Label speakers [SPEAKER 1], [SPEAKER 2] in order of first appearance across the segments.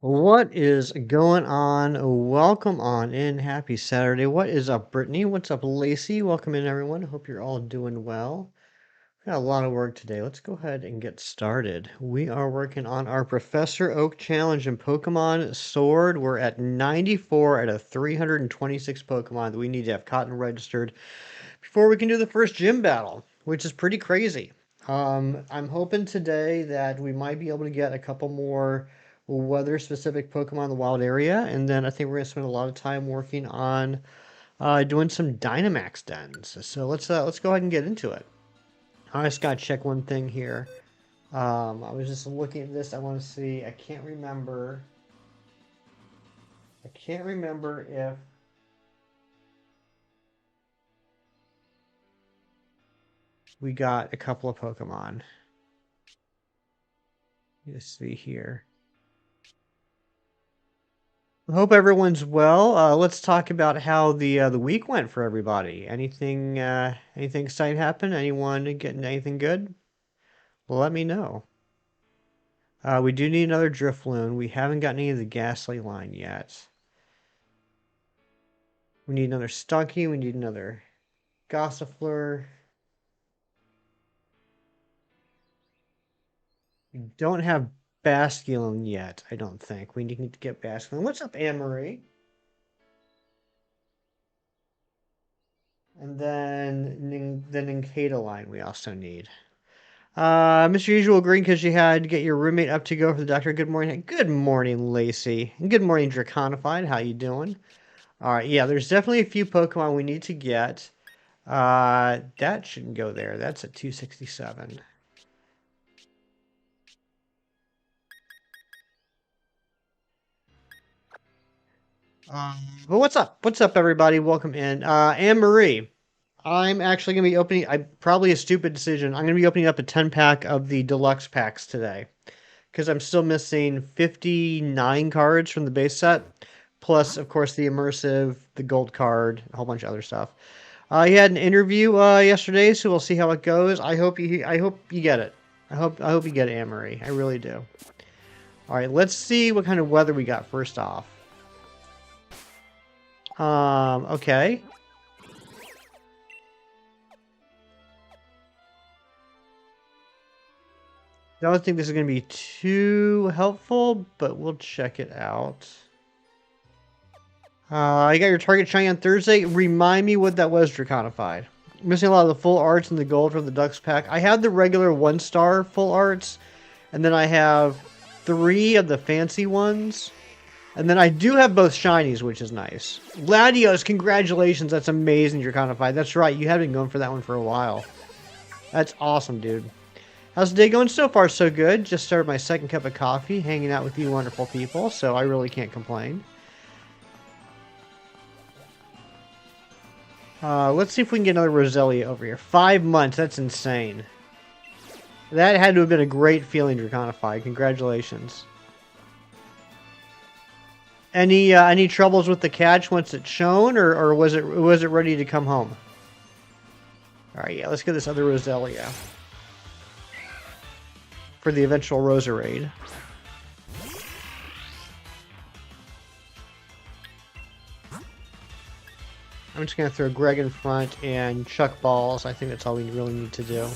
[SPEAKER 1] What is going on? Welcome on in. Happy Saturday. What is up, Brittany? What's up, Lacey? Welcome in, everyone. Hope you're all doing well. Got a lot of work today. Let's go ahead and get started. We are working on our Professor Oak Challenge in Pokemon Sword. We're at 94 out of 326 Pokemon that we need to have caught and registered before we can do the first gym battle, which is pretty crazy. I'm hoping today that we might be able to get a couple more weather-specific Pokemon in the wild area, and then I think we're gonna spend a lot of time working on doing some Dynamax dens. So let's go ahead and get into it. I just gotta check one thing here. I was just looking at this. I want to see. I can't remember. I can't remember if we got a couple of Pokemon. Let's see here. I hope everyone's well. Let's talk about how the week went for everybody. Anything exciting happen? Anyone getting anything good? Well, let me know. We do need another Drifloon. We haven't gotten any of the Ghastly line yet. We need another Stunky. We need another Gossifleur. We don't have Basculin yet, I don't think. We need to get Basculin. What's up, Anne-Marie? And then the Nincada line we also need. Mr. Usual Green, because you had to get your roommate up to go for the doctor. Good morning. Good morning, Lacey. And good morning, Draconified. How you doing? All right, yeah, there's definitely a few Pokemon we need to get. That shouldn't go there. That's at 267. But what's up? What's up, everybody? Welcome in. Anne-Marie, I'm actually going to be opening, probably a stupid decision. I'm going to be opening up a 10-pack of the deluxe packs today. Because I'm still missing 59 cards from the base set. Plus, of course, the immersive, the gold card, a whole bunch of other stuff. He had an interview yesterday, so we'll see how it goes. I hope you get it. I hope you get it, Anne-Marie. I really do. All right, let's see what kind of weather we got first off. Okay. I don't think this is going to be too helpful, but we'll check it out. You got your target shiny on Thursday. Remind me what that was, Draconified. Missing a lot of the full arts and the gold from the Ducks pack. I have the regular 1-star full arts, and then I have 3 of the fancy ones. And then I do have both shinies, which is nice. Latios, congratulations. That's amazing, Draconified. That's right. You have been going for that one for a while. That's awesome, dude. How's the day going? So far, so good. Just started my second cup of coffee, hanging out with you wonderful people, so I really can't complain. Let's see if we can get another Roselia over here. 5 months. That's insane. That had to have been a great feeling, Draconified. Congratulations. Any troubles with the catch once it's shown, or was it ready to come home? All right, yeah, let's get this other Roselia for the eventual Roserade. I'm just gonna throw Greg in front and chuck balls. I think that's all we really need to do.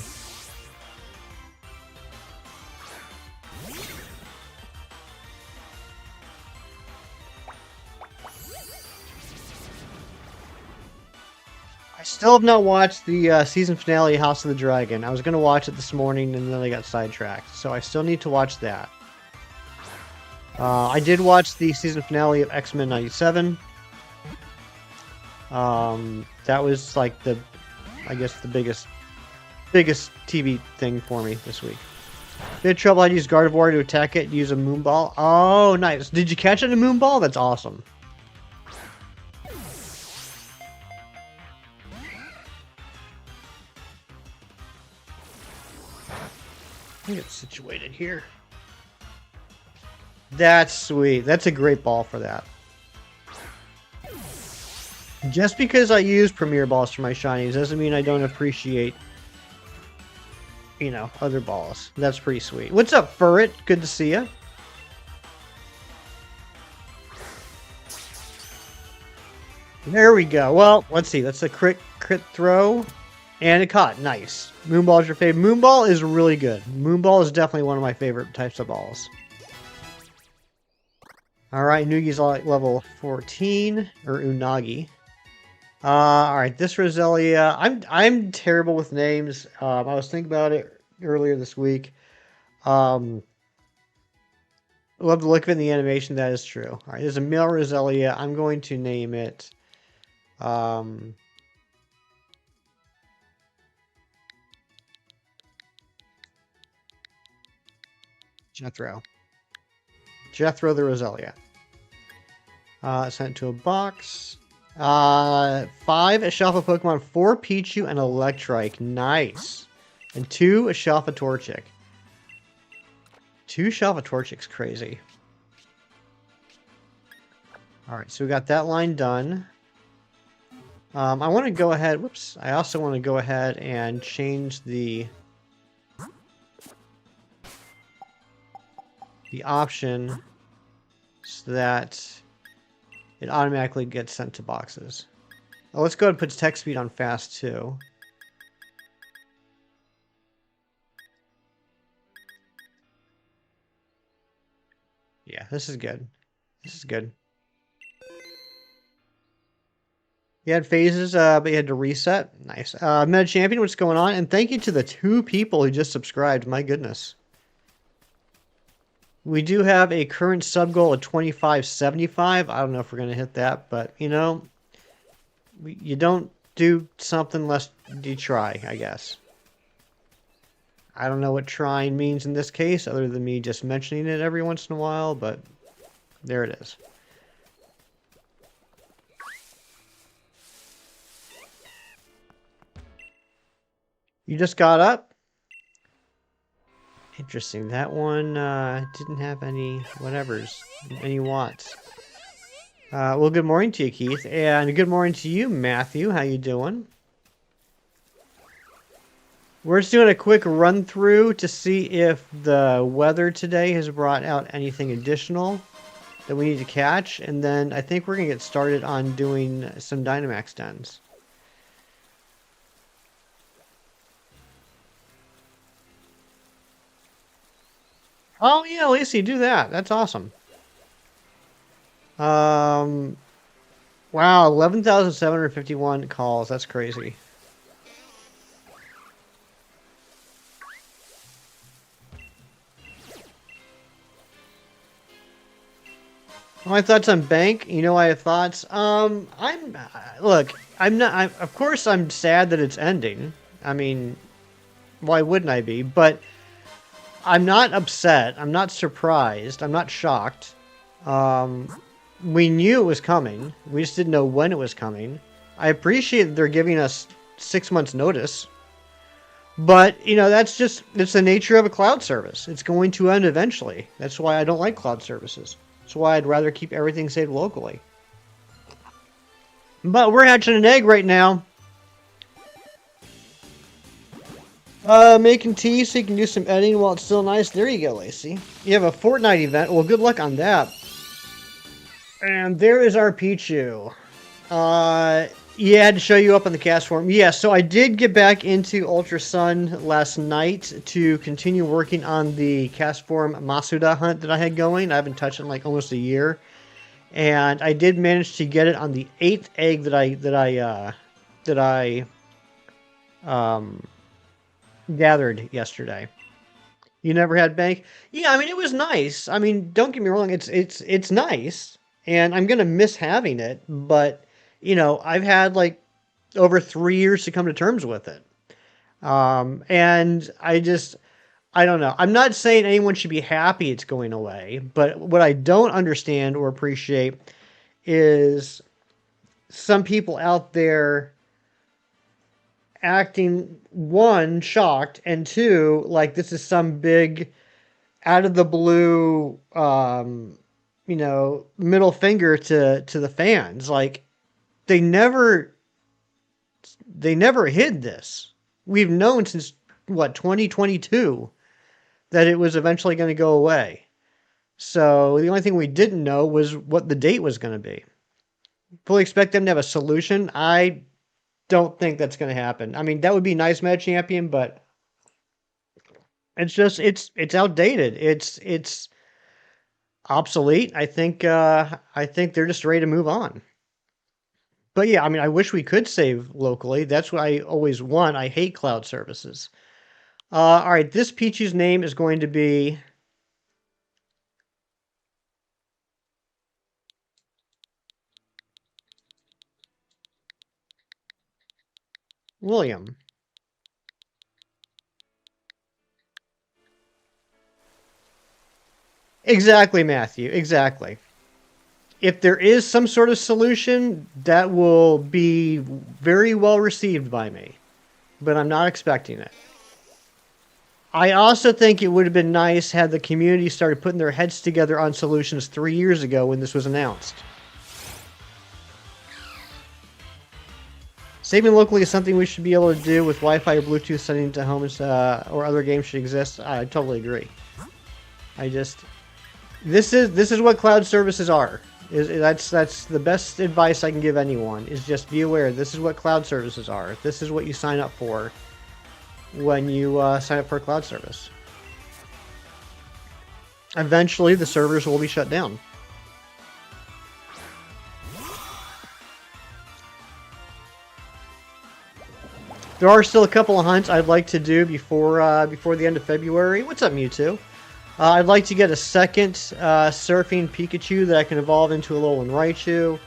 [SPEAKER 1] I still have not watched the season finale of House of the Dragon. I was going to watch it this morning and then I got sidetracked. So I still need to watch that. I did watch the season finale of X-Men 97. That was like I guess the biggest TV thing for me this week. Bit of trouble. I'd use Gardevoir to attack it. Use a Moonball. Oh, nice. Did you catch it in a Moonball? That's awesome. Get situated here. That's sweet. That's a great ball for that. Just because I use Premier Balls for my shinies doesn't mean I don't appreciate, other balls. That's pretty sweet. What's up, Furret? Good to see you. There we go. Well, let's see. That's a crit throw. And it caught. Nice. Moonball is your favorite. Moonball is really good. Moonball is definitely one of my favorite types of balls. Alright, Nugi's level 14. Or Unagi. Alright, this Roselia. I'm terrible with names. I was thinking about it earlier this week. Love the look of it in the animation. That is true. Alright, there's a male Roselia. I'm going to name it... Jethro. Jethro the Roselia. Sent to a box. 5 Ashalfa Pokemon, 4 Pichu and Electrike. Nice. And 2 Ashalfa Torchic. 2 Ashalfa Torchic's crazy. Alright, so we got that line done. I want to go ahead... Whoops. I also want to go ahead and change the option so that it automatically gets sent to boxes. Oh, let's go ahead and put text speed on fast too. Yeah, this is good. This is good. You had phases, but you had to reset. Nice. Meta Champion, what's going on? And thank you to the 2 people who just subscribed. My goodness. We do have a current sub goal of 2575. I don't know if we're going to hit that, but, you know, you don't do something unless you try, I guess. I don't know what trying means in this case, other than me just mentioning it every once in a while, but there it is. You just got up? Interesting. That one didn't have any whatevers, any watts. Well, good morning to you, Keith, and good morning to you, Matthew. How you doing? We're just doing a quick run through to see if the weather today has brought out anything additional that we need to catch, and then I think we're gonna get started on doing some Dynamax dens. Oh yeah, Lacey, do that. That's awesome. Wow, 11,751 calls. That's crazy. My thoughts on Bank. You know, I have thoughts. Look. Of course, I'm sad that it's ending. I mean, why wouldn't I be? But I'm not upset. I'm not surprised. I'm not shocked. We knew it was coming. We just didn't know when it was coming. I appreciate that they're giving us 6 months notice. But, you know, it's the nature of a cloud service. It's going to end eventually. That's why I don't like cloud services. That's why I'd rather keep everything saved locally. But we're hatching an egg right now. Making tea so you can do some editing while it's still nice. There you go, Lacey. You have a Fortnite event. Well, good luck on that. And there is our Pichu. Yeah, I had to show you up on the cast form. Yeah, so I did get back into Ultra Sun last night to continue working on the cast form Masuda hunt that I had going. I haven't touched it in like almost a year. And I did manage to get it on the 8th egg that I gathered yesterday. You never had Bank? Yeah, I mean, it was nice. I mean, don't get me wrong, it's nice. And I'm gonna miss having it, but you know, I've had like over 3 years to come to terms with it. And I don't know. I'm not saying anyone should be happy it's going away, but what I don't understand or appreciate is some people out there acting, one, shocked, and two, like this is some big out of the blue you know, middle finger to the fans. Like they never hid this. We've known since what, 2022 that it was eventually going to go away. So the only thing we didn't know was what the date was going to be. fully expect them to have a solution. I don't think that's going to happen. I mean, that would be nice, Meta Champion, but it's just it's outdated. It's obsolete. I think they're just ready to move on. But yeah, I mean, I wish we could save locally. That's what I always want. I hate cloud services. All right, this Pichu's name is going to be William. Exactly, Matthew. Exactly. If there is some sort of solution, that will be very well received by me. But I'm not expecting it. I also think it would have been nice had the community started putting their heads together on solutions 3 years ago when this was announced. Saving locally is something we should be able to do with Wi-Fi or Bluetooth sending to homes or other games should exist. I totally agree. This is what cloud services are. That's the best advice I can give anyone. Is just be aware. This is what cloud services are. This is what you sign up for when you sign up for a cloud service. Eventually, the servers will be shut down. There are still a couple of hunts I'd like to do before the end of February. What's up, Mewtwo? I'd like to get a second surfing Pikachu that I can evolve into a Alolan Raichu.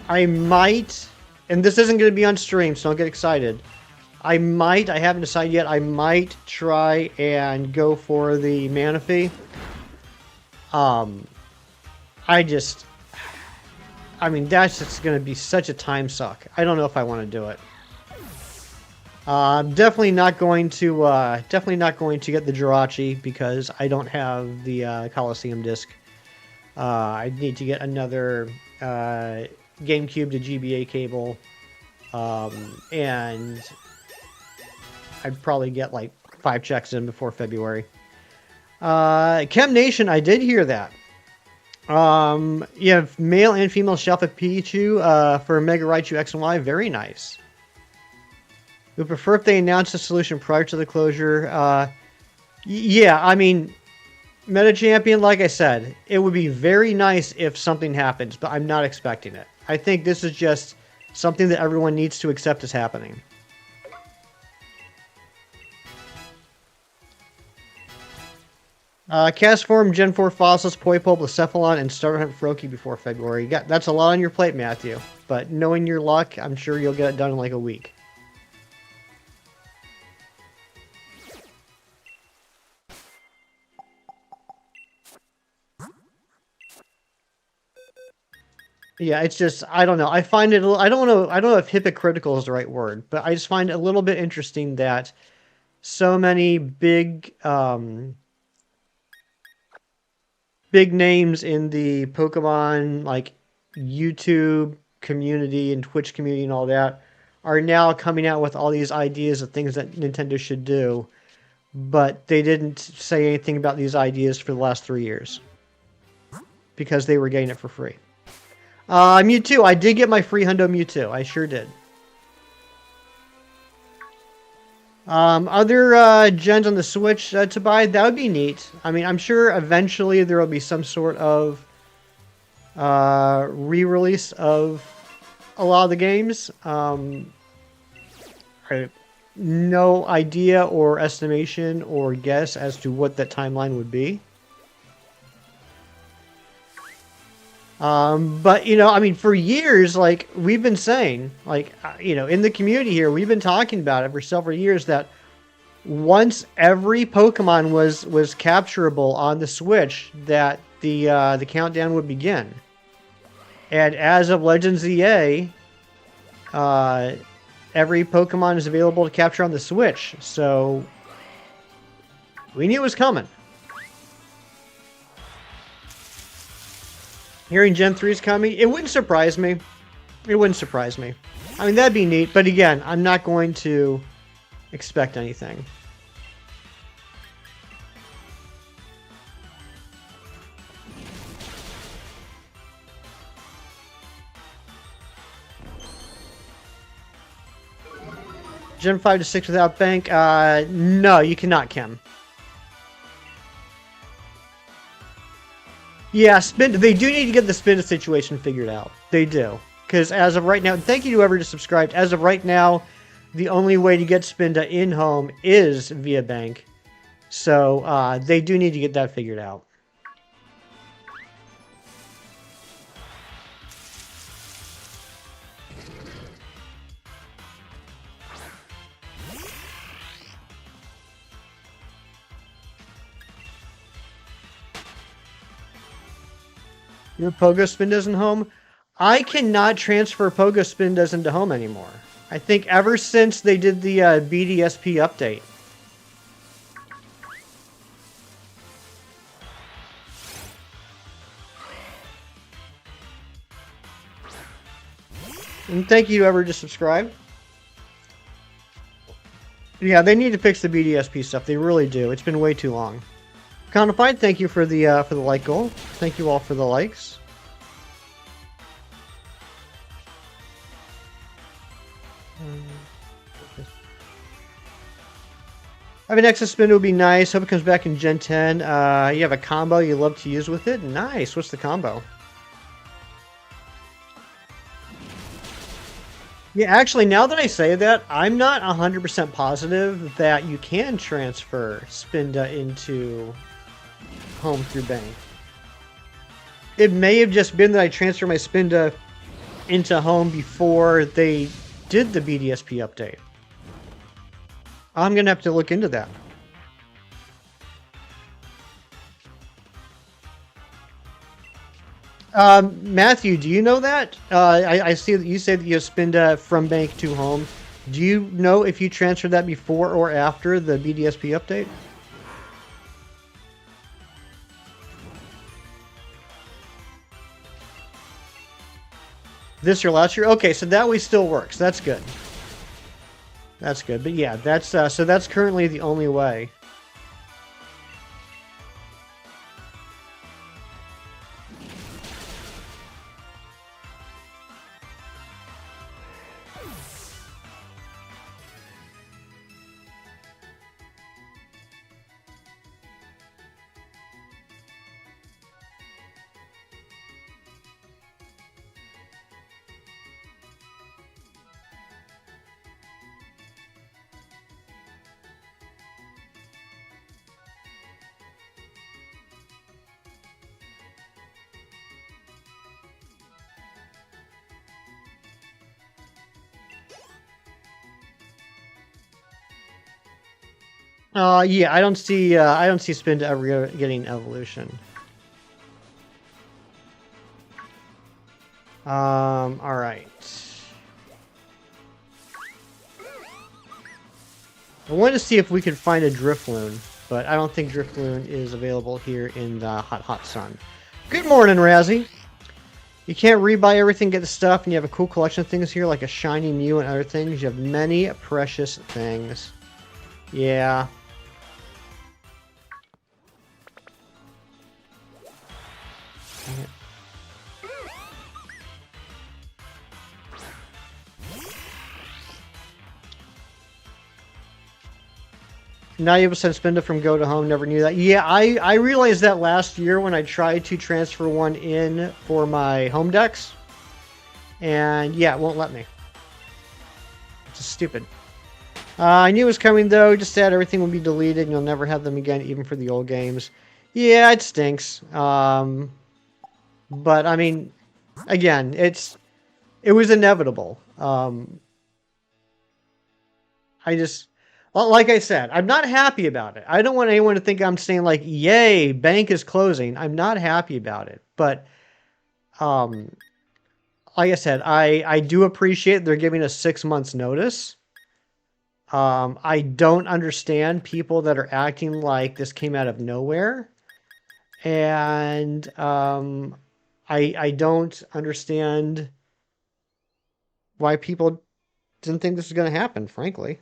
[SPEAKER 1] I might, and this isn't going to be on stream, so don't get excited. I haven't decided yet, I might try and go for the Manaphy. I mean, that's just going to be such a time suck. I don't know if I want to do it. I'm definitely not going to get the Jirachi because I don't have the Coliseum disc. I need to get another GameCube to GBA cable, and I'd probably get like 5 checks in before February. Chem Nation, I did hear that. You have male and female Shelf of Pichu for Mega Raichu X and Y. Very nice. We prefer if they announce a solution prior to the closure. Yeah, I mean, Meta Champion, like I said, it would be very nice if something happens, but I'm not expecting it. I think this is just something that everyone needs to accept is happening. Cast Form, Gen 4 Fossils, Poipole, Blacephalon, and Starter Hunt Froakie before February. That's a lot on your plate, Matthew. But knowing your luck, I'm sure you'll get it done in like a week. Yeah, it's just, I don't know. I find it, I don't know if hypocritical is the right word, but I just find it a little bit interesting that so many big names in the Pokemon, like, YouTube community and Twitch community and all that are now coming out with all these ideas of things that Nintendo should do, but they didn't say anything about these ideas for the last 3 years because they were getting it for free. Mewtwo. I did get my free Hundo Mewtwo. I sure did. Other gens on the Switch to buy, that would be neat. I mean, I'm sure eventually there will be some sort of re-release of a lot of the games. I have no idea or estimation or guess as to what that timeline would be. But, you know, I mean, for years, like, we've been saying, like, you know, in the community here, we've been talking about it for several years that once every Pokemon was capturable on the Switch, that the countdown would begin. And as of Legends EA, every Pokemon is available to capture on the Switch, so we knew it was coming. Hearing Gen 3 is coming, it wouldn't surprise me. It wouldn't surprise me. I mean, that'd be neat, but again, I'm not going to expect anything. Gen 5 to 6 without bank? No, you cannot, Kim. Yeah, they do need to get the spin situation figured out. They do. Because as of right now, thank you to whoever just subscribed. As of right now, the only way to get Spinda in home is via bank. So they do need to get that figured out. Your Pogo Spindas in home? I cannot transfer Pogo Spindas into home anymore. I think ever since they did the BDSP update. And thank you to whoever just subscribed. Yeah, they need to fix the BDSP stuff. They really do. It's been way too long. Conified, thank you for the like goal. Thank you all for the likes. Having Nexus spin would be nice. Hope it comes back in Gen 10. You have a combo you love to use with it? Nice. What's the combo? Yeah, actually, now that I say that, I'm not 100% positive that you can transfer Spinda into home through bank. It may have just been that I transferred my Spinda into home before they did the BDSP update. I'm going to have to look into that. Matthew, do you know that? I see that you say that you spin from bank to home. Do you know if you transferred that before or after the BDSP update? This year, last year? Okay, so that way still works. That's good. That's good. But yeah, that's so that's currently the only way. Yeah, I don't see Spin to ever getting evolution. All right. I wanted to see if we could find a Drifloon, but I don't think Drifloon is available here in the hot sun. Good morning, Razzie. You can't rebuy everything, get the stuff, and you have a cool collection of things here, like a shiny Mew and other things. You have many precious things. Yeah. Now you have a Spinda from Go to Home, never knew that. Yeah, I realized that last year when I tried to transfer one in for my home decks. And yeah, it won't let me. It's just stupid. I knew it was coming though, just said everything will be deleted and you'll never have them again, even for the old games. Yeah, it stinks. But I mean, again, it was inevitable. Like I said, I'm not happy about it. I don't want anyone to think I'm saying like, yay, bank is closing. I'm not happy about it. But, like I said, I do appreciate they're giving us 6 months notice. I don't understand people that are acting like this came out of nowhere. And, I don't understand why people didn't think this was going to happen, frankly.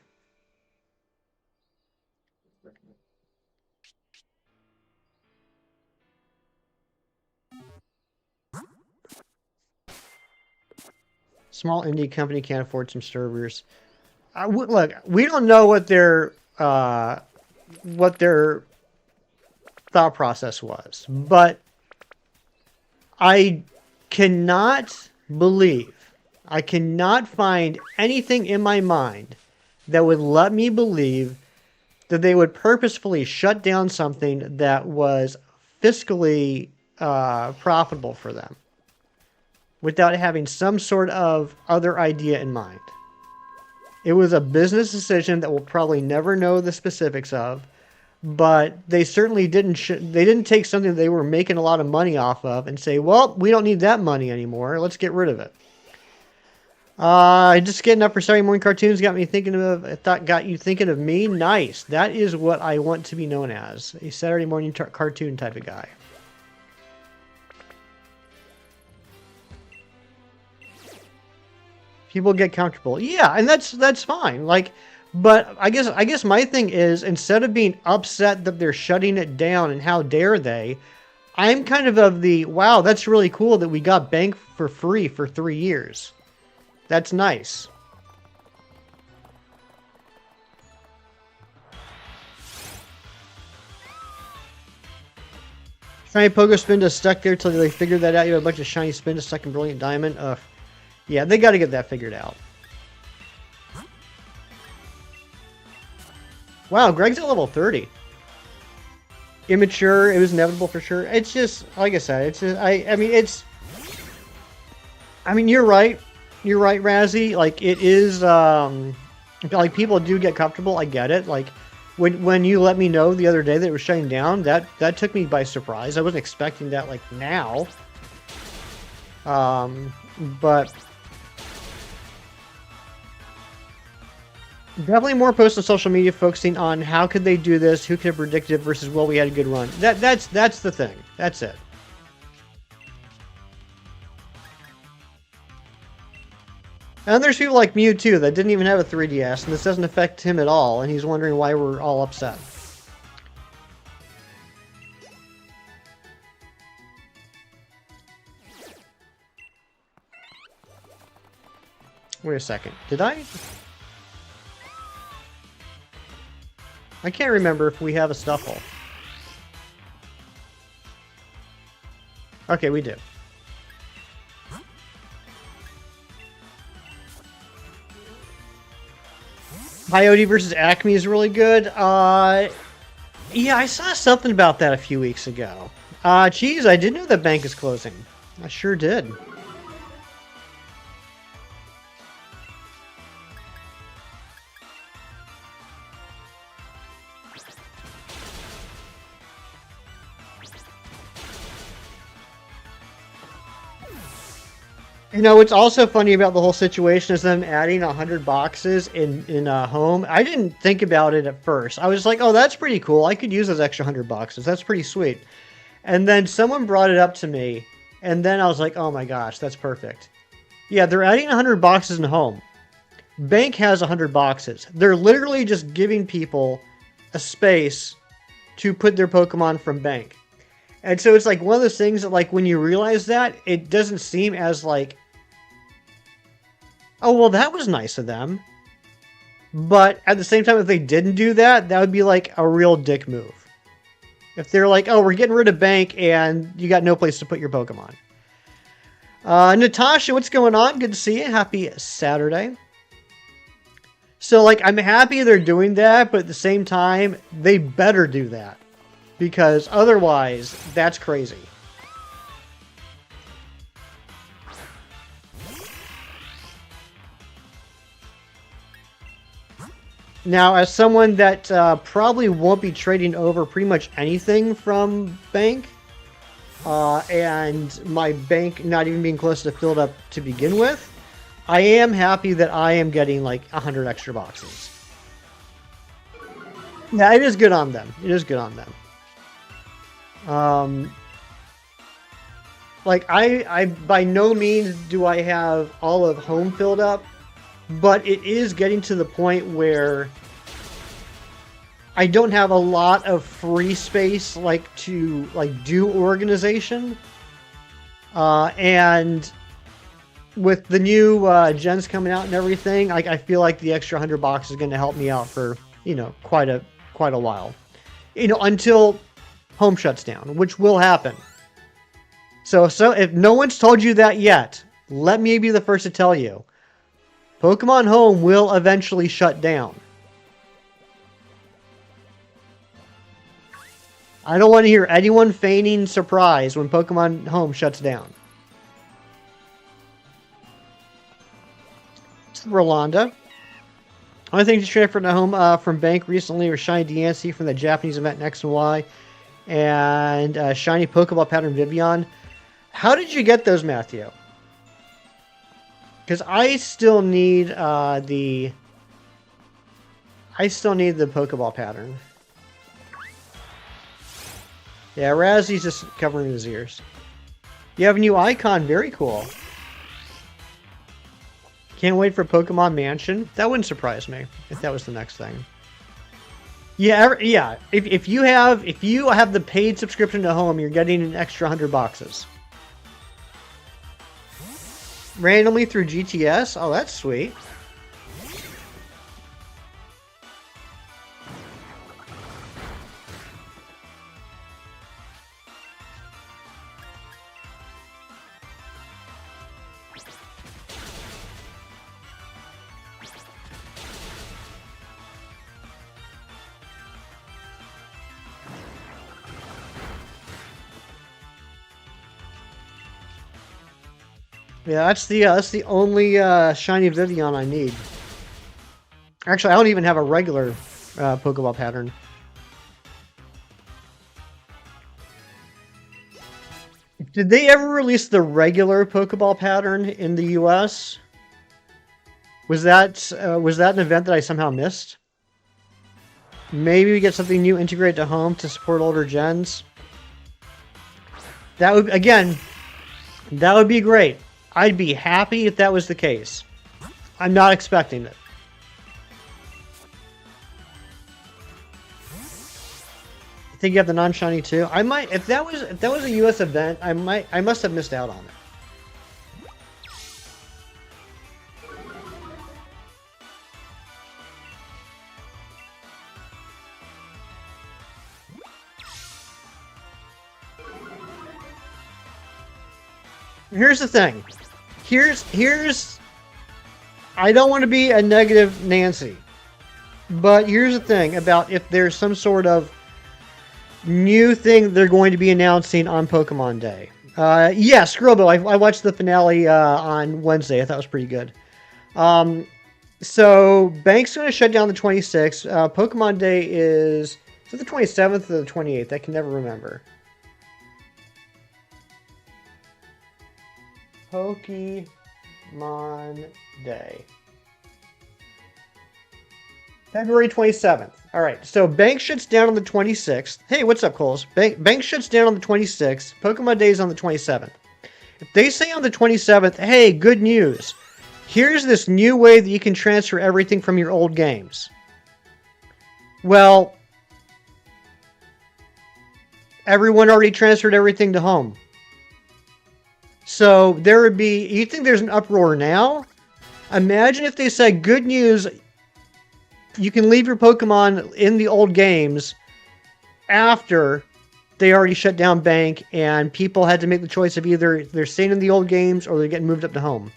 [SPEAKER 1] Small indie company can't afford some servers. look, we don't know what their thought process was, but I cannot believe, I cannot find anything in my mind that would let me believe that they would purposefully shut down something that was fiscally profitable for them without having some sort of other idea in mind. It was a business decision that we'll probably never know the specifics of, but they certainly didn't they didn't take something they were making a lot of money off of and say, well, we don't need that money anymore. Let's get rid of it. Just getting up for Saturday morning cartoons got me thinking of, got you thinking of me. Nice. That is what I want to be known as, a Saturday morning cartoon type of guy. People get comfortable. Yeah, and that's fine. Like, but I guess my thing is, instead of being upset that they're shutting it down and how dare they, I'm kind of the, wow, that's really cool that we got Bank for free for 3 years. That's nice. Shiny Pogo Spin just stuck there till they figured that out. You have a bunch of shiny spin to stuck in Brilliant Diamond. Yeah, they got to get that figured out. Wow, Greg's at level 30. Immature, it was inevitable for sure. It's just, like I said, it's just, I mean, you're right. You're right, Razzie. Like, it is, like, people do get comfortable. I get it. Like, when you let me know the other day that it was shutting down, that took me by surprise. I wasn't expecting that, like, now. But definitely more posts on social media focusing on how could they do this, who could have predicted it versus, well, we had a good run. That's the thing. That's it. And there's people like Mew too that didn't even have a 3DS, and this doesn't affect him at all, and he's wondering why we're all upset. Wait a second. Did I can't remember if we have a Stuffle. Okay, we do. Coyote versus Acme is really good. Yeah, I saw something about that a few weeks ago. Geez, I didn't know that bank is closing. I sure did. You know, what's also funny about the whole situation is them adding 100 boxes in home. I didn't think about it at first. I was like, oh, that's pretty cool. I could use those extra 100 boxes. That's pretty sweet. And then someone brought it up to me, and then I was like, oh my gosh, that's perfect. Yeah, they're adding 100 boxes in home. Bank has 100 boxes. They're literally just giving people a space to put their Pokemon from Bank. And so it's like one of those things that, like, when you realize that, it doesn't seem as like, oh, well, that was nice of them. But at the same time, if they didn't do that, that would be like a real dick move. If they're like, oh, we're getting rid of Bank and you got no place to put your Pokemon. Natasha, what's going on? Good to see you. Happy Saturday. So, like, I'm happy they're doing that, but at the same time, they better do that. Because otherwise, that's crazy. Now, as someone that probably won't be trading over pretty much anything from Bank, and my bank not even being close to filled up to begin with, I am happy that I am getting like 100 extra boxes. Yeah, it is good on them. It is good on them. Like, I by no means do I have all of home filled up, but it is getting to the point where I don't have a lot of free space, like, to, like, do organization. And with the new gens coming out and everything, I feel like the extra $100 is going to help me out for, you know, quite a while. You know, until home shuts down, which will happen. So if no one's told you that yet, let me be the first to tell you. Pokemon Home will eventually shut down. I don't want to hear anyone feigning surprise when Pokemon Home shuts down. It's Rolanda. Only thing to transfer to home from Bank recently was Shiny DNC from the Japanese event in X and Y, and Shiny Pokeball Pattern Vivian. How did you get those, Matthew? Because I still need the Pokeball pattern. Yeah, Razzy's just covering his ears. You have a new icon. Very cool. Can't wait for Pokemon Mansion. That wouldn't surprise me if that was the next thing. Yeah, yeah. If you have the paid subscription to Home, you're getting an extra $100. Randomly through GTS? Oh, that's sweet. Yeah, that's the only shiny Vivian I need. Actually, I don't even have a regular Pokeball pattern. Did they ever release the regular Pokeball pattern in the US? Was that an event that I somehow missed? Maybe we get something new integrated to Home to support older gens. That would, again, that would be great. I'd be happy if that was the case. I'm not expecting it. I think you have the non-shiny too. I might, if that was a US event, I must have missed out on it. Here's the thing. Here's I don't want to be a negative Nancy, but here's the thing about if there's some sort of new thing they're going to be announcing on Pokemon Day. Yeah, Scrubbo. I watched the finale on Wednesday. I thought it was pretty good. So Bank's going to shut down the 26th. Pokemon Day is it the 27th or the 28th? I can never remember. Pokemon Day. February 27th. All right, so Bank shuts down on the 26th. Hey, what's up, Coles? Bank shuts down on the 26th. Pokemon Day is on the 27th. If they say on the 27th, hey, good news. Here's this new way that you can transfer everything from your old games. Well, everyone already transferred everything to Home. So there would be, you think there's an uproar now? Imagine if they said, good news, you can leave your Pokemon in the old games after they already shut down Bank and people had to make the choice of either they're staying in the old games or they're getting moved up to Home.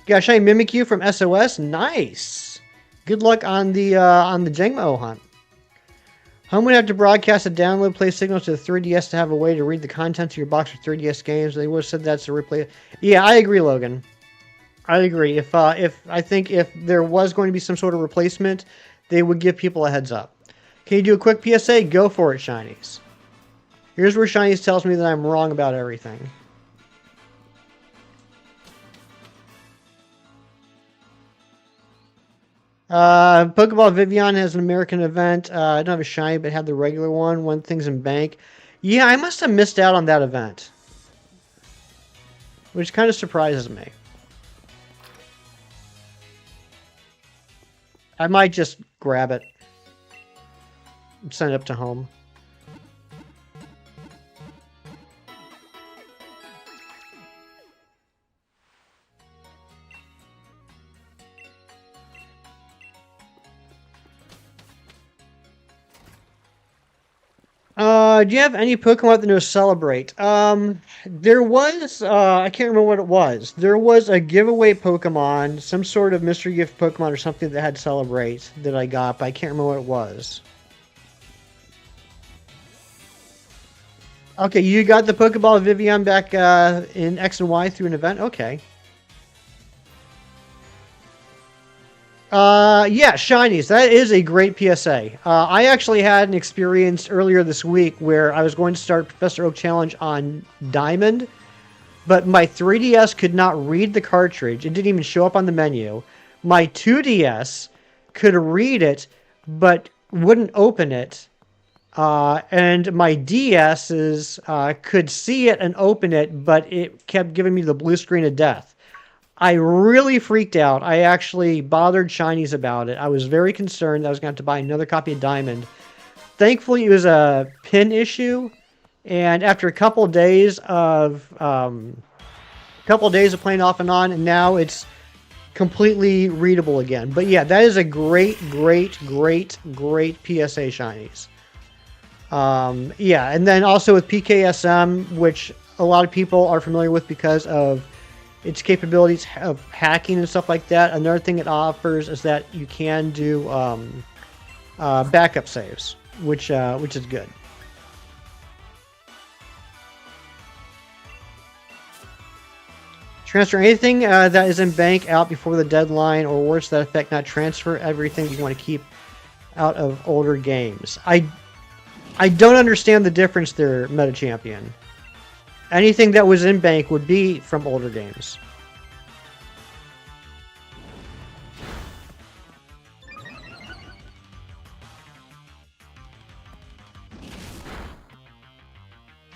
[SPEAKER 1] Got a shiny Mimikyu from SOS. Nice. Good luck on the Jangmo hunt. Home would have to broadcast a download play signal to the 3DS to have a way to read the contents of your box for 3DS games. They would have said that's a replay. Yeah, I agree, Logan. I agree. If I think if there was going to be some sort of replacement, they would give people a heads up. Can you do a quick PSA? Go for it, Shinies. Here's where Shinies tells me that I'm wrong about everything. Pokeball Vivian has an American event. I don't have a shiny, but had the regular one. One thing's in Bank. Yeah, I must have missed out on that event, which kind of surprises me. I might just grab it and send it up to Home. Do you have any Pokemon that knows Celebrate? There was, I can't remember what it was. There was a giveaway Pokemon, some sort of mystery gift Pokemon or something that had Celebrate that I got, but I can't remember what it was. Okay, you got the Pokeball Vivian back in X and Y through an event? Okay. Yeah, shinies. That is a great PSA. I actually had an experience earlier this week where I was going to start Professor Oak Challenge on Diamond, but my 3DS could not read the cartridge. It didn't even show up on the menu. My 2DS could read it, but wouldn't open it. And my DS's could see it and open it, but it kept giving me the blue screen of death. I really freaked out. I actually bothered Shinies about it. I was very concerned that I was going to have to buy another copy of Diamond. Thankfully, it was a pin issue, and after a couple of days of playing off and on, and now it's completely readable again. But yeah, that is a great, great, great, great PSA Shinies. Yeah, and then also with PKSM, which a lot of people are familiar with because of its capabilities of hacking and stuff like that. Another thing it offers is that you can do backup saves, which is good. Transfer anything that is in bank out before the deadline, or worse, that effect not transfer everything you want to keep out of older games. I don't understand the difference there, Meta Champion. Anything that was in bank would be from older games.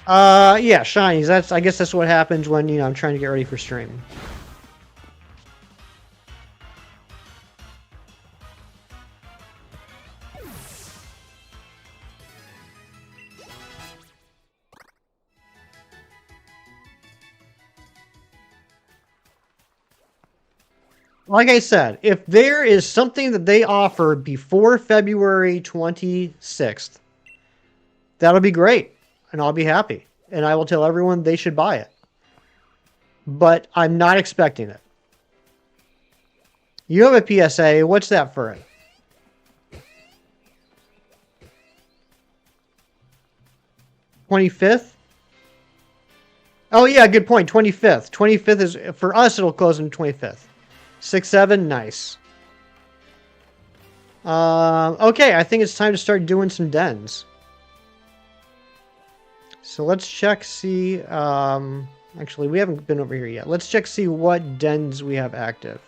[SPEAKER 1] Yeah, shinies. I guess that's what happens when, I'm trying to get ready for stream. Like I said, if there is something that they offer before February 26th, that'll be great, and I'll be happy. And I will tell everyone they should buy it. But I'm not expecting it. You have a PSA. What's that for it? $25th? Oh, yeah, good point. 25th. 25th is, for us, it'll close on 25th. 6-7, nice. Okay, I think it's time to start doing some dens. So let's check, see, actually, we haven't been over here yet. Let's check, see what dens we have active.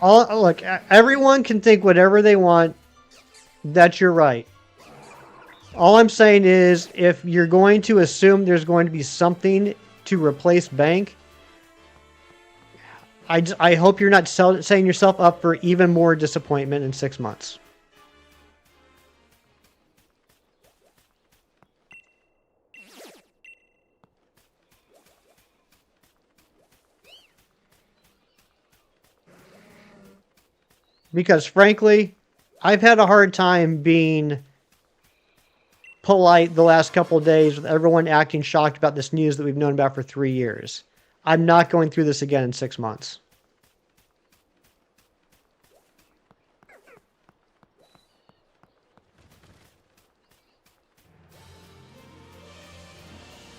[SPEAKER 1] Look, everyone can think whatever they want. That's your right. All I'm saying is, if you're going to assume there's going to be something to replace bank, I hope you're not setting yourself up for even more disappointment in 6 months. Because frankly, I've had a hard time being polite the last couple of days with everyone acting shocked about this news that we've known about for 3 years. I'm not going through this again in 6 months.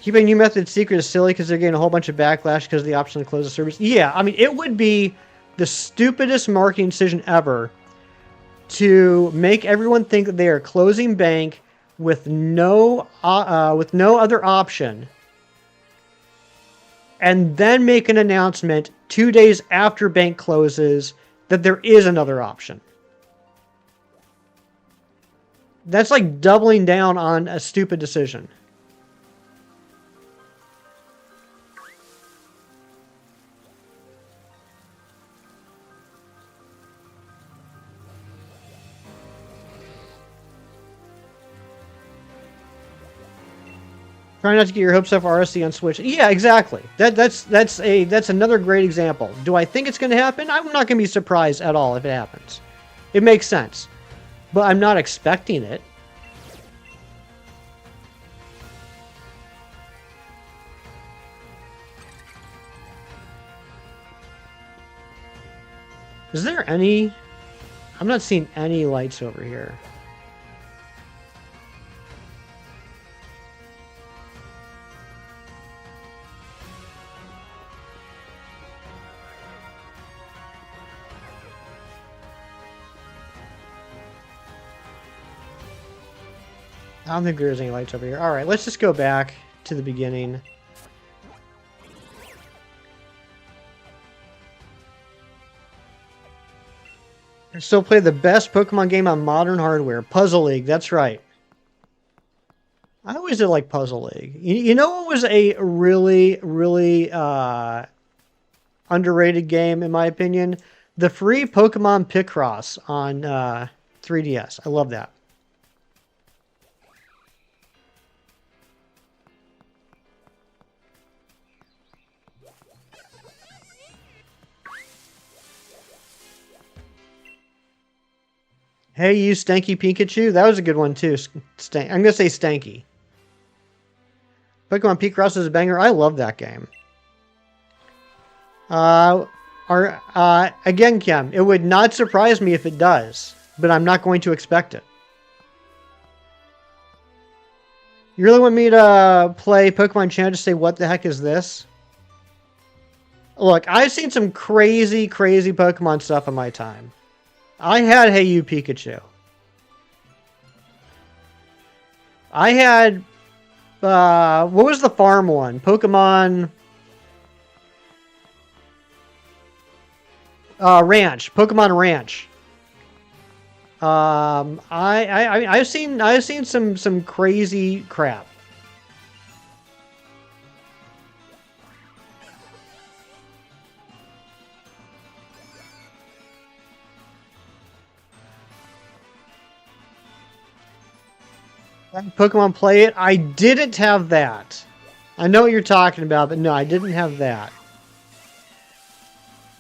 [SPEAKER 1] Keeping new methods secret is silly because they're getting a whole bunch of backlash because of the option to close the service. Yeah, I mean, it would be the stupidest marketing decision ever to make everyone think that they are closing bank with no other option, and then make an announcement 2 days after bank closes that there is another option. That's like doubling down on a stupid decision. Try not to get your hopes up for RSC on Switch. Yeah, exactly. That's another great example. Do I think it's going to happen? I'm not going to be surprised at all if it happens. It makes sense, but I'm not expecting it. Is there any? I'm not seeing any lights over here. I don't think there's any lights over here. All right, let's just go back to the beginning. I still play the best Pokemon game on modern hardware, Puzzle League. That's right. I always did like Puzzle League. You know what was a really underrated game in my opinion? The free Pokemon Picross on 3DS. I love that. Hey, you Stanky Pikachu. That was a good one too. I'm gonna say Stanky. Pokemon Picross is a banger. I love that game. Again, Kim, it would not surprise me if it does, but I'm not going to expect it. You really want me to play Pokemon Channel to say what the heck is this? Look, I've seen some crazy Pokemon stuff in my time. I had Hey You Pikachu. I had what was the farm one? Pokemon Ranch. Pokemon Ranch. I've seen some crazy crap. Pokemon Play It. I didn't have that. I know what you're talking about, but no, I didn't have that.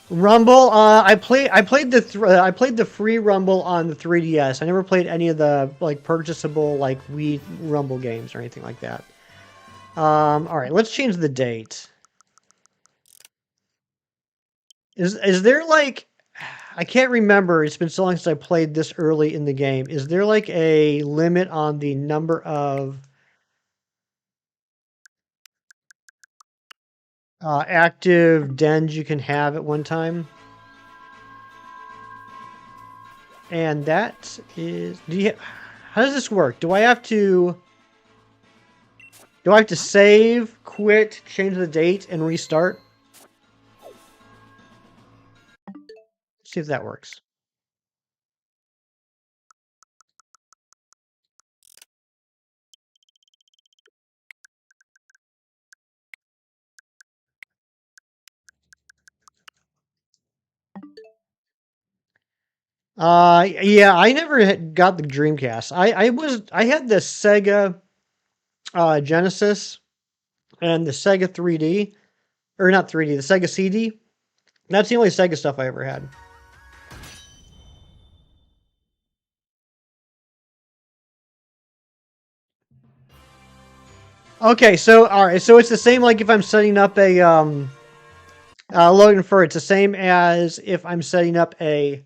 [SPEAKER 1] Rumble. I played the free Rumble on the 3DS. I never played any of the like purchasable like Wii Rumble games or anything like that. All right, let's change the date. Is there like I can't remember. It's been so long since I played this early in the game. Is there like a limit on the number of active dens you can have at one time? And that is, how does this work? Do I have to save, quit, change the date, and restart? Let's see if that works. Yeah, I never got the Dreamcast. I had the Sega Genesis and the Sega 3D, or not 3D, the Sega CD. That's the only Sega stuff I ever had. Okay, so all right, so it's the same like if I'm setting up a Logan Fur. It's the same as if I'm setting up a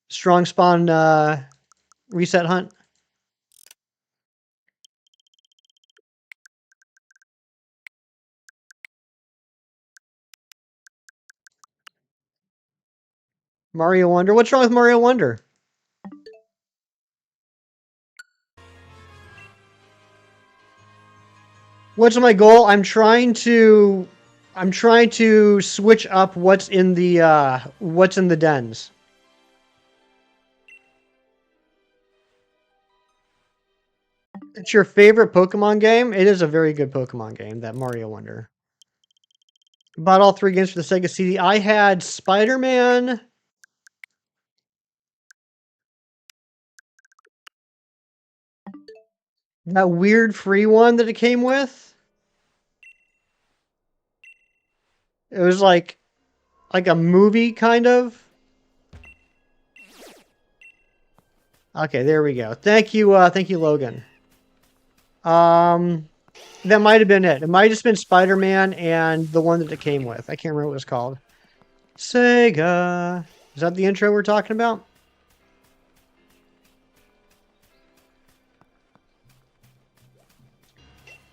[SPEAKER 1] strong spawn reset hunt. Mario Wonder. What's wrong with Mario Wonder? What's my goal? I'm trying to switch up what's in the dens. It's your favorite Pokemon game? It is a very good Pokemon game, that Mario Wonder. Bought all 3 games for the Sega CD. I had Spider-Man. That weird free one that it came with? It was like a movie kind of. Okay, there we go. Thank you, Logan. Um, that might have been it. It might have just been Spider-Man and the one that it came with. I can't remember what it was called. Sega. Is that the intro we're talking about?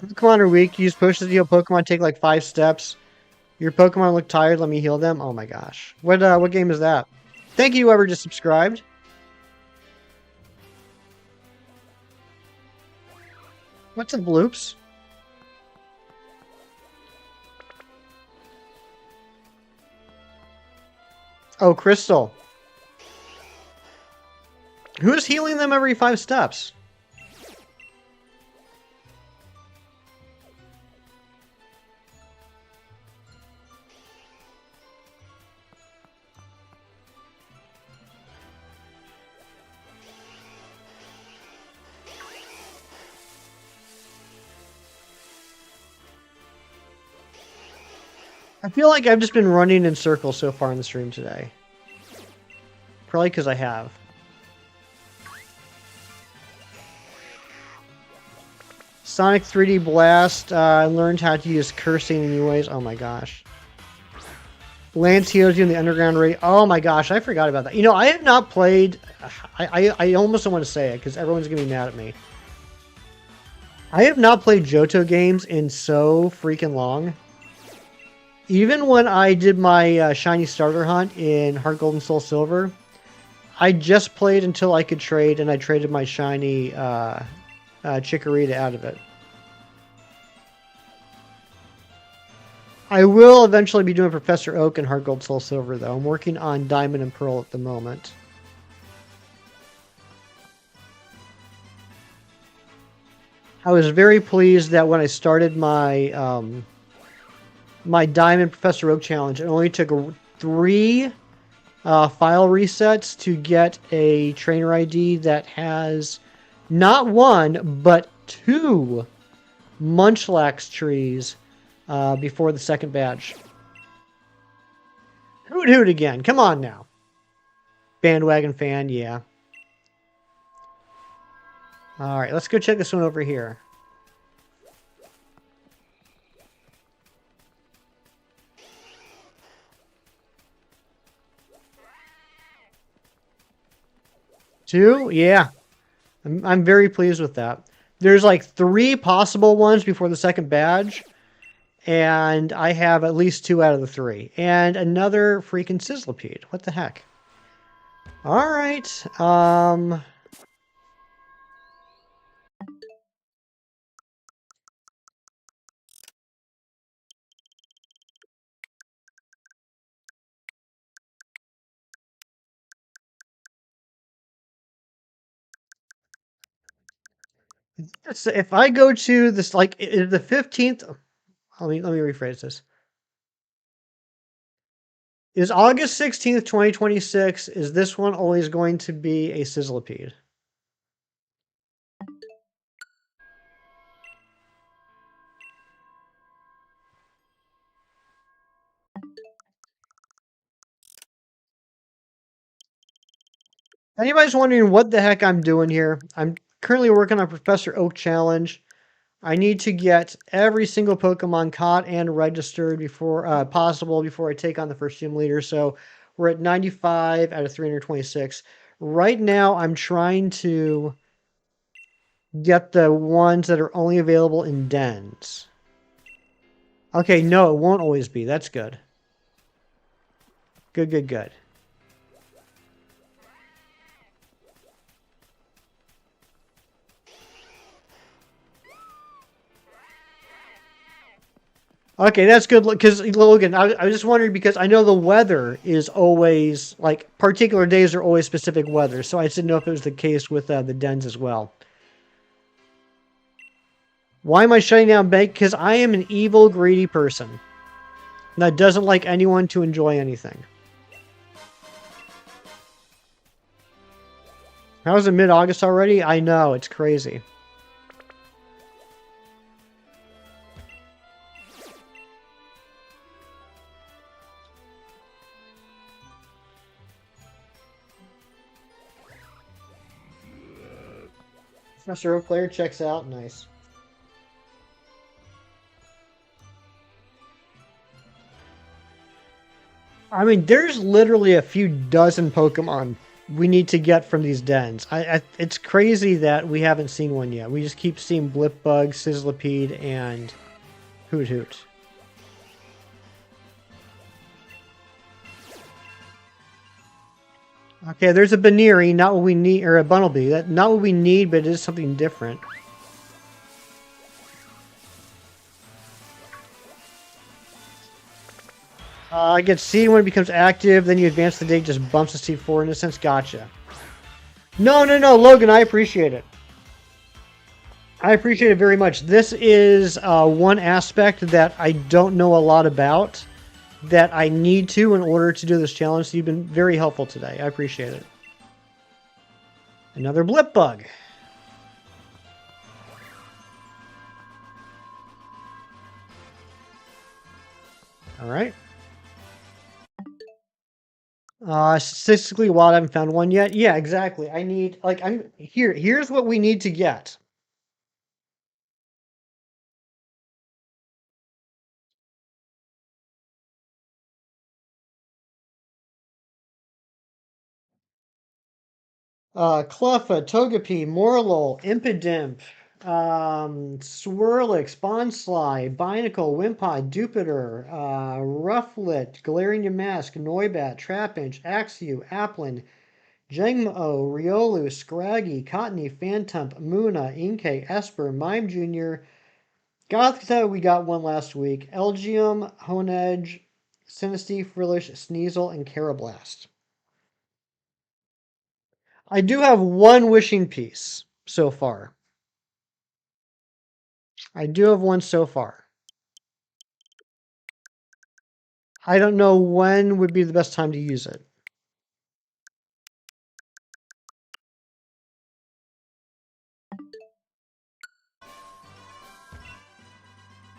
[SPEAKER 1] Pokemon are weak. Use pushes to heal Pokemon. Take like 5 steps. Your Pokemon look tired. Let me heal them. Oh my gosh. What game is that? Thank you, whoever just subscribed. What's up, Bloops? Oh, Crystal. Who's healing them every 5 steps? I feel like I've just been running in circles so far in the stream today. Probably because I have. Sonic 3D Blast. I learned how to use cursing in new ways. Oh my gosh. Lance heals you in the underground raid. Oh my gosh, I forgot about that. You know, I have not played... I almost don't want to say it because everyone's going to be mad at me. I have not played Johto games in so freaking long. Even when I did my shiny starter hunt in Heart Gold and Soul Silver, I just played until I could trade, and I traded my shiny Chikorita out of it. I will eventually be doing Professor Oak and Heart Gold Soul Silver, though. I'm working on Diamond and Pearl at the moment. I was very pleased that when I started my my Diamond Professor Oak challenge, it only took 3 file resets to get a trainer ID that has not 1, but 2 Munchlax trees before the second badge. Hoot hoot again. Come on now. Bandwagon fan, yeah. Alright, let's go check this one over here. Two? Yeah. I'm very pleased with that. There's like 3 possible ones before the second badge. And I have at least 2 out of the 3. And another freaking Sizzlipede. What the heck? Alright. If I go to this, like, the 15th... Let me rephrase this. Is August 16th, 2026, is this one always going to be a Sizzlipede? Anybody's wondering what the heck I'm doing here? I'm currently working on Professor Oak Challenge. I need to get every single Pokemon caught and registered before possible before I take on the first gym leader. So we're at 95 out of 326. Right now, I'm trying to get the ones that are only available in dens. Okay, no, it won't always be. That's good. Good, good, good. Okay, that's good. Because, Logan, I was just wondering because I know the weather is always, like, particular days are always specific weather. So I just didn't know if it was the case with the dens as well. Why am I shutting down bank? Because I am an evil, greedy person that doesn't like anyone to enjoy anything. How is it mid-August already? I know, it's crazy. Professor Oak player checks out. Nice. I mean, there's literally a few dozen Pokemon we need to get from these dens. It's crazy that we haven't seen one yet. We just keep seeing Blipbug, Sizzlipede, and Hoot Hoot. Okay, there's a Baneri, not what we need, or a Bunnelby. That not what we need, but it is something different. I get C when it becomes active, then you advance the date, just bumps the C4 in a sense. Gotcha. No, Logan, I appreciate it. I appreciate it very much. This is one aspect that I don't know a lot about that I need to in order to do this challenge. So you've been very helpful today. I appreciate it. Another Blipbug. All right. Statistically wild, I haven't found one yet. Yeah, exactly. I need, like, here's what we need to get. Cluffa, Togepi, Morlul, Impidimp, Swirlix, Bonsly, Binacle, Wimpod, Jupiter, Rufflet, Galarian Mask, Noibat, Trapinch, Axew, Applin, Jangmo, Riolu, Scraggy, Cottony, Phantump, Muna, Inkay, Esper, Mime Jr., Gothita, we got one last week, Elgium, Honedge, Sinistea, Frillish, Sneasel, and Carablast. I do have one wishing piece so far. I do have one so far. I don't know when would be the best time to use it.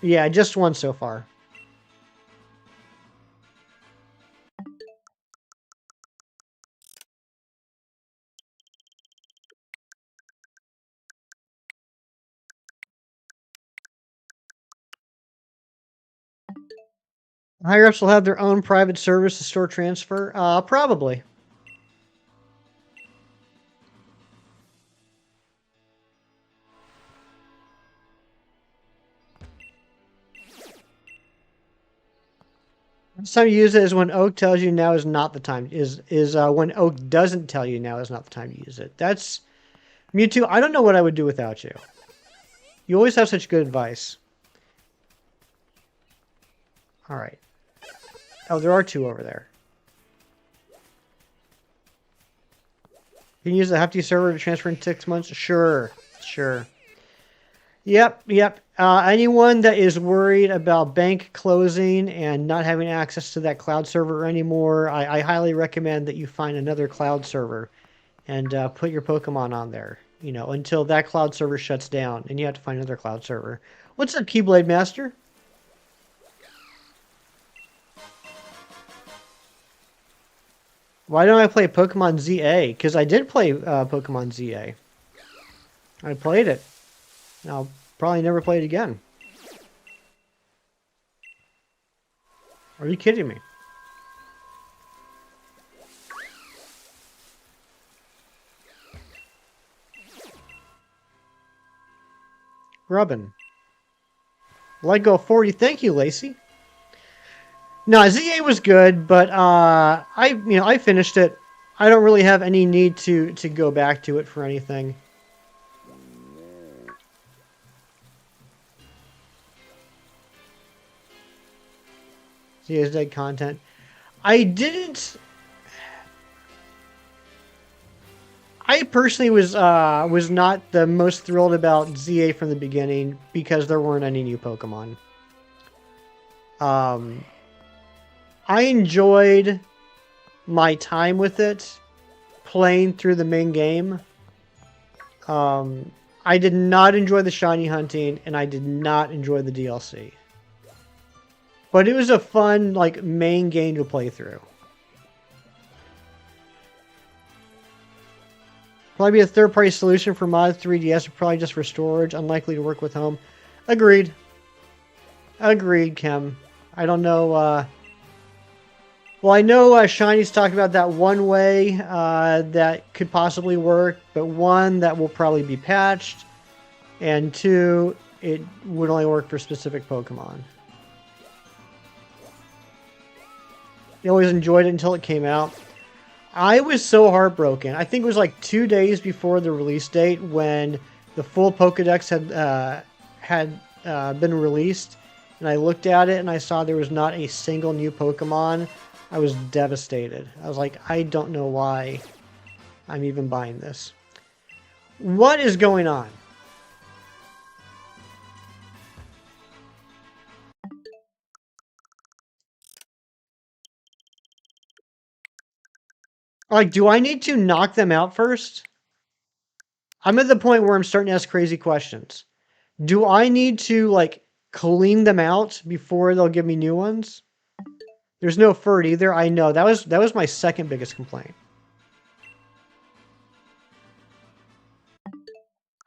[SPEAKER 1] Yeah, just one so far. Higher ups will have their own private service to store transfer. Probably. Best time to use it is when Oak tells you now is not the time. Is when Oak doesn't tell you now is not the time to use it. That's Mewtwo. I don't know what I would do without you. You always have such good advice. All right. Oh, there are two over there. You can use the Hefty server to transfer in 6 months? Sure. Yep. Anyone that is worried about bank closing and not having access to that cloud server anymore, I highly recommend that you find another cloud server and put your Pokemon on there, until that cloud server shuts down and you have to find another cloud server. What's up, Keyblade Master? Why don't I play Pokemon ZA? Because I did play Pokemon ZA. I played it. I'll probably never play it again. Are you kidding me? Rubbin. Let go 40. Thank you, Lacey. No, ZA was good, but I finished it. I don't really have any need to go back to it for anything. ZA's dead content. I personally was not the most thrilled about ZA from the beginning because there weren't any new Pokemon. I enjoyed my time with it, playing through the main game. I did not enjoy the shiny hunting, and I did not enjoy the DLC. But it was a fun, main game to play through. Probably be a third-party solution for mod 3DS, probably just for storage, unlikely to work with home. Agreed. Agreed, Kim. I don't know, well, I know Shiny's talking about that one way that could possibly work, but one, that will probably be patched, and two, it would only work for specific Pokemon. I always enjoyed it until it came out. I was so heartbroken. I think it was like 2 days before the release date when the full Pokédex had been released, and I looked at it and I saw there was not a single new Pokemon. I was devastated. I was like, I don't know why I'm even buying this. What is going on? Like, do I need to knock them out first? I'm at the point where I'm starting to ask crazy questions. Do I need to, like, clean them out before they'll give me new ones? There's no fur either. I know. That was my second biggest complaint.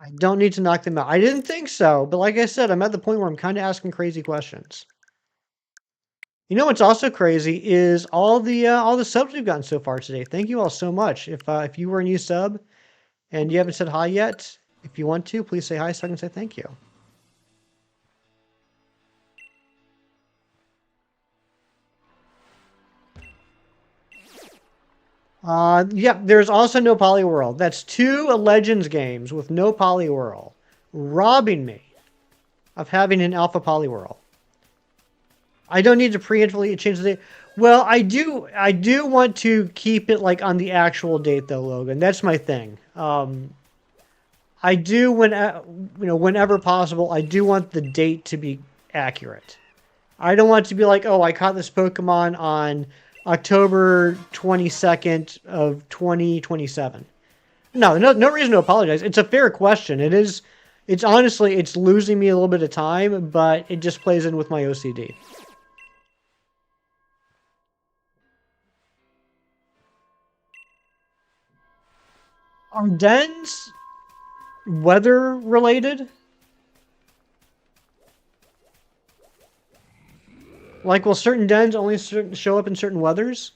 [SPEAKER 1] I don't need to knock them out. I didn't think so, but like I said, I'm at the point where I'm kind of asking crazy questions. You know what's also crazy is all the subs we've gotten so far today. Thank you all so much. If you were a new sub and you haven't said hi yet, if you want to, please say hi so I can say thank you. Yeah, there's also no Poliwhirl. That's 2 Legends games with no Poliwhirl, robbing me of having an Alpha Poliwhirl. I don't need to preemptively change the date. Well, I do want to keep it like on the actual date though, Logan. That's my thing. I do whenever possible, I do want the date to be accurate. I don't want it to be like, oh, I caught this Pokemon on October 22nd of 2027. No reason to apologize. It's a fair question. It's honestly, it's losing me a little bit of time, but it just plays in with my OCD. Are dens weather related? Like, will certain dens only show up in certain weathers?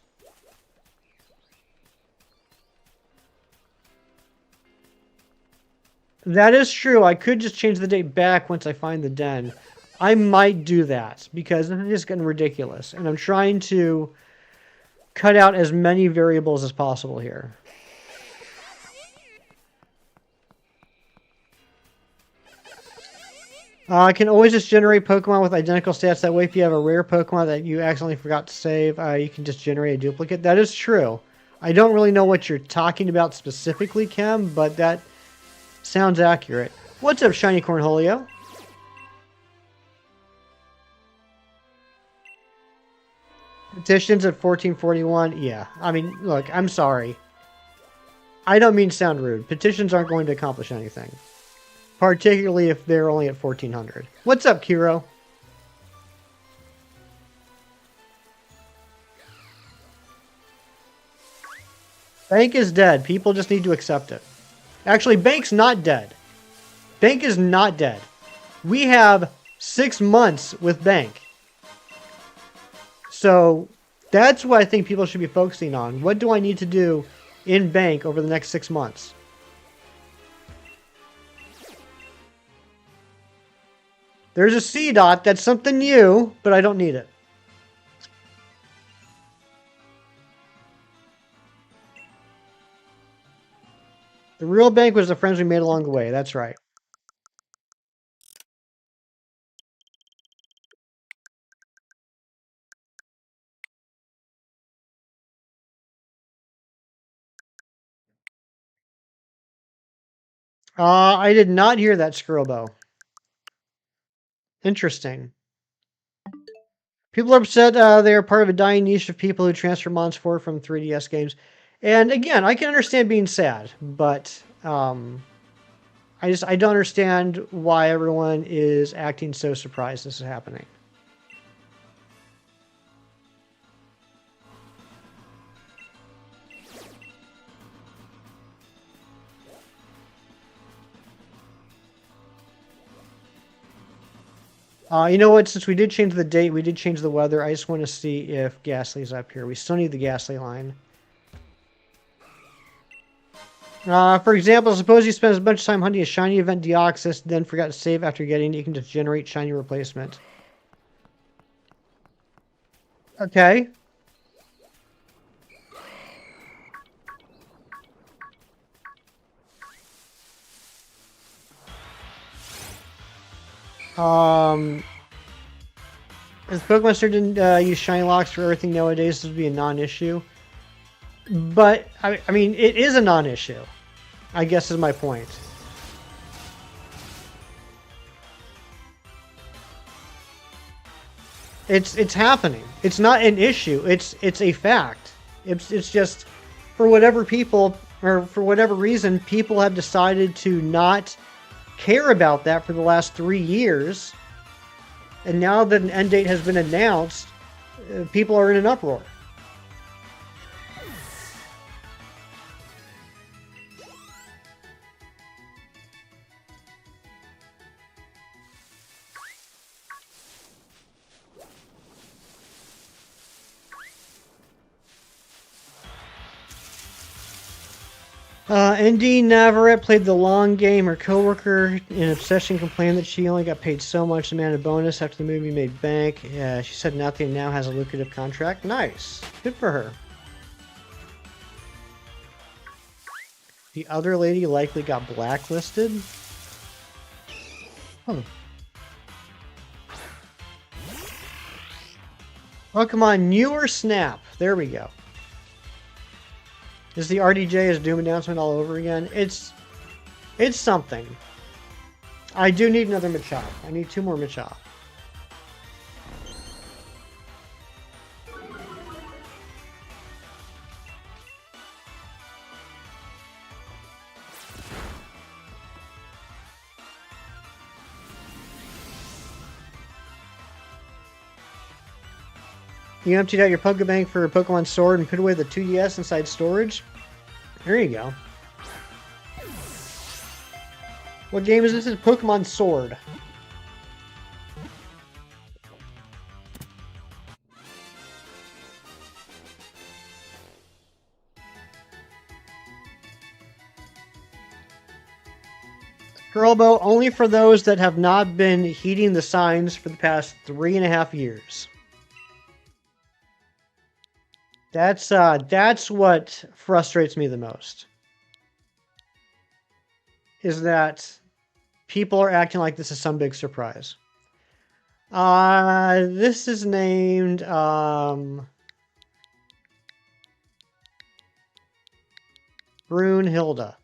[SPEAKER 1] That is true. I could just change the date back once I find the den. I might do that because it's just getting ridiculous. And I'm trying to cut out as many variables as possible here. I can always just generate Pokemon with identical stats. That way, if you have a rare Pokemon that you accidentally forgot to save, you can just generate a duplicate. That is true. I don't really know what you're talking about specifically, Kim, but that sounds accurate. What's up, Shiny Cornholio? Petitions at 1441? Yeah. I mean, look, I'm sorry. I don't mean to sound rude. Petitions aren't going to accomplish anything. Particularly if they're only at 1400. What's up, Kiro? Bank is dead. People just need to accept it. Actually, Bank's not dead. Bank is not dead. We have 6 months with Bank. So that's what I think people should be focusing on. What do I need to do in Bank over the next 6 months? There's a C dot. That's something new, but I don't need it. The real Bank was the friends we made along the way. That's right. I did not hear that, Skirbo. Interesting. People are upset they are part of a dying niche of people who transfer mons forward from 3DS games. And again, I can understand being sad, but I don't understand why everyone is acting so surprised this is happening. You know what? Since we did change the date, we did change the weather. I just want to see if Ghastly's up here. We still need the Ghastly line. For example, suppose you spend a bunch of time hunting a shiny event Deoxys, then forgot to save after getting it. You can just generate shiny replacement. Okay. If Pokemon Center didn't use shiny locks for everything nowadays, this would be a non-issue. But, I mean, it is a non-issue, I guess is my point. It's happening. It's not an issue. It's a fact. It's just for whatever people or for whatever reason people have decided to not care about that for the last 3 years. And now that an end date has been announced, people are in an uproar. ND Navarrete played the long game. Her coworker in Obsession complained that she only got paid so much amount of bonus after the movie made bank. She said nothing now has a lucrative contract. Nice. Good for her. The other lady likely got blacklisted. Oh. Pokemon Newer Snap. There we go. Is the RDJ as Doom announcement all over again? It's something. I do need another Machop. I need 2 more Machop. You emptied out your Pokebank for Pokemon Sword and put away the 2DS inside storage? There you go. What game is this? It's Pokemon Sword. Girlbo, only for those that have not been heeding the signs for the past 3.5 years. That's what frustrates me the most. Is that people are acting like this is some big surprise. This is named Brunhilde.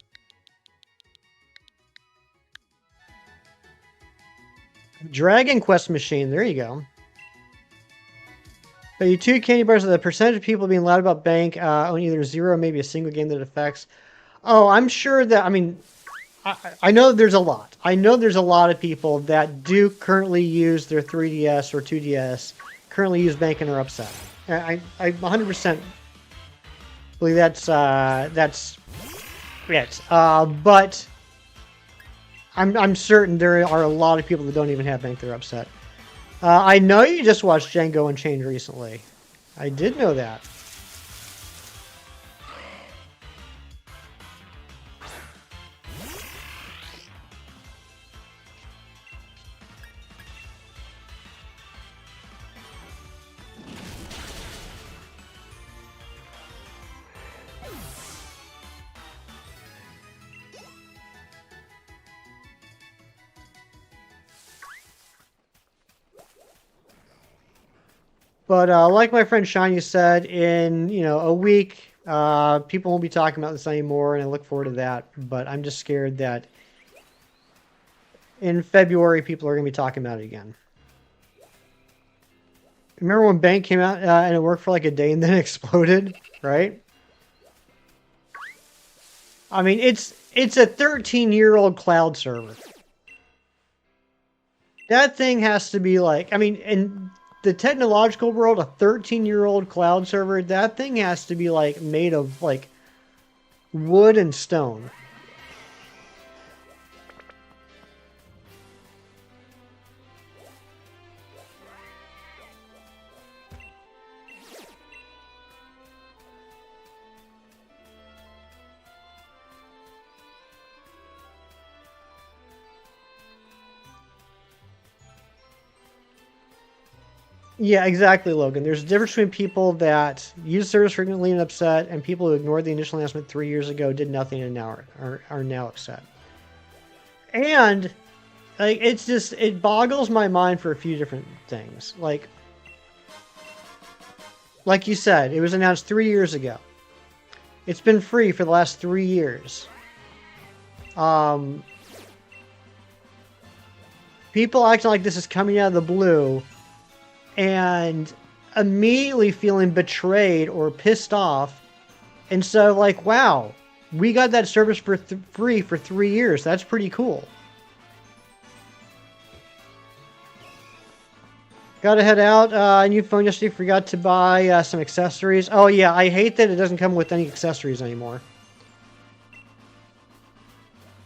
[SPEAKER 1] Dragon Quest machine. There you go. But you 2 candy bars, the percentage of people being loud about bank on either 0 or maybe a single game that affects. Oh, I'm sure that, I mean, I know there's a lot. I know there's a lot of people that do currently use their 3DS or 2DS, currently use bank and are upset. I 100% believe that's it. But I'm certain there are a lot of people that don't even have bank that are upset. I know you just watched Django Unchained recently. I did know that. But like my friend Shiny said, in a week, people won't be talking about this anymore, and I look forward to that. But I'm just scared that in February, people are going to be talking about it again. Remember when Bank came out and it worked for like a day and then exploded, right? I mean, it's a 13-year-old cloud server. That thing has to be like, I mean, in the technological world, a 13-year-old cloud server, that thing has to be like made of like wood and stone. Yeah, exactly, Logan. There's a difference between people that use service frequently and upset, and people who ignored the initial announcement 3 years ago, did nothing, and now are now upset. And like, it's just, it boggles my mind for a few different things. Like you said, it was announced 3 years ago. It's been free for the last 3 years. People acting like this is coming out of the blue, and immediately feeling betrayed or pissed off. And so, like, wow, we got that service for free for 3 years. That's pretty cool. Gotta head out. New phone yesterday. Forgot to buy some accessories. Oh, yeah, I hate that it doesn't come with any accessories anymore.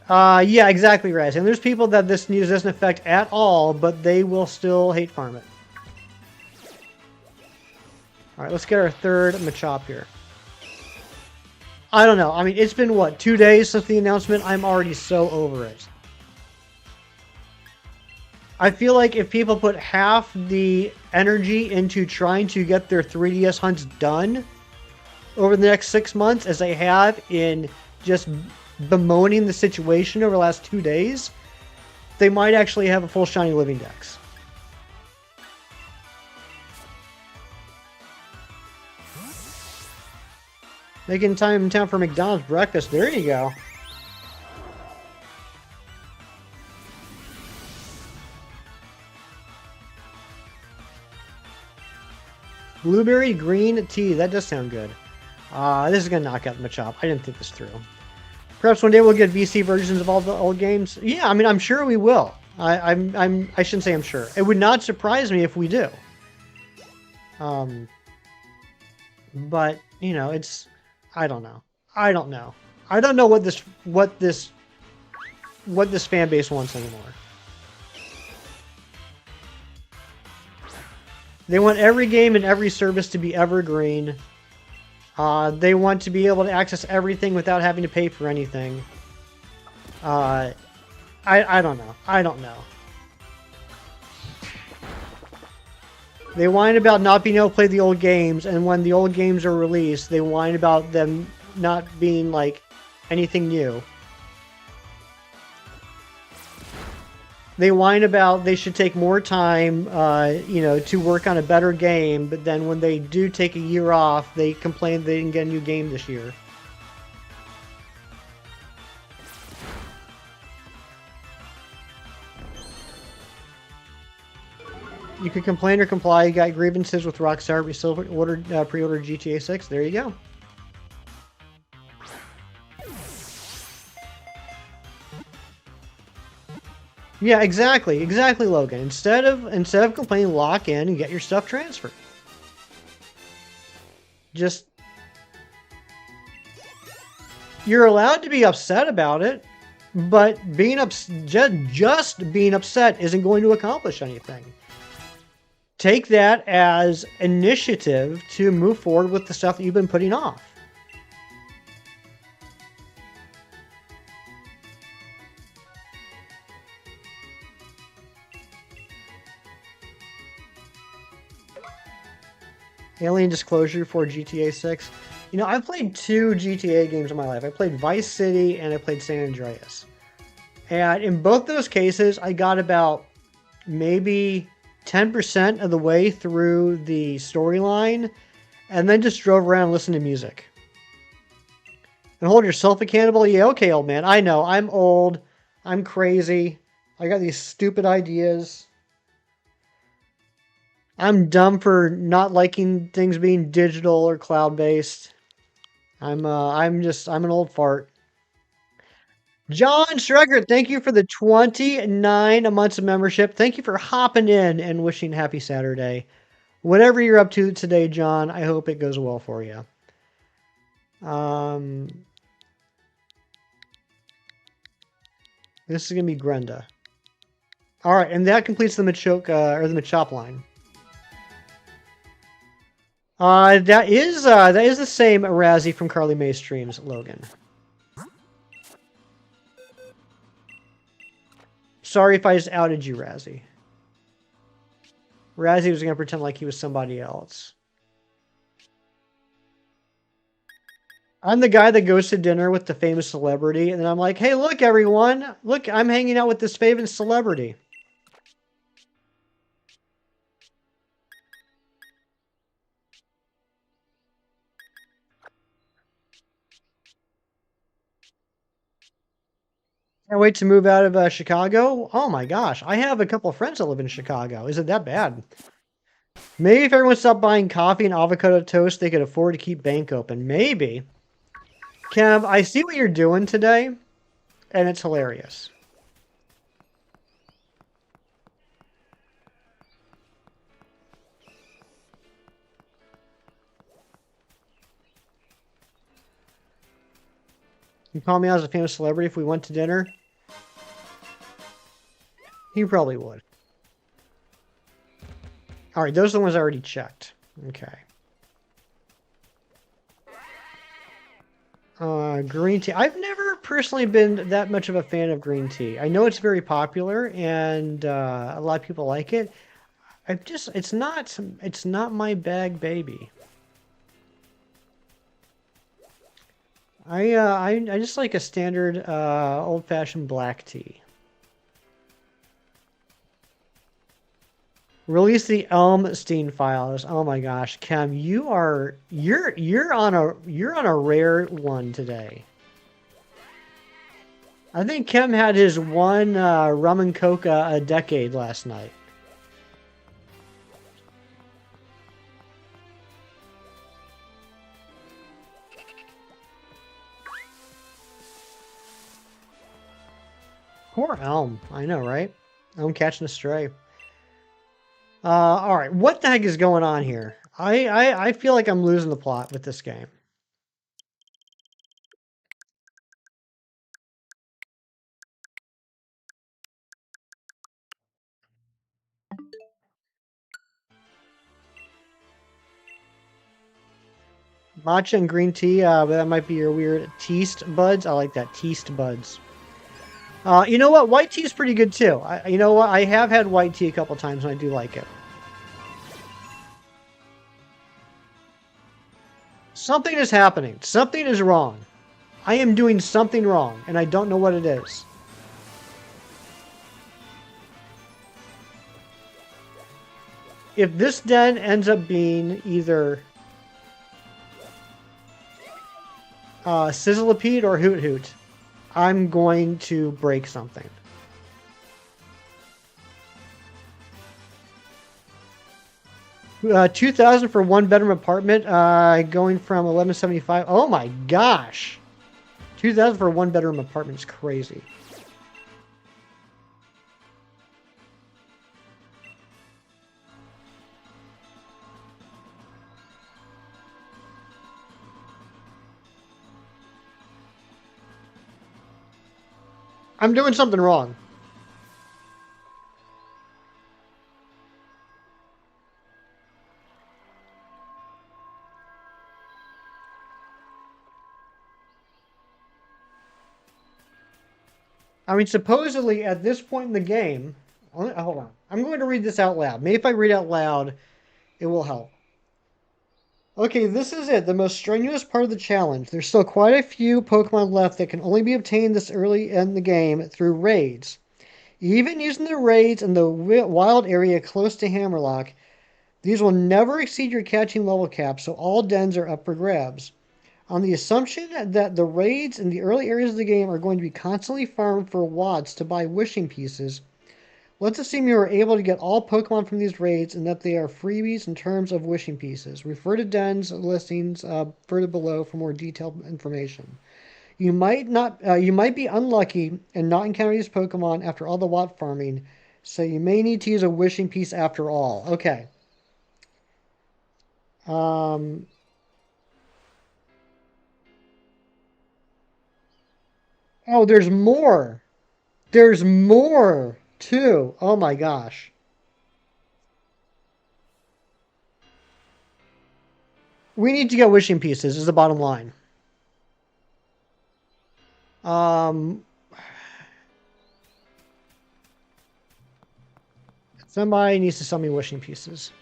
[SPEAKER 1] Yeah, exactly, right. And there's people that this news doesn't affect at all, but they will still hate farm it. Alright, let's get our third Machop here. I don't know. I mean, it's been, what, 2 days since the announcement? I'm already so over it. I feel like if people put half the energy into trying to get their 3DS hunts done over the next 6 months as they have in just bemoaning the situation over the last 2 days, they might actually have a full shiny living dex. Making time in town for McDonald's breakfast. There you go. Blueberry green tea. That does sound good. This is going to knock out Machop. I didn't think this through. Perhaps one day we'll get VC versions of all the old games. Yeah, I mean, I'm sure we will. I shouldn't say I'm sure. It would not surprise me if we do. But, you know, it's... I don't know. I don't know. I don't know what this fan base wants anymore. They want every game and every service to be evergreen. They want to be able to access everything without having to pay for anything. I don't know. I don't know. They whine about not being able to play the old games, and when the old games are released, they whine about them not being, like, anything new. They whine about they should take more time, you know, to work on a better game, but then when they do take a year off, they complain they didn't get a new game this year. You could complain or comply. You got grievances with Rockstar. We still ordered, pre-ordered GTA 6. There you go. Yeah, exactly, Logan. Instead of complaining, lock in and get your stuff transferred. Just, you're allowed to be upset about it, but just being upset isn't going to accomplish anything. Take that as initiative to move forward with the stuff that you've been putting off. Alien Disclosure for GTA 6. You know, I've played 2 GTA games in my life. I played Vice City and I played San Andreas. And in both those cases, I got about maybe 10% of the way through the storyline and then just drove around and listened to music. And hold yourself accountable? Yeah, okay, old man. I know. I'm old. I'm crazy. I got these stupid ideas. I'm dumb for not liking things being digital or cloud-based. I'm an old fart. John Schreger, thank you for the 29 months of membership. Thank you for hopping in and wishing happy Saturday. Whatever you're up to today, John, I hope it goes well for you. This is going to be Grenda. All right, and that completes the Machop line. That is the same Razzie from Carly May streams, Logan. Sorry if I just outed you, Razzie. Razzie was going to pretend like he was somebody else. I'm the guy that goes to dinner with the famous celebrity, and then I'm like, hey, look, everyone. Look, I'm hanging out with this famous celebrity. Can't wait to move out of Chicago. Oh my gosh, I have a couple of friends that live in Chicago. Is it that bad? Maybe if everyone stopped buying coffee and avocado toast, they could afford to keep bank open. Maybe. Kev, I see what you're doing today, and it's hilarious. You call me out as a famous celebrity if we went to dinner? He probably would. All right, those are the ones I already checked. Okay. Green tea. I've never personally been that much of a fan of green tea. I know it's very popular and a lot of people like it. It's not my bag, baby. I just like a standard old-fashioned black tea. Release the Elmstein files. Oh my gosh, Cam, you're on a rare one today. I think Kim had his one rum and coca a decade last night. Poor Elm. I know, right? Elm catching a stray. All right. What the heck is going on here? I feel like I'm losing the plot with this game. Matcha and green tea, but that might be your weird teast buds. I like that, teast buds. You know what? White tea is pretty good too. You know what? I have had white tea a couple times and I do like it. Something is happening. Something is wrong. I am doing something wrong and I don't know what it is. If this den ends up being either Sizzlipede or Hoot Hoot, I'm going to break something. $2,000 for one bedroom apartment, going from $1,175. Oh my gosh, $2,000 for a one bedroom apartment is crazy. I'm doing something wrong. I mean, supposedly at this point in the game, hold on. I'm going to read this out loud. Maybe if I read out loud, it will help. Okay, this is it. The most strenuous part of the challenge. There's still quite a few Pokemon left that can only be obtained this early in the game through raids. Even using the raids in the wild area close to Hammerlock, these will never exceed your catching level cap, so all dens are up for grabs. On the assumption that the raids in the early areas of the game are going to be constantly farmed for watts to buy wishing pieces, let's assume you are able to get all Pokemon from these raids and that they are freebies in terms of wishing pieces. Refer to Den's listings further below for more detailed information. You might be unlucky and not encounter these Pokemon after all the watt farming, so you may need to use a wishing piece after all. Okay. Um, oh, there's more. There's more too. Oh my gosh. We need to get wishing pieces is the bottom line. Somebody needs to sell me wishing pieces.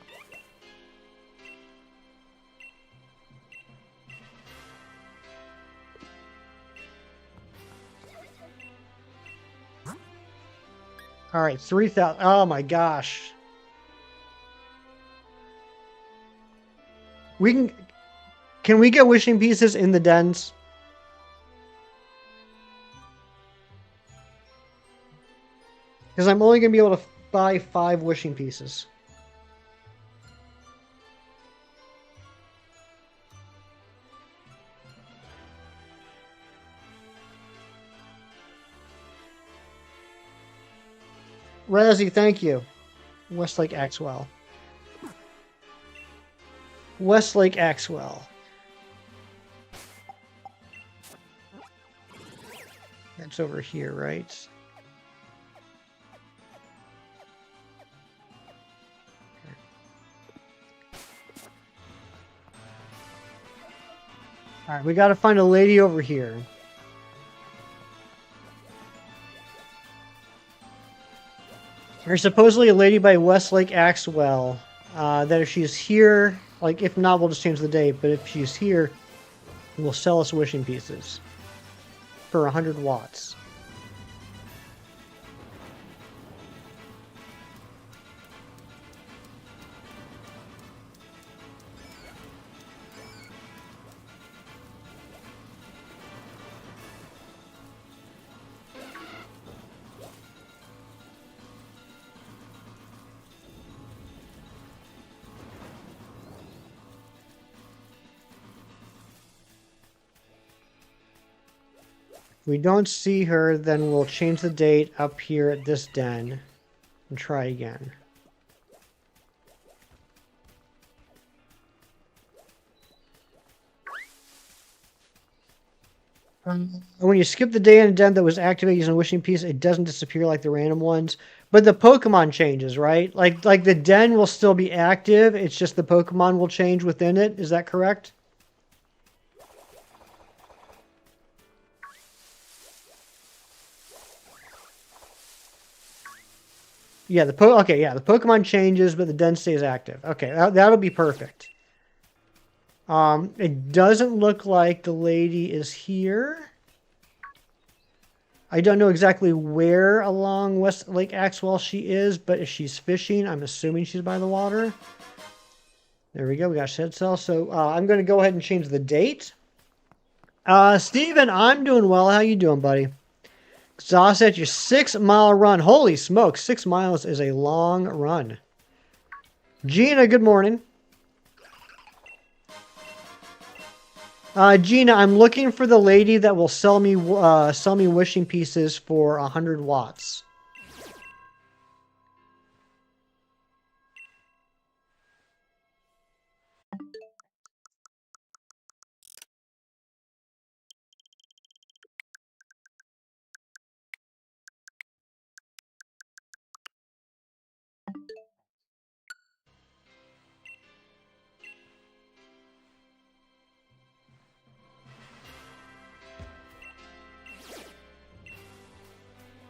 [SPEAKER 1] All right, 3,000. Oh my gosh. Can we get wishing pieces in the dens? Because I'm only going to be able to buy 5 wishing pieces. Razzie, thank you. Westlake Axwell. Westlake Axwell. That's over here, right? All right, we got to find a lady over here. There's supposedly a lady by Westlake Axwell that if she's here, like if not, we'll just change the date, but if she's here, we'll sell us wishing pieces for 100 watts. If we don't see her, then we'll change the date up here at this den and try again. When you skip the day in a den that was activated using a wishing piece, it doesn't disappear like the random ones. But the Pokemon changes, right? Like the den will still be active. It's just the Pokemon will change within it. Is that correct? Yeah, the Pokemon changes, but the den stays active. Okay, that'll be perfect. It doesn't look like the lady is here. I don't know exactly where along West Lake Axwell she is, but if she's fishing, I'm assuming she's by the water. There we go. We got shed cell. So I'm going to go ahead and change the date. Steven, I'm doing well. How you doing, buddy? Exhausted your 6-mile run. Holy smokes, 6 miles is a long run. Gina, good morning. Gina, I'm looking for the lady that will sell me wishing pieces for 100 watts.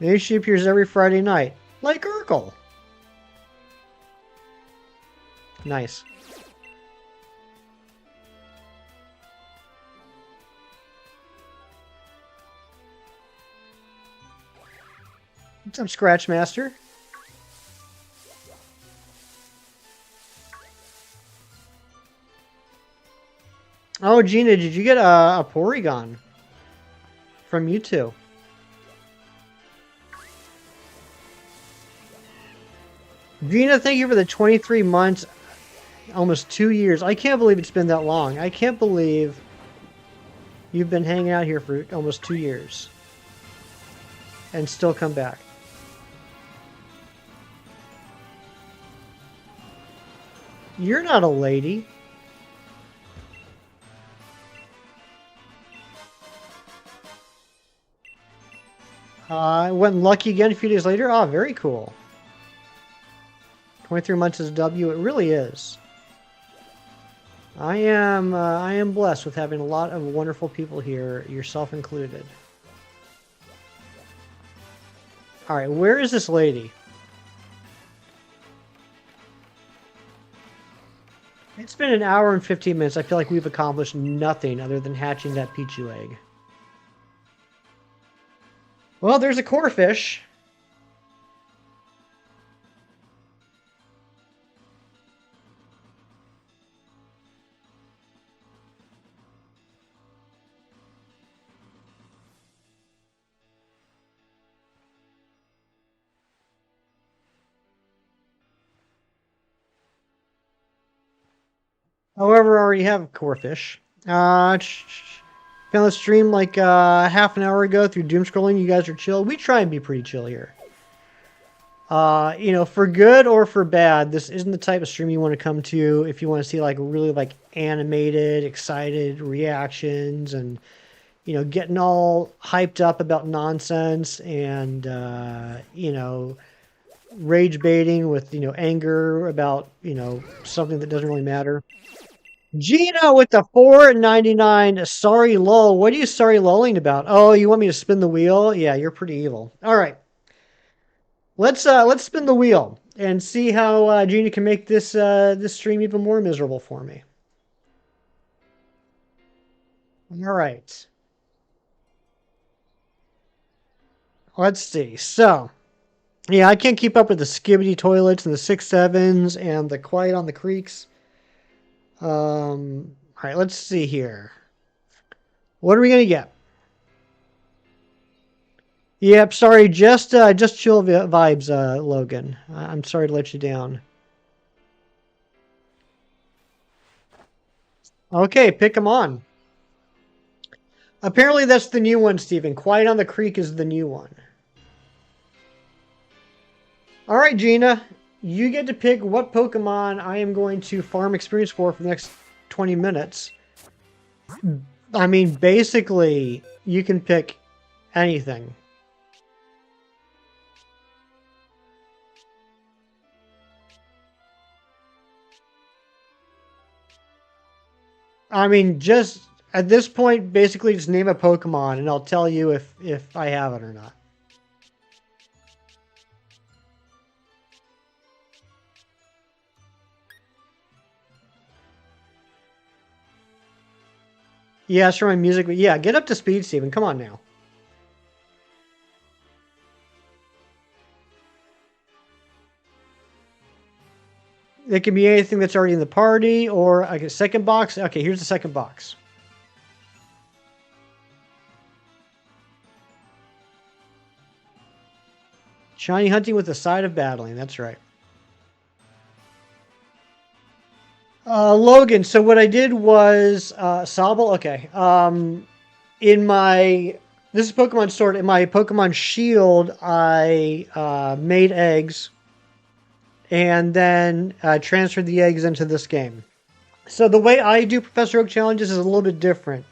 [SPEAKER 1] Maybe she appears every Friday night, like Urkel. Nice. What's up, Scratch Master? Oh, Gina, did you get a Porygon from Mewtwo? Gina, thank you for the 23 months, almost 2 years. I can't believe it's been that long. I can't believe you've been hanging out here for almost 2 years and still come back. You're not a lady. I went lucky again a few days later. Oh, very cool. 23 months is W. It really is. I am blessed with having a lot of wonderful people here, yourself included. All right, where is this lady? It's been an hour and 15 minutes. I feel like we've accomplished nothing other than hatching that Pichu egg. Well, there's a core fish. However, I already have core fish. Found the stream like half an hour ago through doom scrolling. You guys are chill. We try and be pretty chill here. You know, for good or for bad, this isn't the type of stream you want to come to if you want to see like really like animated, excited reactions and you know getting all hyped up about nonsense and you know rage baiting with you know anger about you know something that doesn't really matter. Gina with the 4.99. Sorry, lol. What are you sorry lolling about? Oh, you want me to spin the wheel? Yeah, you're pretty evil. All right, let's spin the wheel and see how Gina can make this stream even more miserable for me. All right, let's see. So, yeah, I can't keep up with the Skibbity toilets and the 6.7s and the Quiet on the Creeks. All right, let's see here. What are we gonna get? Yep, sorry, just chill vibes, Logan. I'm sorry to let you down. Okay, pick them on. Apparently that's the new one, Steven. Quiet on the Creek is the new one. All right, Gina, you get to pick what Pokemon I am going to farm experience for the next 20 minutes. I mean, basically, you can pick anything. I mean, just at this point, basically just name a Pokemon and I'll tell you if I have it or not. Yeah, sure, my music. Yeah, get up to speed, Steven. Come on now. It can be anything that's already in the party or like a second box. Okay, here's the second box. Shiny hunting with a side of battling. That's right. Logan, so what I did was Sobble. Okay. In my this is Pokemon Sword. In my Pokemon Shield, I made eggs and then transferred the eggs into this game. So the way I do Professor Oak challenges is a little bit different.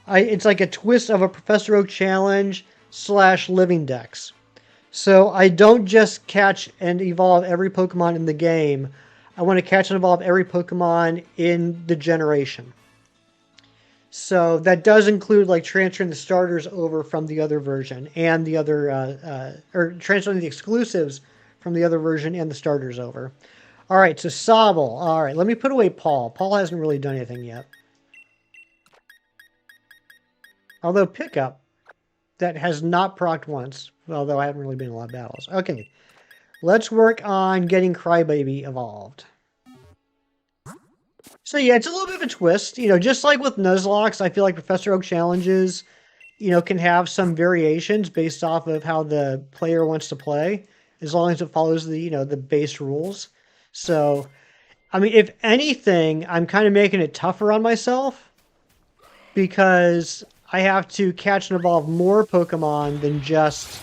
[SPEAKER 1] It's like a twist of a Professor Oak challenge / living dex. So I don't just catch and evolve every Pokemon in the game. I want to catch and evolve every Pokemon in the generation. So that does include like transferring the starters over from the other version and the other, or transferring the exclusives from the other version and the starters over. All right, so Sobble. All right, let me put away Paul. Paul hasn't really done anything yet. Although Pickup, that has not procced once, although I haven't really been in a lot of battles. Okay, let's work on getting Crybaby evolved. So yeah, it's a little bit of a twist. You know, just like with Nuzlocke, I feel like Professor Oak challenges, you know, can have some variations based off of how the player wants to play, as long as it follows the, you know, the base rules. So, I mean, if anything, I'm kind of making it tougher on myself because I have to catch and evolve more Pokemon than just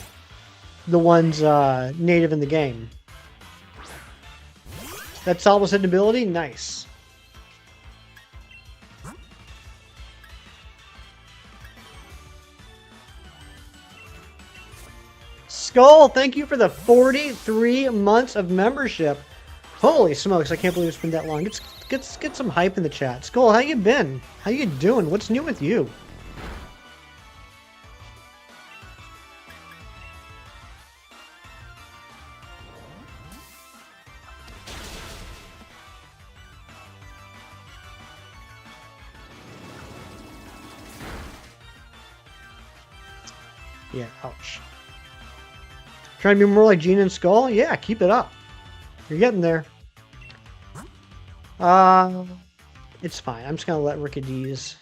[SPEAKER 1] the ones native in the game. That's Sobble's hidden ability? Nice. Skull, thank you for the 43 months of membership. Holy smokes, I can't believe it's been that long. Get some hype in the chat. Skull, how you been? How you doing? What's new with you? Yeah, ouch. Trying to be more like Gene and Skull? Yeah, keep it up. You're getting there. It's fine. I'm just gonna let Rickadees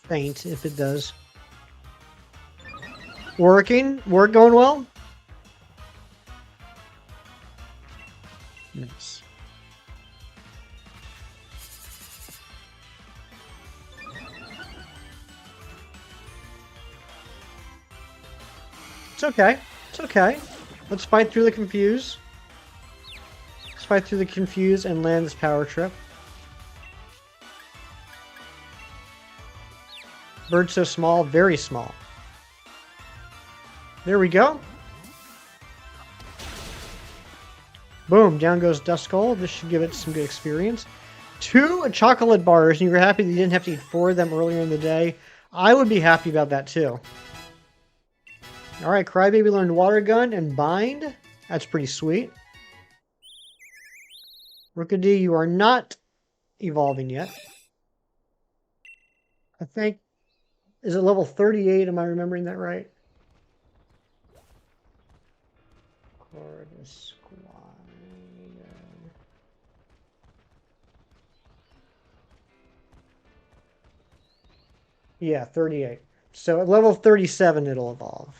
[SPEAKER 1] faint if it does. Working? Work going well? Nice. It's okay. It's okay. Let's fight through the confuse. Let's fight through the confuse and land this power trip. Bird so small, very small. There we go. Boom, down goes Duskull. This should give it some good experience. 2 chocolate bars, and you were happy that you didn't have to eat 4 of them earlier in the day. I would be happy about that too. Alright, Crybaby learned Water Gun and Bind. That's pretty sweet. Rookadee, you are not evolving yet. I think... Is it level 38? Am I remembering that right? Yeah, 38. So at level 37, it'll evolve.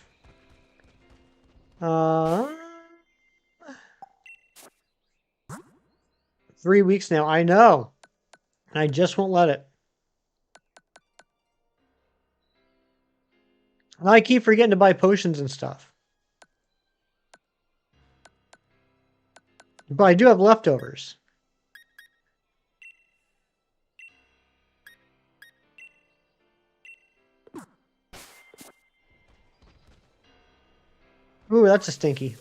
[SPEAKER 1] 3 weeks now. I know. I just won't let it. And I keep forgetting to buy potions and stuff. But I do have leftovers. Ooh, that's a stinky.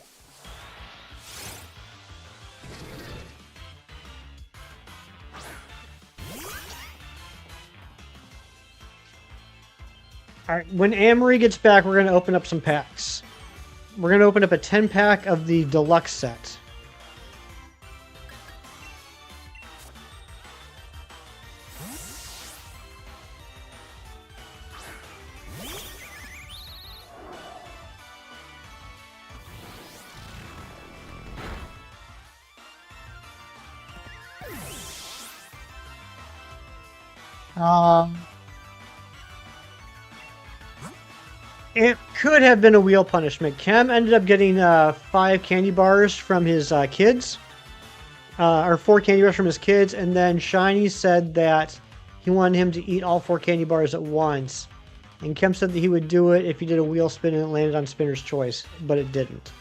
[SPEAKER 1] Alright, when Amory gets back, we're going to open up some packs. We're going to open up a 10-pack of the deluxe set. It could have been a wheel punishment. Kem ended up getting 5 candy bars from his kids. Or 4 candy bars from his kids. And then Shiny said that he wanted him to eat all 4 candy bars at once. And Kem said that he would do it if he did a wheel spin and it landed on Spinner's Choice. But it didn't.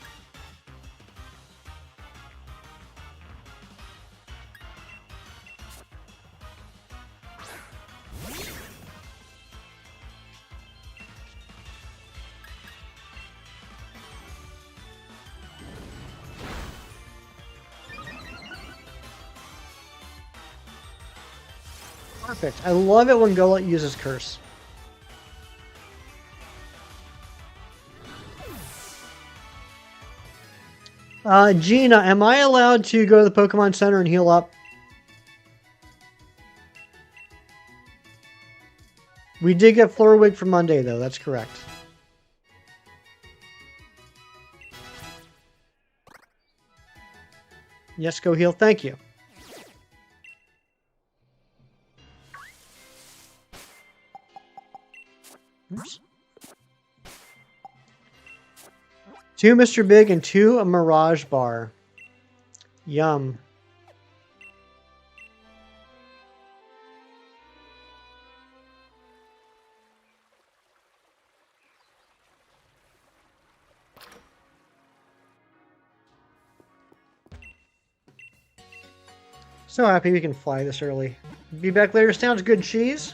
[SPEAKER 1] Perfect. I love it when Golett uses Curse. Gina, am I allowed to go to the Pokemon Center and heal up? We did get Florwig for Monday, though. That's correct. Yes, go heal. Thank you. Oops. 2 Mr. Big and 2 a Mirage Bar. Yum. So happy we can fly this early. Be back later. Sounds good, cheese.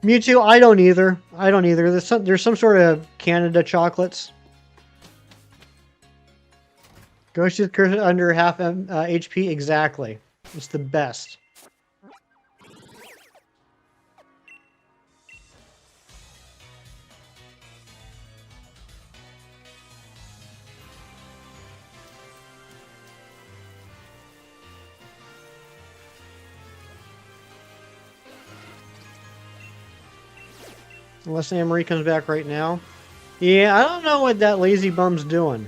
[SPEAKER 1] Mewtwo, I don't either. I don't either. There's some sort of Canada chocolates. Ghost is cursed under half HP. Exactly. It's the best. Unless Anne-Marie comes back right now. Yeah, I don't know what that lazy bum's doing.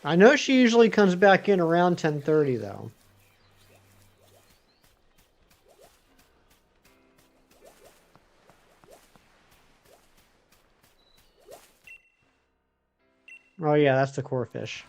[SPEAKER 1] I know she usually comes back in around 10:30 though. Oh yeah, that's the core fish.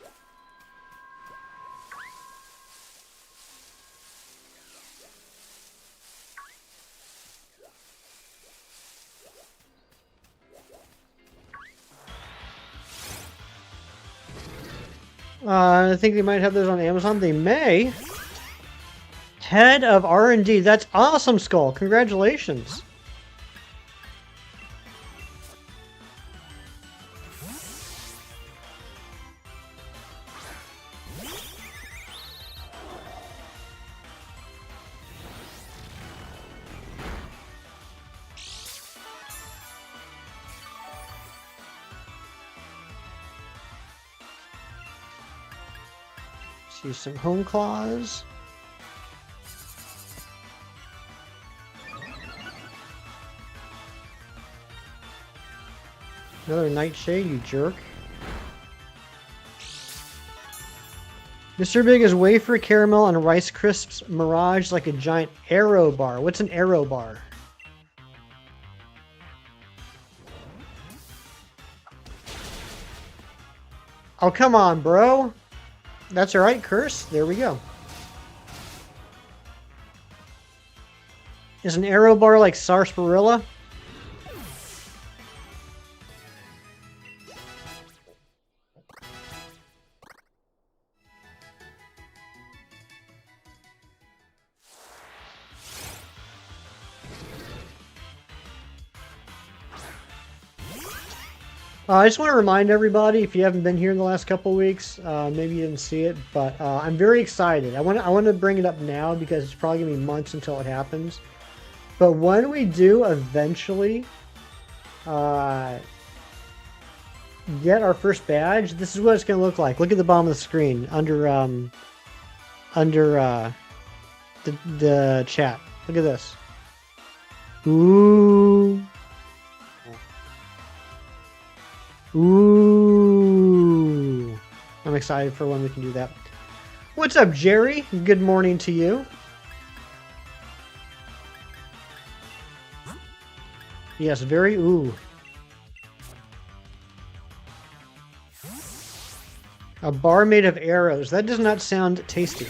[SPEAKER 1] I think they might have those on Amazon. They may. Head of R&D. That's awesome, Skull. Congratulations. See some home claws. Another nightshade, you jerk. Mr. Big is wafer, caramel, and Rice Crisps Mirage like a giant arrow bar. What's an arrow bar? Oh, come on, bro. That's alright, Curse. There we go. Is an arrow bar like sarsaparilla? I just want to remind everybody, if you haven't been here in the last couple of weeks, maybe you didn't see it, but I'm very excited. I want to bring it up now because it's probably gonna be months until it happens. But when we do eventually get our first badge, this is what it's gonna look like. Look at the bottom of the screen under the chat. Look at this. Ooh. Ooh. I'm excited for when we can do that. What's up, Jerry? Good morning to you. Yes, very ooh. A bar made of arrows. That does not sound tasty.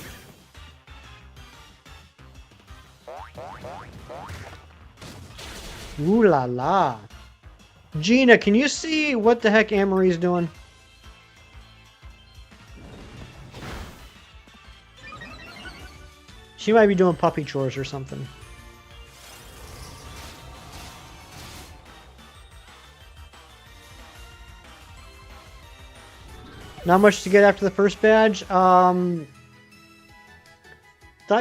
[SPEAKER 1] Ooh la la. Gina, can you see what the heck Anne-Marie's doing? She might be doing puppy chores or something. Not much to get after the first badge. Thought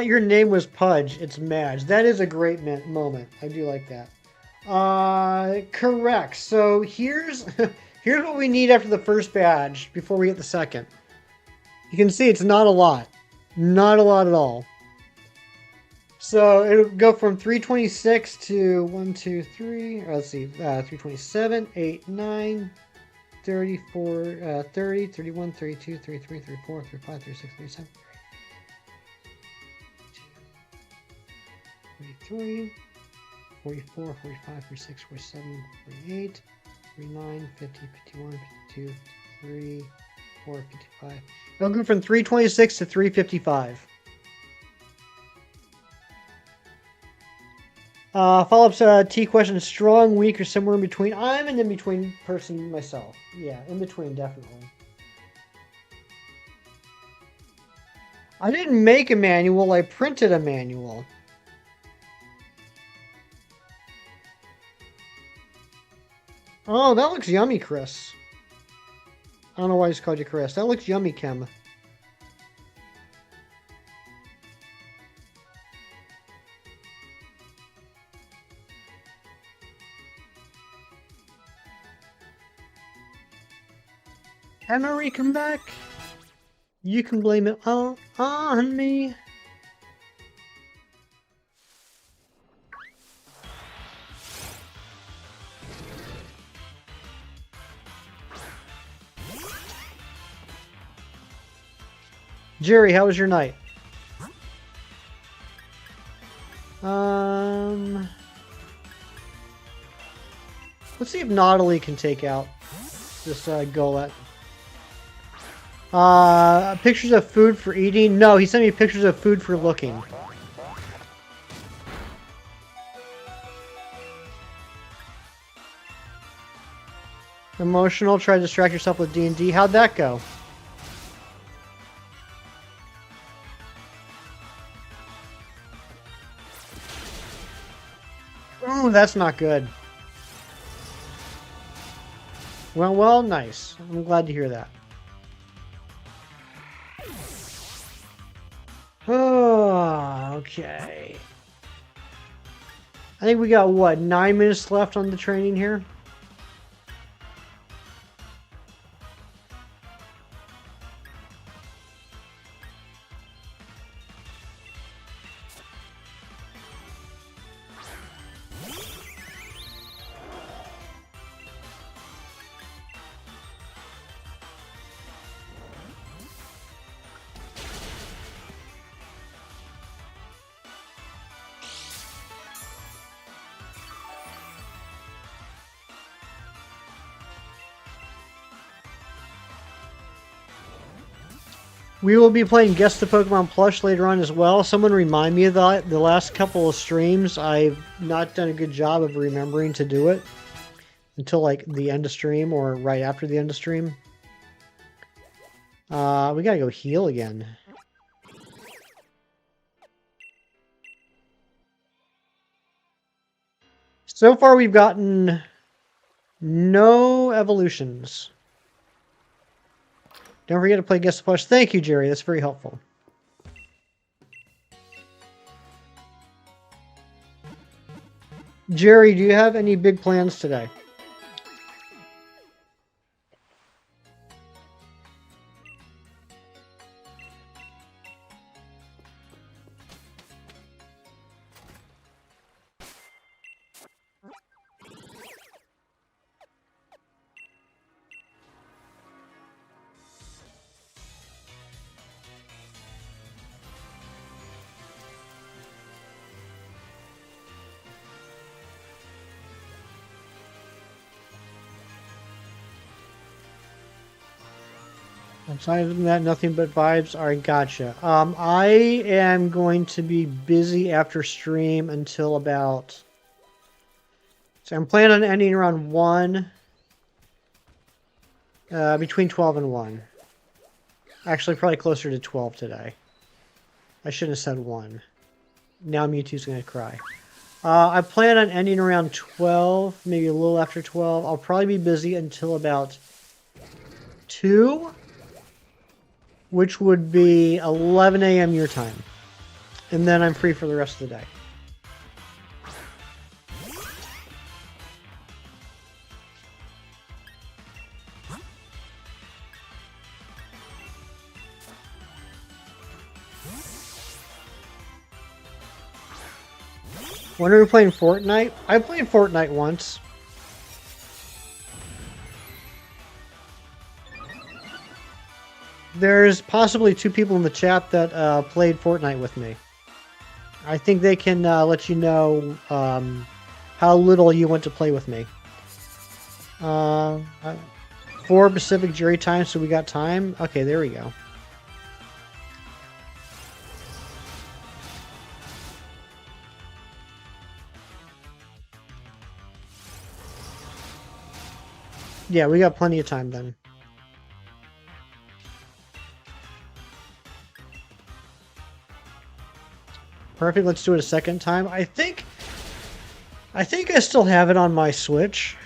[SPEAKER 1] your name was Pudge. It's Madge. That is a great moment. I do like that. Correct. So here's what we need after the first badge before we get the second. You can see it's not a lot. Not a lot at all. So it'll go from 326 to 1, 2, 3. Or let's see. 327, 8, 9, 34, 30, 31, 32, 33, 34, 35, 36, 37. 43. 44, 45, 46, 47, 48, 49, 50, 51, 52, 53, 54, 55. It'll go from 326 to 355. Follow-up T question, strong, weak, or somewhere in between? I'm an in-between person myself. Yeah, in between, definitely. I didn't make a manual, I printed a manual. Oh, that looks yummy, Chris. I don't know why I just called you Chris. That looks yummy, Kim. Anne-Marie, come back. You can blame it all on me. Jerry, how was your night? Let's see if Nautilus can take out this Golett. Pictures of food for eating? No, he sent me pictures of food for looking. Emotional, try to distract yourself with D&D. How'd that go? Ooh, that's not good. Well, nice. I'm glad to hear that. Oh, okay. I think we got, what, 9 minutes left on the training here? We will be playing Guess the Pokemon Plush later on as well. Someone remind me of that. The last couple of streams, I've not done a good job of remembering to do it until like the end of stream or right after the end of stream. We gotta go heal again. So far, we've gotten no evolutions. Don't forget to play Guess the Plush. Thank you, Jerry. That's very helpful. Jerry, do you have any big plans today? Aside from that, nothing but vibes. Alright, gotcha. I am going to be busy after stream until about... So I'm planning on ending around 1. Between 12 and 1. Actually, probably closer to 12 today. I shouldn't have said 1. Now Mewtwo's going to cry. I plan on ending around 12, maybe a little after 12. I'll probably be busy until about 2. Which would be 11 a.m. your time. And then I'm free for the rest of the day. When are we playing Fortnite? I played Fortnite once. There's possibly 2 people in the chat that played Fortnite with me. I think they can let you know how little you want to play with me. 4 Pacific Jerry time, so we got time. Okay, there we go. Yeah, we got plenty of time then. Perfect, let's do it a second time. I think I still have it on my Switch.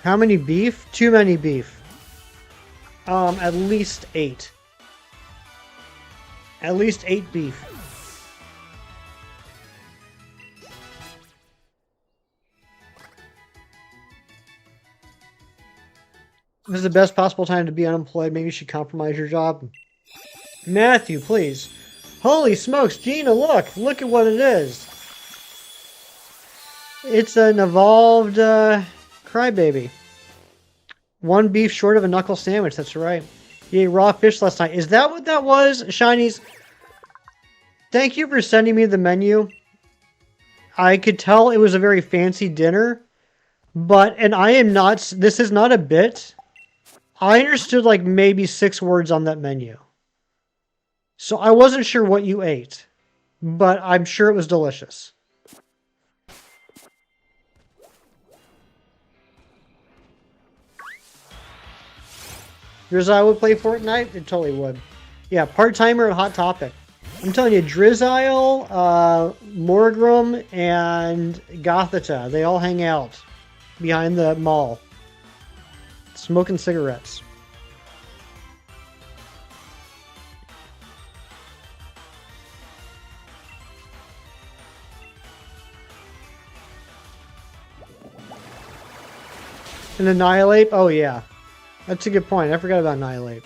[SPEAKER 1] How many beef? Too many beef. At least 8. At least 8 beef. This is the best possible time to be unemployed. Maybe you should compromise your job. Matthew, please. Holy smokes, Gina, look! Look at what it is. It's an evolved crybaby. One beef short of a knuckle sandwich, that's right. He ate raw fish last night. Is that what that was, Shinies? Thank you for sending me the menu. I could tell it was a very fancy dinner, and I am not, this is not a bit. I understood like maybe 6 words on that menu. So I wasn't sure what you ate, but I'm sure it was delicious. Drizzile would play Fortnite? It totally would. Yeah, part-timer at Hot Topic. I'm telling you, Drizzile, Morgrim, and Gothita, they all hang out behind the mall, smoking cigarettes. And Annihilate? Oh, yeah. That's a good point. I forgot about Annihilate.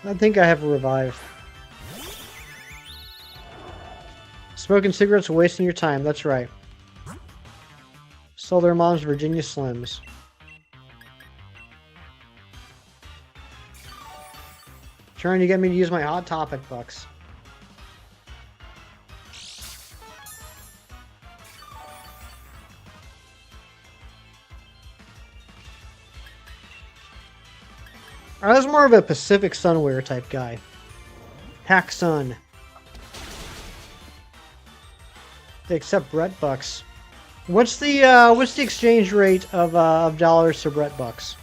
[SPEAKER 1] I think I have a revive. Smoking cigarettes, wasting your time. That's right. Stole their mom's Virginia Slims. Trying to get me to use my Hot Topic bucks. I was more of a Pacific Sunwear type guy. Hack Sun. They accept Brett bucks. What's the exchange rate of dollars to Brett bucks?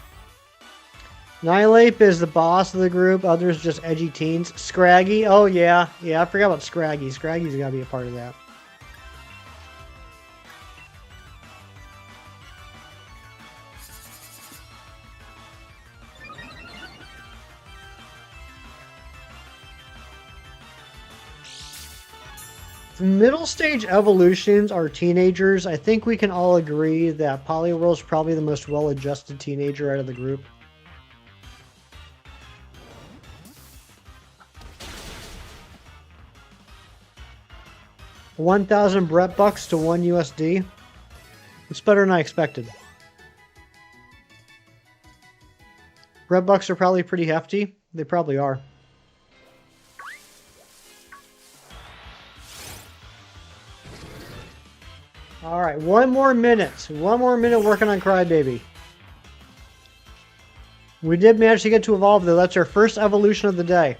[SPEAKER 1] Nihilape is the boss of the group. Others just edgy teens. Scraggy. Oh yeah, I forgot about Scraggy. Scraggy's got to be a part of that. Middle stage evolutions are teenagers. I think we can all agree that Poliwhirl's probably the most well-adjusted teenager out of the group. $1,000 Brett bucks to 1 USD. It's better than I expected. Brett bucks are probably pretty hefty. They probably are. Alright, one more minute. One more minute working on Crybaby. We did manage to get to evolve though. That's our first evolution of the day.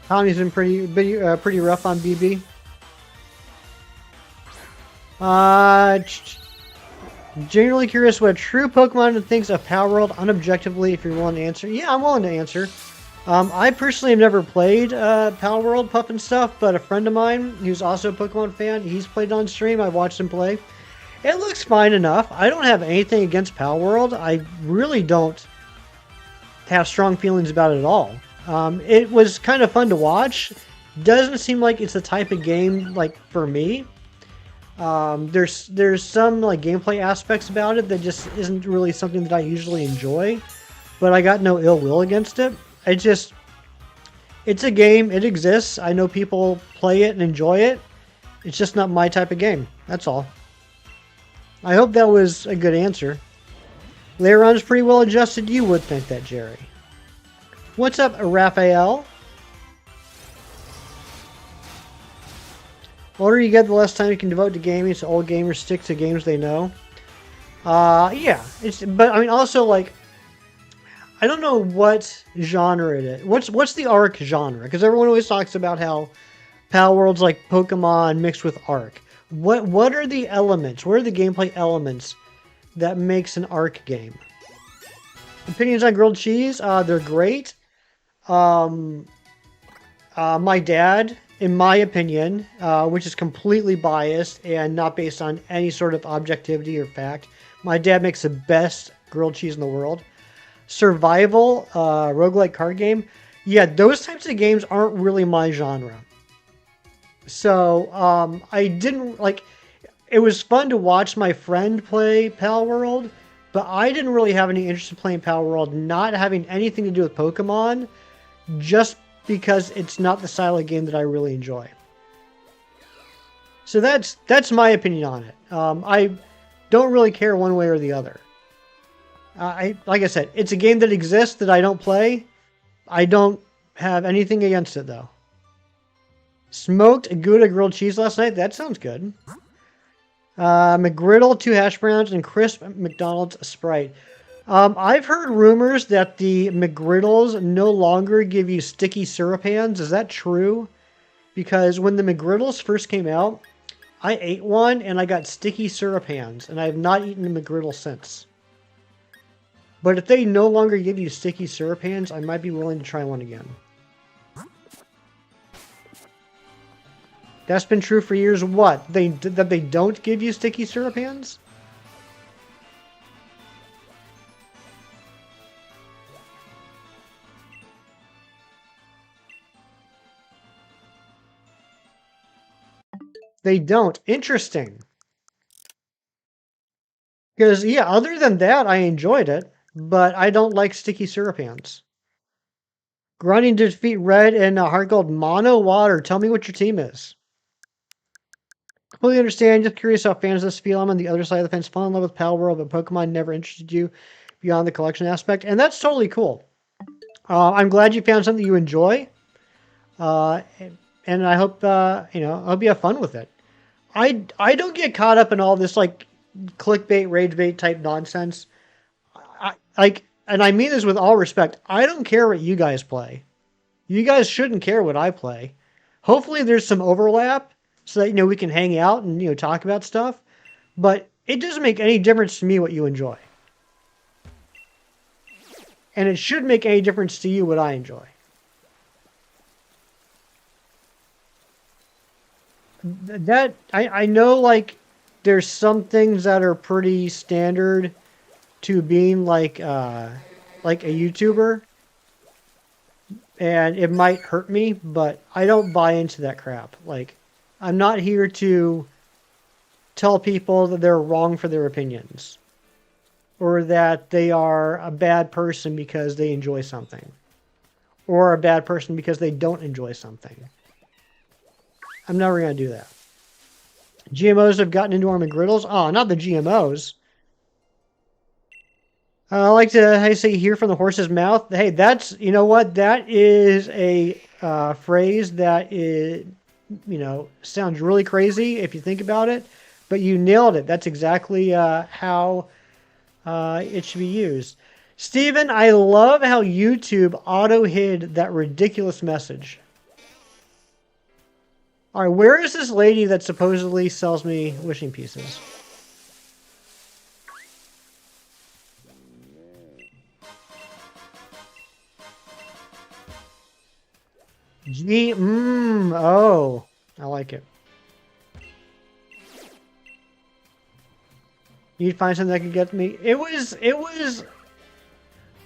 [SPEAKER 1] Tommy's been pretty rough on BB. Generally curious what a true Pokemon thinks of Palworld unobjectively, if you're willing to answer. Yeah, I'm willing to answer. I personally have never played Palworld, Puff and stuff, but a friend of mine who's also a Pokemon fan, he's played on stream. I watched him play. It looks fine enough. I don't have anything against Palworld. I really don't have strong feelings about it at all. It was kind of fun to watch. Doesn't seem like it's the type of game like for me. There's some like gameplay aspects about it that just isn't really something that I usually enjoy. But I got no ill will against it. It's a game. It exists. I know people play it and enjoy it. It's just not my type of game. That's all. I hope that was a good answer. Leiron's pretty well adjusted. You would think that, Jerry. What's up, Raphael? The older you get, the less time you can devote to gaming, so old gamers stick to games they know. Yeah. But I mean, also, like, I don't know what genre it is. What's the Arc genre? Because everyone always talks about how Palworld's like Pokemon mixed with Arc. What are the elements? What are the gameplay elements that makes an Arc game? Opinions on grilled cheese? They're great. My dad, in my opinion, which is completely biased and not based on any sort of objectivity or fact, my dad makes the best grilled cheese in the world. Survival, roguelike card game. Yeah, those types of games aren't really my genre. So I didn't like. It was fun to watch my friend play Pal World, but I didn't really have any interest in playing Pal World, not having anything to do with Pokemon, just because it's not the style of game that I really enjoy. So that's my opinion on it. I don't really care one way or the other. I like I said, it's a game that exists that I don't play. I don't have anything against it though. Smoked Gouda grilled cheese last night. That sounds good. McGriddle, 2 hash browns, and crisp McDonald's Sprite. I've heard rumors that the McGriddles no longer give you sticky syrup hands. Is that true? Because when the McGriddles first came out, I ate one and I got sticky syrup hands, and I have not eaten a McGriddle since. But if they no longer give you sticky syrup hands, I might be willing to try one again. That's been true for years. What? That they don't give you sticky syrup hands? They don't. Interesting. Because, yeah, other than that, I enjoyed it, but I don't like sticky syrup hands. Grinding to defeat Red and Heart Gold Mono Water. Tell me what your team is. Completely understand. Just curious how fans of this feel. I'm on the other side of the fence. Fall in love with Pal World, but Pokemon never interested you beyond the collection aspect. And that's totally cool. I'm glad you found something you enjoy. Uh, and I hope, I hope you have fun with it. I don't get caught up in all this like clickbait, rage bait type nonsense. And I mean this with all respect. I don't care what you guys play. You guys shouldn't care what I play. Hopefully, there's some overlap so that we can hang out and talk about stuff. But it doesn't make any difference to me what you enjoy, and it should make any difference to you what I enjoy. That I know, like there's some things that are pretty standard to being like a YouTuber, and it might hurt me, but I don't buy into that crap. Like, I'm not here to tell people that they're wrong for their opinions or that they are a bad person because they enjoy something or a bad person because they don't enjoy something. I'm never going to do that. GMOs have gotten into our McGriddles. Oh, not the GMOs. I like to, how you say, hear from the horse's mouth. Hey, that's, you know what? That is a phrase that is, sounds really crazy if you think about it, but you nailed it. That's exactly how it should be used. Steven, I love how YouTube auto-hid that ridiculous message. All right, where is this lady that supposedly sells me wishing pieces? Oh, I like it. You'd find something that could get me. It was,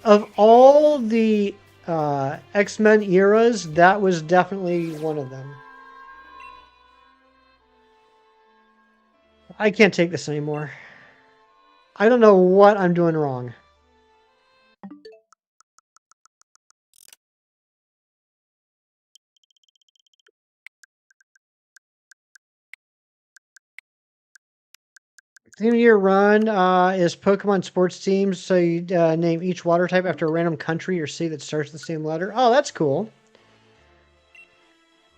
[SPEAKER 1] of all the X-Men eras, that was definitely one of them. I can't take this anymore. I don't know what I'm doing wrong. Theme of your run is Pokemon sports teams. So you name each water type after a random country or city that starts with the same letter. Oh, that's cool.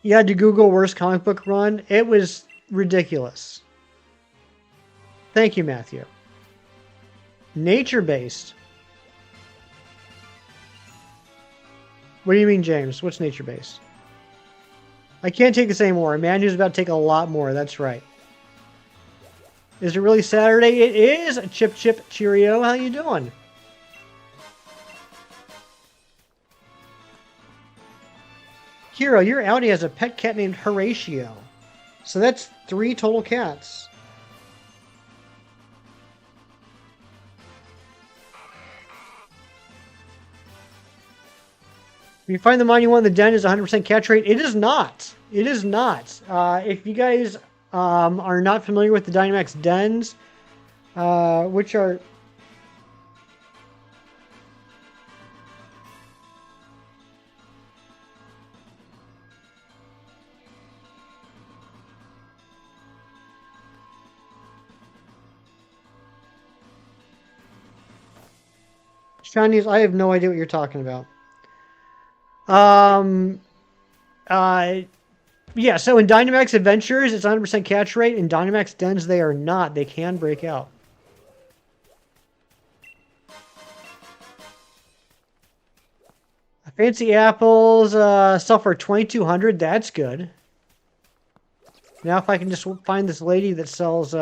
[SPEAKER 1] You had to Google worst comic book run. It was ridiculous. Thank you, Matthew. Nature-based. What do you mean, James? What's nature-based? I can't take this anymore. A man who's about to take a lot more. That's right. Is it really Saturday? It is. Chip Chip Cheerio. How you doing? Hero, your Audi has a pet cat named Horatio. So that's 3 total cats. you find the mine you want in the den is 100% catch rate. It is not. It is not. If you guys are not familiar with the Dynamax dens, which are... Chinese, I have no idea what you're talking about. Um, uh, yeah, so in Dynamax Adventures, it's 100% catch rate. In Dynamax Dens, they are not. They can break out. Fancy apples sell for 2,200. That's good. Now if I can just find this lady that sells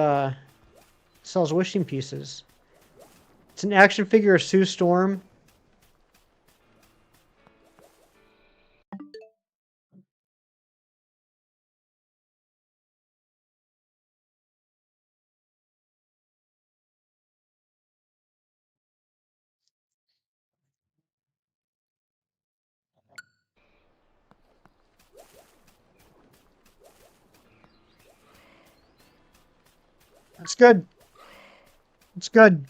[SPEAKER 1] wishing pieces. It's an action figure of Sue Storm. It's good. It's good.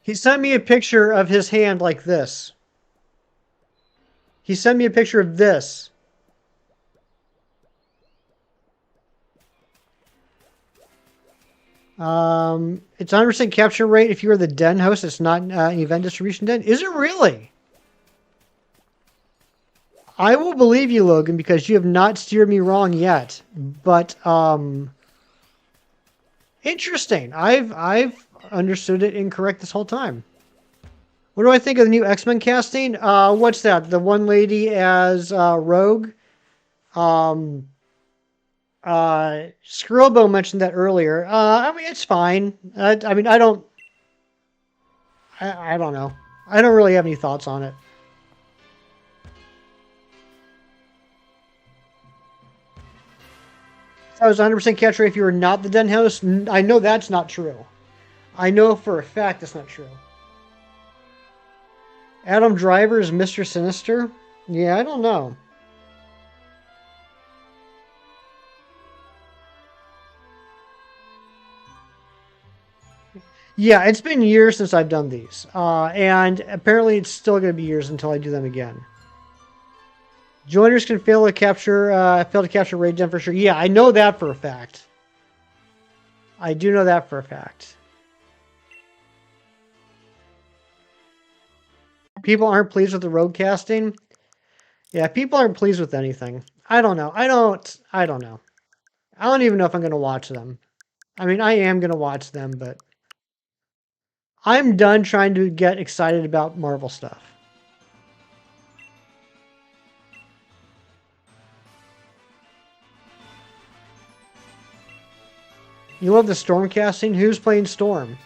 [SPEAKER 1] He sent me a picture of his hand like this. He sent me a picture of this. It's 100% capture rate if you are the den host. It's not an event distribution den. Is it really? I will believe you, Logan, because you have not steered me wrong yet. But interesting. I've understood it incorrect this whole time. What do I think of the new X-Men casting? What's that? The one lady as Rogue. Scribbo mentioned that earlier. I mean, it's fine. I mean, I don't know. I don't really have any thoughts on it. If I was 100% catch rate if you were not the den host, I know that's not true. I know for a fact that's not true. Adam Driver is Mr. Sinister? Yeah, I don't know. Yeah, it's been years since I've done these. And apparently it's still going to be years until I do them again. Joiners can fail to capture raid den for sure. Yeah, I know that for a fact. I do know that for a fact. People aren't pleased with the road casting. Yeah, people aren't pleased with anything. I don't know. I don't know. I don't even know if I'm going to watch them. I mean, I am going to watch them, but I'm done trying to get excited about Marvel stuff. You love the Storm casting? Who's playing Storm?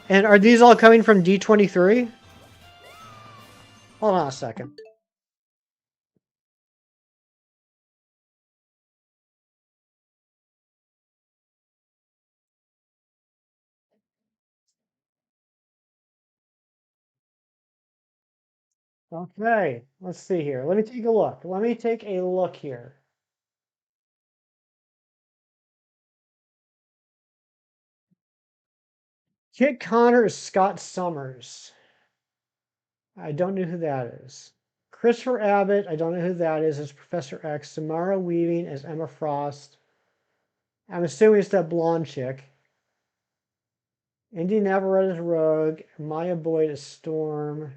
[SPEAKER 1] And are these all coming from D23? Hold on a second. Okay, let's see here. Let me take a look. Let me take a look here. Kit Connor is Scott Summers. I don't know who that is. Christopher Abbott, I don't know who that is, as Professor X. Samara Weaving as Emma Frost. I'm assuming it's that blonde chick. Indy Navarrete as Rogue. Maya Boyd as Storm.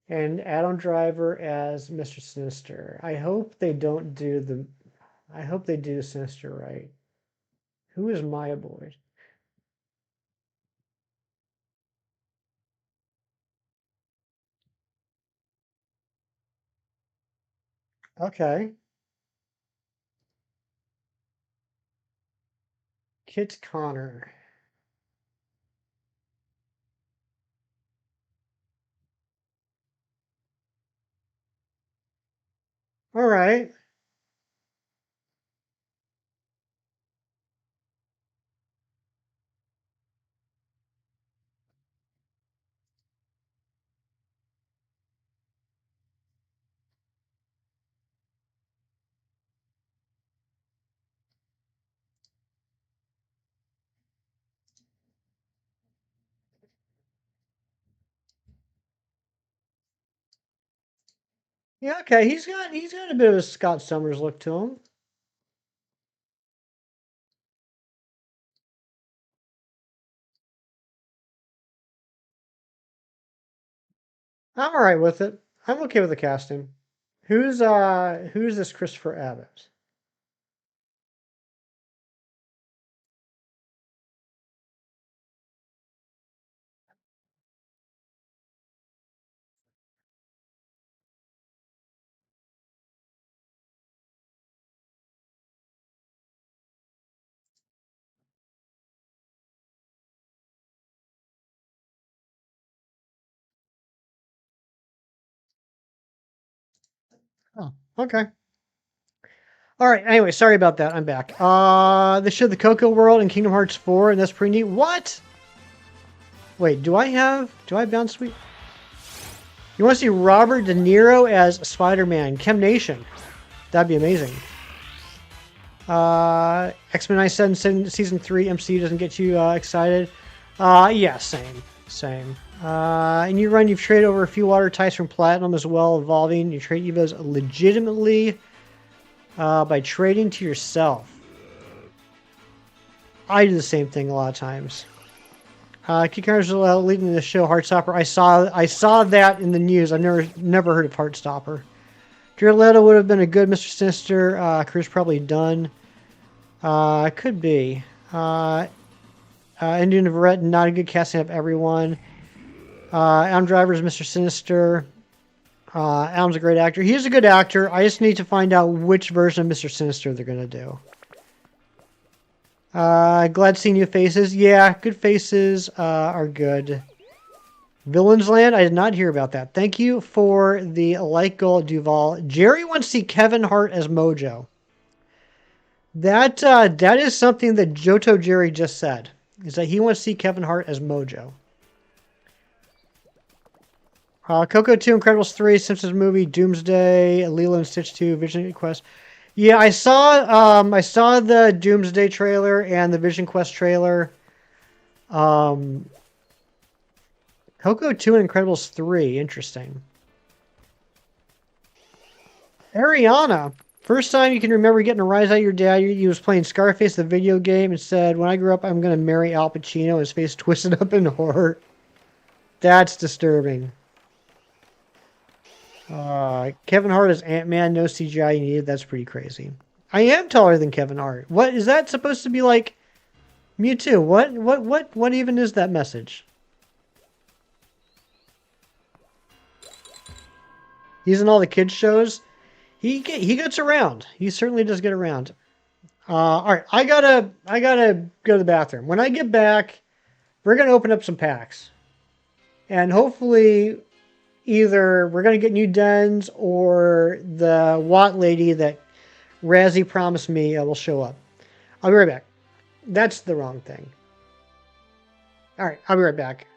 [SPEAKER 1] And Adam Driver as Mr. Sinister. I hope they don't do the... I hope they do Sinister right. Who is Maya Boyd? Okay. Kit Connor. All right. Yeah, okay. He's got a bit of a Scott Summers look to him. I'm all right with it. I'm okay with the casting. Who's this Christopher Abbott? Oh, okay. All right. Anyway, sorry about that. I'm back. They showed the Coco World in Kingdom Hearts 4, and that's pretty neat. What? Wait, do I have Bound Sweet? You want to see Robert De Niro as Spider-Man? Chem Nation. That'd be amazing. X-Men 97 Season 3 MCU doesn't get you excited. Yeah, same. And you've traded over a few water types from Platinum as well, evolving. You trade Evos legitimately by trading to yourself. I do the same thing a lot of times. Kikar's leading the show Heartstopper. I saw that in the news. I've never heard of Heartstopper. Jared Leto would have been a good Mr. Sinister. Career's probably done. Could be. Indian Verrett, not a good casting of everyone. Adam Driver's Mr. Sinister. Adam's a great actor. He is a good actor. I just need to find out which version of Mr. Sinister they're going to do. Glad seeing new faces. Yeah, good faces are good. Villains Land, I did not hear about that. Thank you for the like goal, Duval. Jerry wants to see Kevin Hart as Mojo. That is something that Johto Jerry just said. Is that he wants to see Kevin Hart as Mojo. Coco 2, Incredibles 3, Simpsons movie, Doomsday, Lilo and Stitch 2, Vision Quest. Yeah, I saw the Doomsday trailer and the Vision Quest trailer. Coco 2 and Incredibles 3, interesting. Ariana, first time you can remember getting a rise out of your dad, he was playing Scarface, the video game, and said, when I grew up, I'm going to marry Al Pacino, his face twisted up in horror. That's disturbing. Kevin Hart as Ant-Man, no CGI needed. That's pretty crazy. I am taller than Kevin Hart. What is that supposed to be like? Mewtwo. What even is that message? He's in all the kids shows. He gets around. He certainly does get around. All right, I gotta go to the bathroom. When I get back, we're gonna open up some packs, and hopefully, either we're gonna get new dens or the Watt lady that Razzie promised me will show up. I'll be right back. That's the wrong thing. All right, I'll be right back.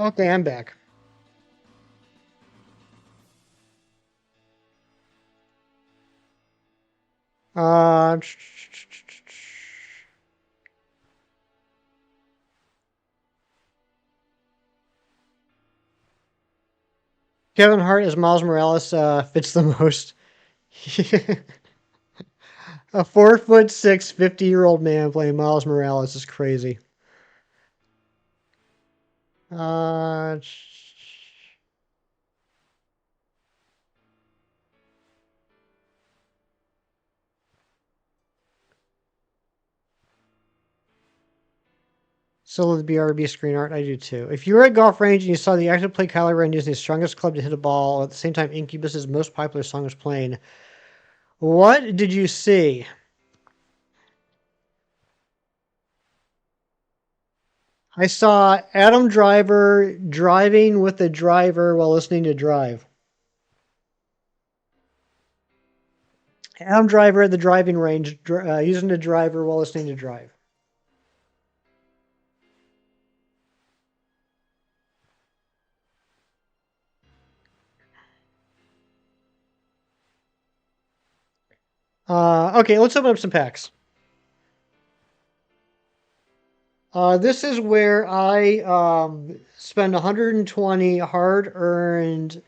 [SPEAKER 1] Okay, I'm back. Uh, Kevin Hart as Miles Morales fits the most. A 4'6", 50-year-old man playing Miles Morales is crazy. Uh, Still the BRB screen art, I do too. If you were at golf range and you saw the active play Kylo Ren using his strongest club to hit a ball, at the same time Incubus's most popular song was playing, what did you see? I saw Adam Driver driving with the driver while listening to Drive. Adam Driver at the driving range using the driver while listening to Drive. Okay, let's open up some packs. This is where I spend 120 hard-earned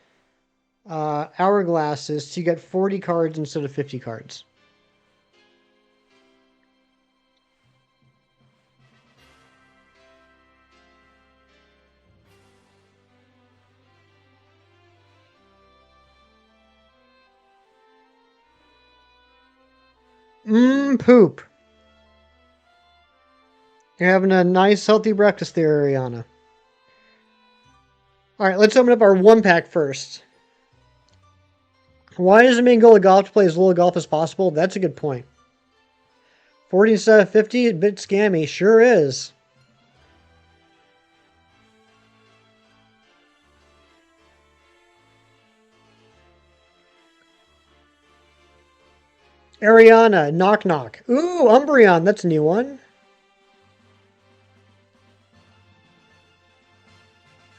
[SPEAKER 1] hourglasses to get 40 cards instead of 50 cards. Poop. You're having a nice, healthy breakfast there, Ariana. All right, let's open up our one pack first. Why is the main goal of golf to play as little golf as possible? That's a good point. 40 instead of 50, a bit scammy. Sure is. Ariana, knock knock. Ooh, Umbreon, that's a new one.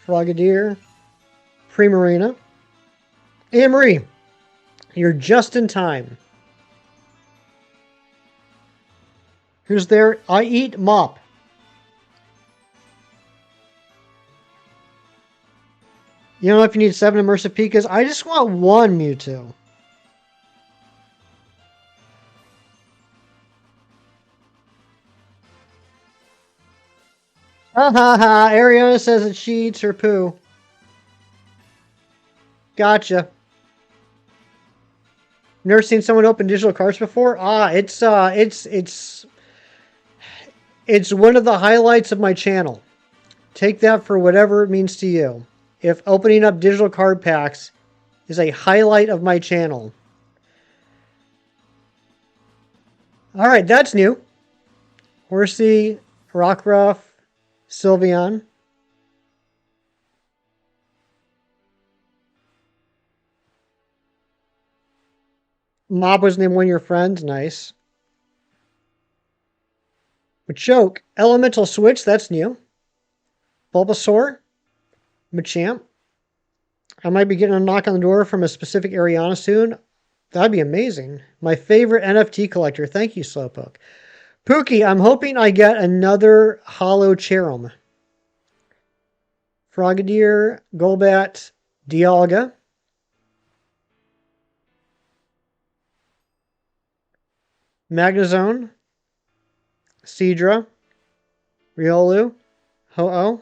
[SPEAKER 1] Frogadier, Primarina. Anne-Marie, you're just in time. Who's there? I eat mop. You don't know if you need 7 immersive Pikas. I just want 1 Mewtwo. Ha ha ha. Ariana says that she eats her poo. Gotcha. Never seen someone open digital cards before? It's one of the highlights of my channel. Take that for whatever it means to you. If opening up digital card packs is a highlight of my channel. All right, that's new. Horsey, Rockruff, Sylveon. Mob was named one of your friends. Nice. Machoke. Elemental Switch. That's new. Bulbasaur. Machamp. I might be getting a knock on the door from a specific Ariana soon. That'd be amazing. My favorite NFT collector. Thank you, Slowpoke. Pookie, I'm hoping I get another Hollow Cherum. Frogadier, Golbat, Dialga. Magnezone, Seadra, Riolu, Ho-Oh.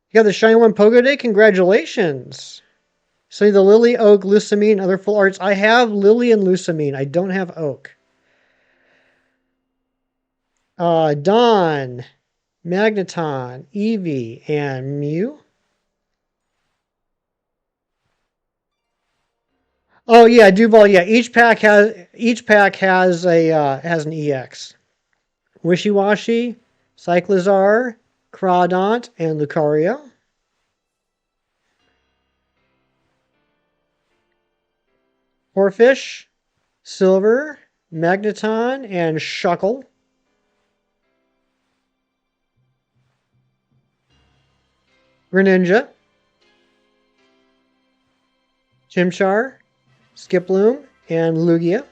[SPEAKER 1] You got the Shiny One Pokédex? Congratulations! So the Lily, Oak, Lusamine, other full arts. I have Lily and Lusamine. I don't have Oak. Dawn, Magneton, Eevee, and Mew. Oh yeah, Duval. Yeah, each pack has an EX. Wishy-Washy, Cyclizar, Crawdont, and Lucario. Horfish, Silver, Magneton, and Shuckle. Greninja, Chimchar, Skiploom, and Lugia.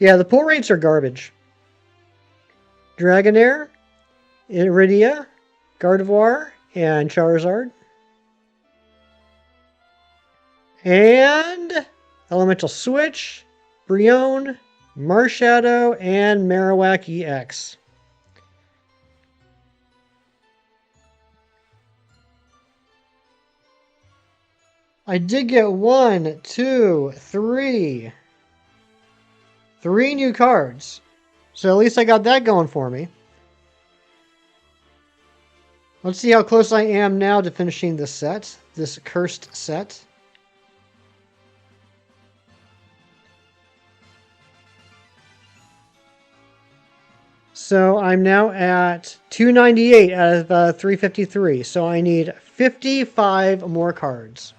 [SPEAKER 1] Yeah, the pull rates are garbage. Dragonair, Iridia, Gardevoir, and Charizard. And Elemental Switch, Brionne, Marshadow, and Marowak EX. I did get 1, 2, 3. 3 new cards. So at least I got that going for me. Let's see how close I am now to finishing this set. This cursed set. So I'm now at 298 out of 353. So I need 55 more cards.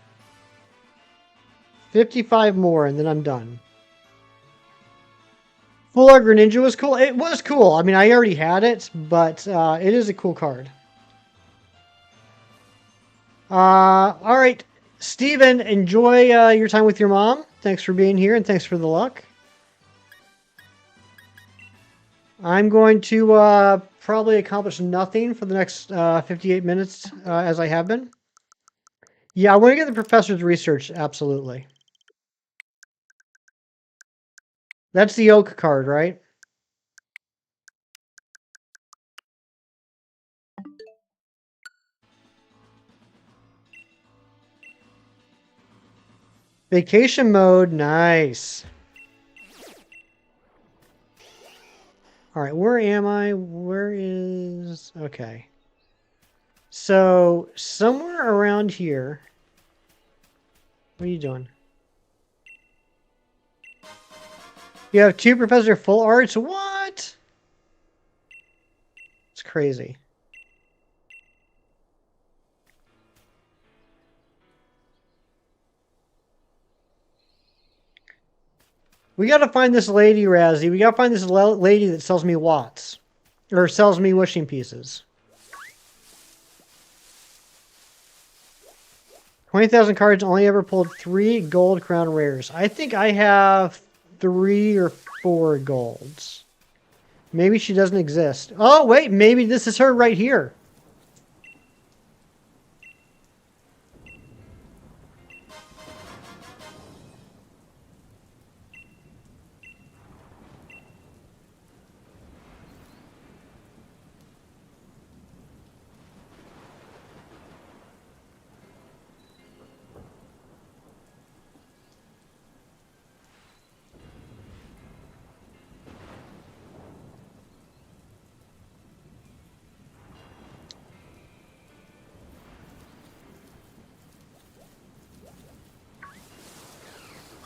[SPEAKER 1] 55 more and then I'm done. Full Art Greninja was cool. It was cool. I mean, I already had it, but it is a cool card. All right, Steven, enjoy your time with your mom. Thanks for being here and thanks for the luck. I'm going to probably accomplish nothing for the next 58 minutes as I have been. Yeah, I want to get the professor's research, absolutely. That's the Oak card, right? Vacation mode, nice. All right, where am I? Where is... Okay. So, somewhere around here... What are you doing? You have 2 Professor Full Arts? What? It's crazy. We gotta find this lady, Razzie. We gotta find this lady that sells me watts. Or sells me wishing pieces. 20,000 cards, only ever pulled 3 gold crown rares. I think I have 3 or 4 golds. Maybe she doesn't exist. Oh, wait, maybe this is her right here.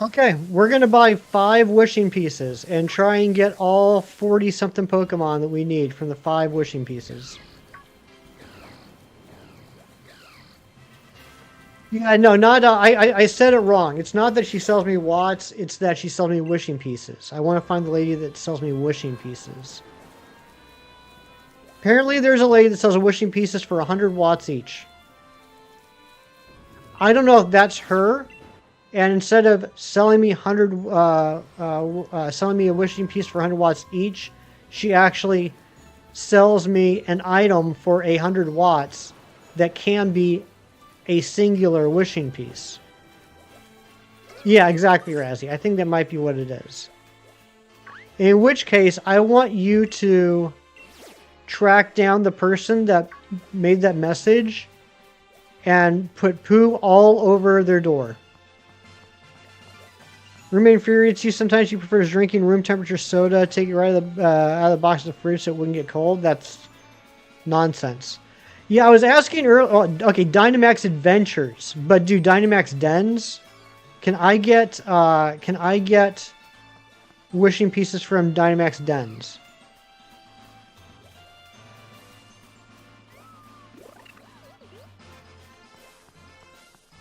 [SPEAKER 1] Okay, we're going to buy 5 wishing pieces and try and get all 40-something Pokemon that we need from the 5 wishing pieces. Yeah, no, not... I said it wrong. It's not that she sells me watts, it's that she sells me wishing pieces. I want to find the lady that sells me wishing pieces. Apparently there's a lady that sells wishing pieces for 100 watts each. I don't know if that's her. And instead of selling me selling me a wishing piece for 100 watts each, she actually sells me an item for 100 watts that can be a singular wishing piece. Yeah, exactly, Razzie. I think that might be what it is. In which case, I want you to track down the person that made that message and put poo all over their door. Roommate infuriates you. Sometimes she prefers drinking room temperature soda. Take it right out of the box of the fridge so it wouldn't get cold. That's nonsense. Yeah, I was asking earlier. Oh, okay, Dynamax Adventures, but do Dynamax Dens? Can I get wishing pieces from Dynamax Dens?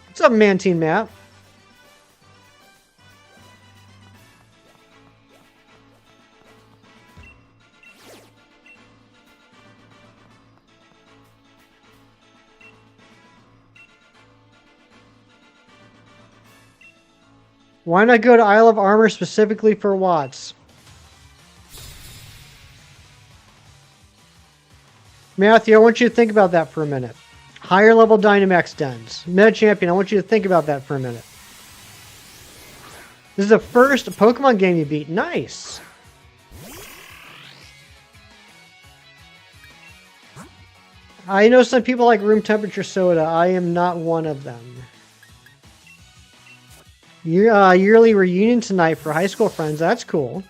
[SPEAKER 1] What's up, Mantine Matt? Why not go to Isle of Armor specifically for watts? Matthew, I want you to think about that for a minute. Higher level Dynamax dens. Meta Champion, I want you to think about that for a minute. This is the first Pokemon game you beat. Nice. I know some people like room temperature soda. I am not one of them. Yearly reunion tonight for high school friends. That's cool.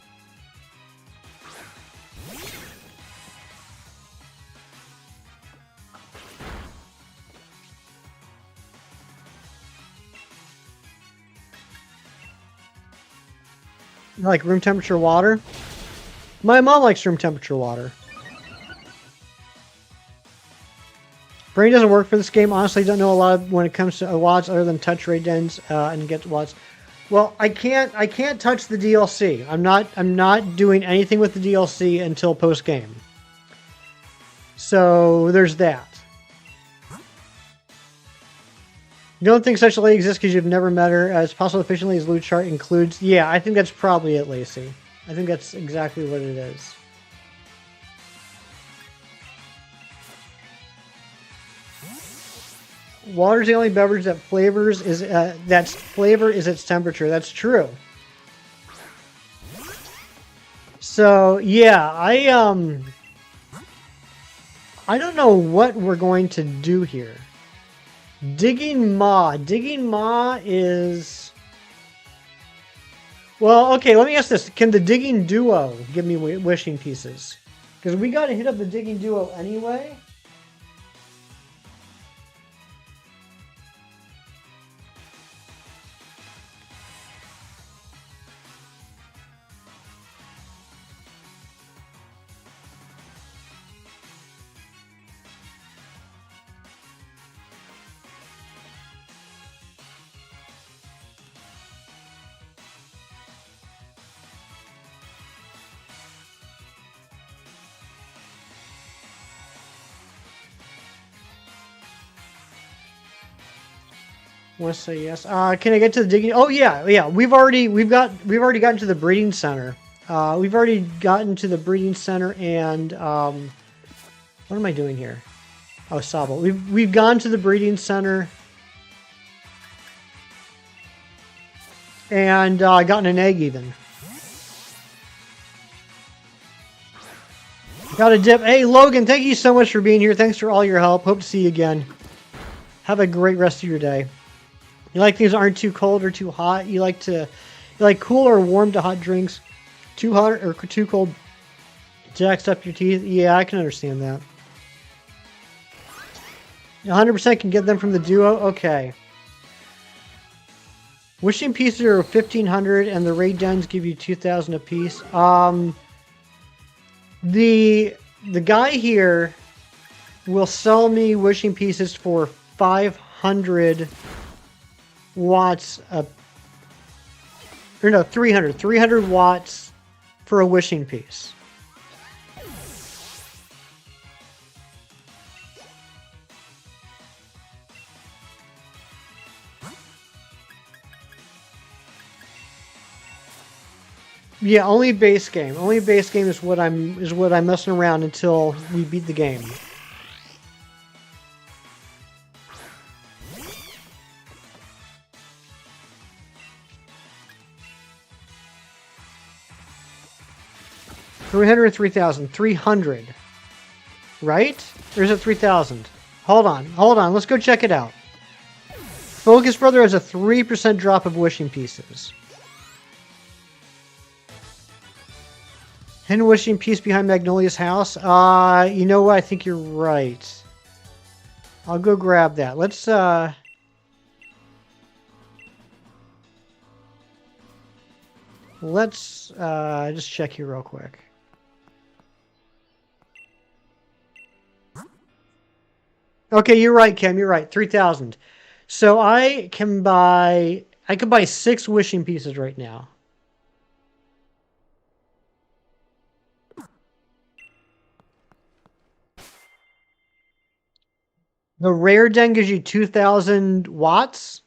[SPEAKER 1] You like room temperature water? My mom likes room temperature water. Brain doesn't work for this game. Honestly, don't know a lot when it comes to awards other than touch raid dens and get awards. Well, I can't touch the DLC. I'm not doing anything with the DLC until post game. So there's that. You don't think such a lady exists because you've never met her? As possible efficiently as loot chart includes. Yeah, I think that's probably it, Lacey. I think that's exactly what it is. Water's the only beverage that flavors is that's flavor is its temperature. That's true. So yeah, I don't know what we're going to do here. Digging Maw. Digging Maw is... Well, okay, let me ask this. Can the Digging Duo give me wishing pieces? Because we got to hit up the Digging Duo anyway. Want to say yes? Can I get to the digging? Oh yeah. We've already gotten to the breeding center. We've already gotten to the breeding center, and what am I doing here? Oh, Sabo. We've gone to the breeding center, and gotten an egg even. Got a dip. Hey Logan, thank you so much for being here. Thanks for all your help. Hope to see you again. Have a great rest of your day. You like things that aren't too cold or too hot. You like cool or warm to hot drinks. Too hot or too cold jacks up your teeth. Yeah, I can understand that. 100% can get them from the duo. Okay. Wishing pieces are 1,500 and the raid dens give you 2,000 apiece. The guy here will sell me wishing pieces for 500 watts or no, 300 watts for a wishing piece. Yeah, only base game. Only base game is what I'm messing around until we beat the game. $300, right? Or is it 3,000? Hold on. Let's go check it out. Focus Brother has a 3% drop of wishing pieces. Hidden wishing piece behind Magnolia's house. You know what? I think you're right. I'll go grab that. Let's just check here real quick. Okay, you're right, Kim. You're right. 3,000. So I can buy 6 wishing pieces right now. The rare den gives you 2,000 watts.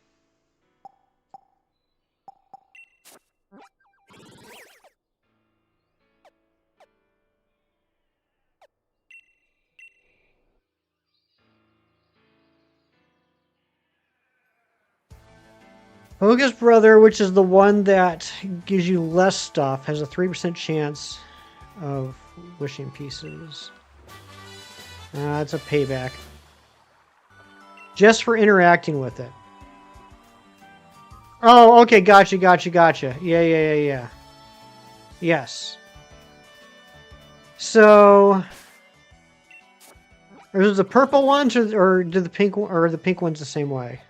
[SPEAKER 1] Focus Brother, which is the one that gives you less stuff, has a 3% chance of wishing pieces. It's a payback. Just for interacting with it. Oh, okay, gotcha. Yeah. Yes. So, are the purple ones, or do the pink, or are the pink ones the same way?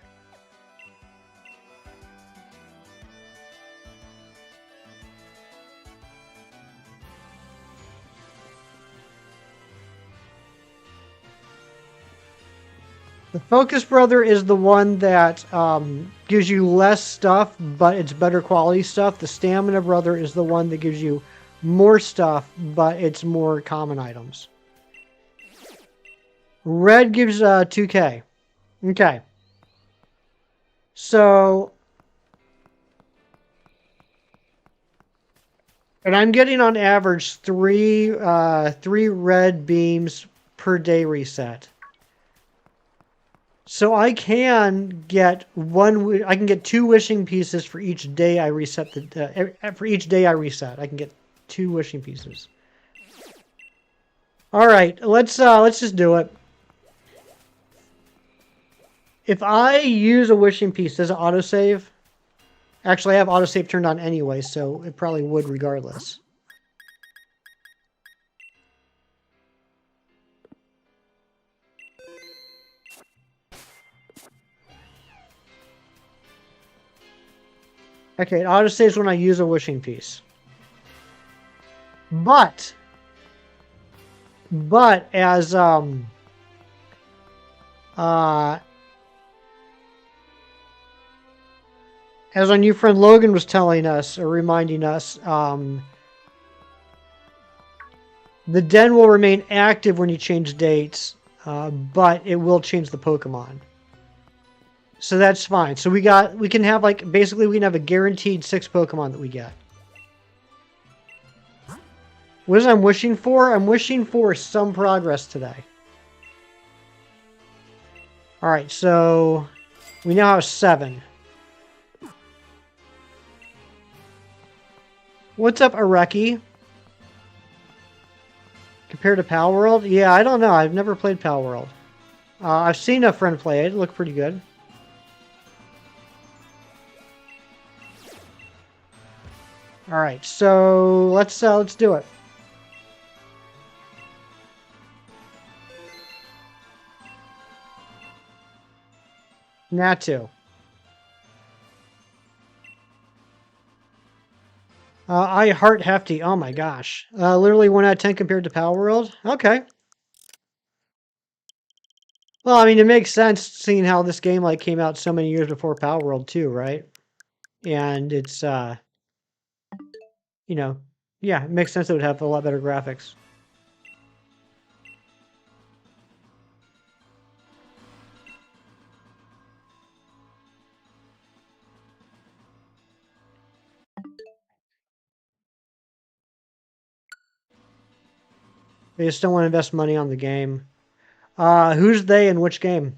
[SPEAKER 1] The Focus Brother is the one that gives you less stuff, but it's better quality stuff. The Stamina Brother is the one that gives you more stuff, but it's more common items. Red gives 2K. Okay. So, and I'm getting on average three red beams per day reset. So I can get I can get 2 wishing pieces for each day I reset for each day I reset. I can get 2 wishing pieces. All right, let's just do it. If I use a wishing piece, does it autosave? Actually, I have autosave turned on anyway, so it probably would regardless. Okay, it autosaves when I use a wishing piece. But as uh as our new friend Logan was telling us, or reminding us, the den will remain active when you change dates, but it will change the Pokemon. So that's fine. So we can have basically we can have a guaranteed 6 Pokemon that we get. What is I'm wishing for? I'm wishing for some progress today. Alright, so we now have 7. What's up, Areki? Compared to Pal World? Yeah, I don't know. I've never played Pal World. I've seen a friend play it. It looked pretty good. Alright, so let's do it. Natu. I heart hefty. Oh my gosh. Literally 1 out of 10 compared to Pal World. Okay. Well, I mean, it makes sense seeing how this game came out so many years before Pal World too, right? And it's you know, yeah, it makes sense it would have a lot better graphics. They just don't want to invest money on the game. Who's they in which game?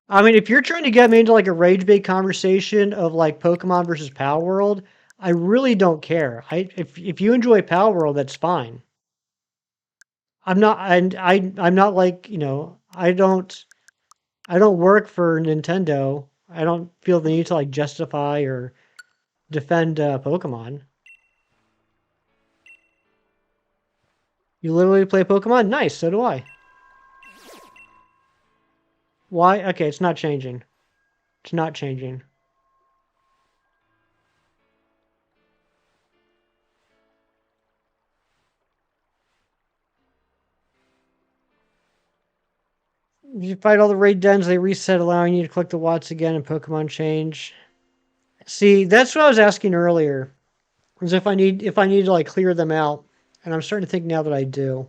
[SPEAKER 1] I mean, if you're trying to get me into a rage bait conversation of Pokemon versus Pal World, I really don't care. If you enjoy Pal World, that's fine. I'm not, and I'm not I don't work for Nintendo. I don't feel the need to justify or defend Pokemon. You literally play Pokemon? Nice, so do I. Why? Okay, it's not changing. It's not changing. If you fight all the raid dens, they reset, allowing you to collect the watts again and Pokemon change. See, that's what I was asking earlier. Is if I need to clear them out. And I'm starting to think now that I do.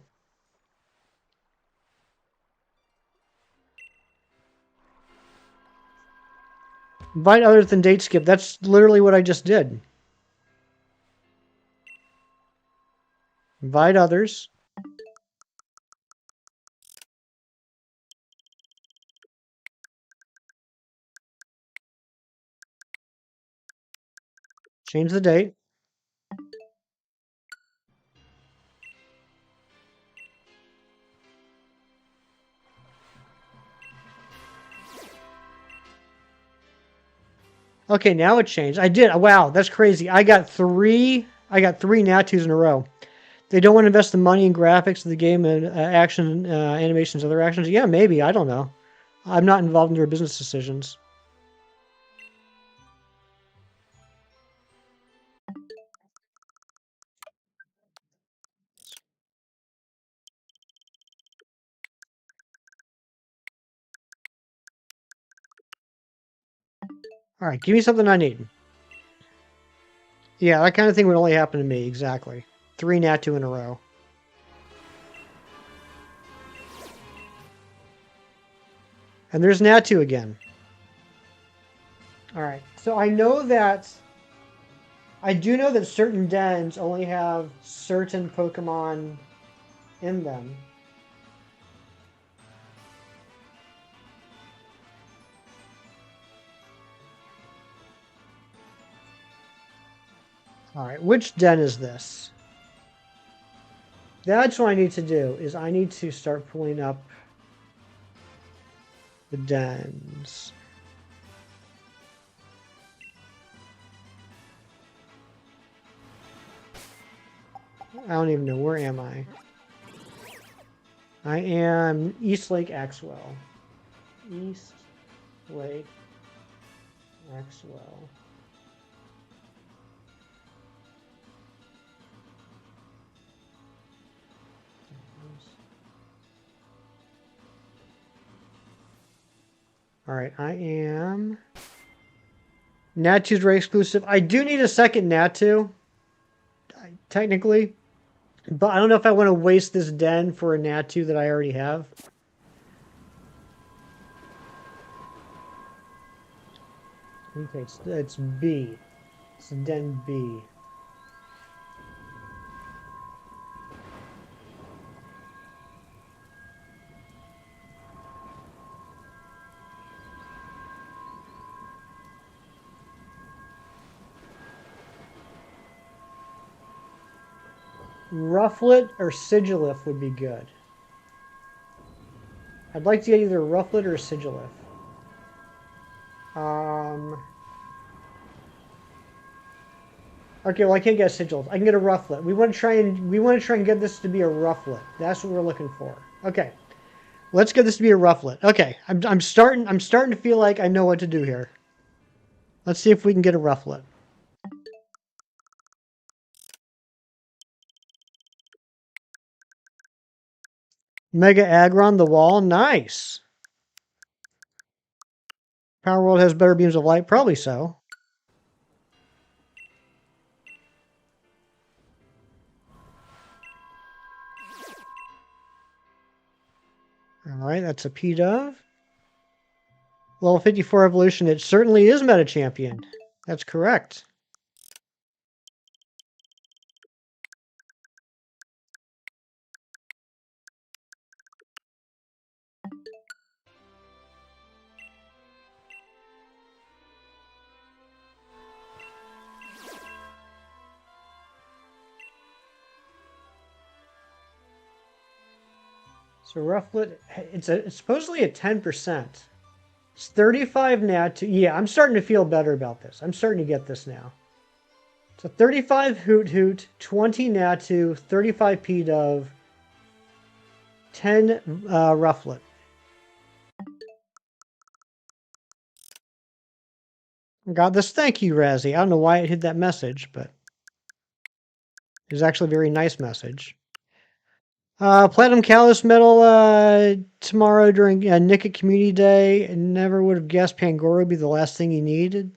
[SPEAKER 1] Invite others than date skip. That's literally what I just did. Invite others. Change the date. Okay, now it changed. I did. Wow, that's crazy. I got three Natus in a row. They don't want to invest the money in graphics of the game and action, animations, other actions. Yeah, maybe. I don't know. I'm not involved in their business decisions. All right, give me something I need. Yeah, that kind of thing would only happen to me. Exactly. 3 Natu in a row. And there's Natu again. All right. So I do know that certain dens only have certain Pokemon in them. All right, which den is this? That's what I need to do, is I need to start pulling up the dens. I don't even know. Where am I? I am East Lake Axwell. East Lake Axwell. All right, I am Natu's very exclusive. I do need a second Natu, technically, but I don't know if I want to waste this den for a Natu that I already have. Okay, it's B. It's den B. Rufflet or Sigilif would be good. I'd like to get either Rufflet or Sigilif. Okay, well I can't get a Sigilif. I can get a Rufflet. We want to try and get this to be a Rufflet. That's what we're looking for. Okay. Let's get this to be a Rufflet. Okay. I'm starting to feel like I know what to do here. Let's see if we can get a Rufflet. Mega Aggron, the wall. Nice. Power World has better beams of light. Probably so. Alright, that's a P-Dove. Level 54 evolution. It certainly is Meta Champion. That's correct. So Rufflet, it's supposedly a 10%. It's 35 Natu. Yeah, I'm starting to feel better about this. I'm starting to get this now. So 35 Hoot Hoot, 20 Natu, 35 P-Dove, 10 Rufflet. Got this. Thank you, Razzie. I don't know why it hid that message, but it was actually a very nice message. Platinum Callus Medal tomorrow during Nickit Community Day. I never would have guessed Pangoro would be the last thing he needed.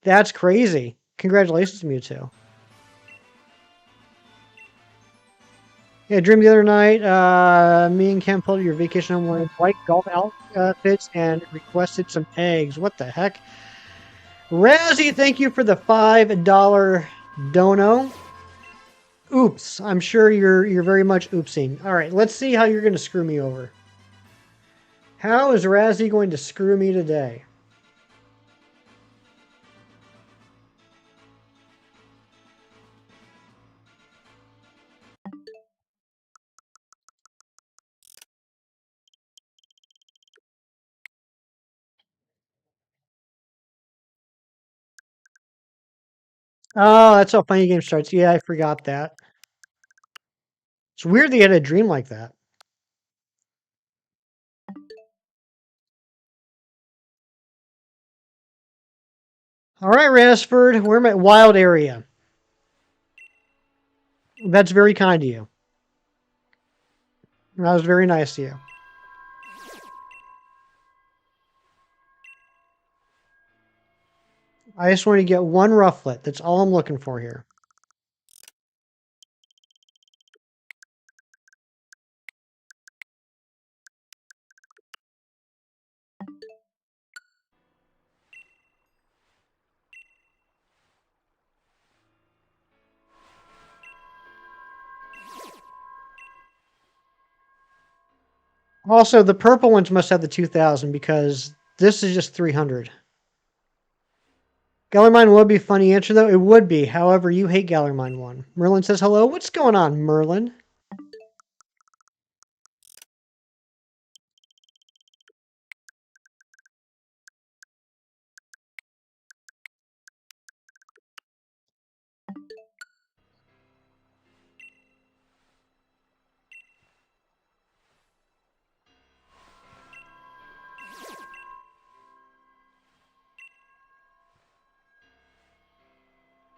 [SPEAKER 1] That's crazy. Congratulations, Mewtwo. Yeah, dream the other night, me and Ken pulled your vacation home wearing white golf outfits and requested some eggs. What the heck? Razzie, thank you for the $5 dono. Oops, I'm sure you're very much oopsing. All right, let's see how you're going to screw me over. How is Razzie going to screw me today? Oh, that's how Funny Game starts. Yeah, I forgot that. It's weird they had a dream like that. All right, Ransford, we're in my wild area. That's very kind of you. That was very nice of you. I just want to get one rufflet. That's all I'm looking for here. Also, the purple ones must have the 2000 because this is just 300. Gallermine would be a funny answer, though. It would be. However, you hate Gallermine 1. Merlin says hello. What's going on, Merlin?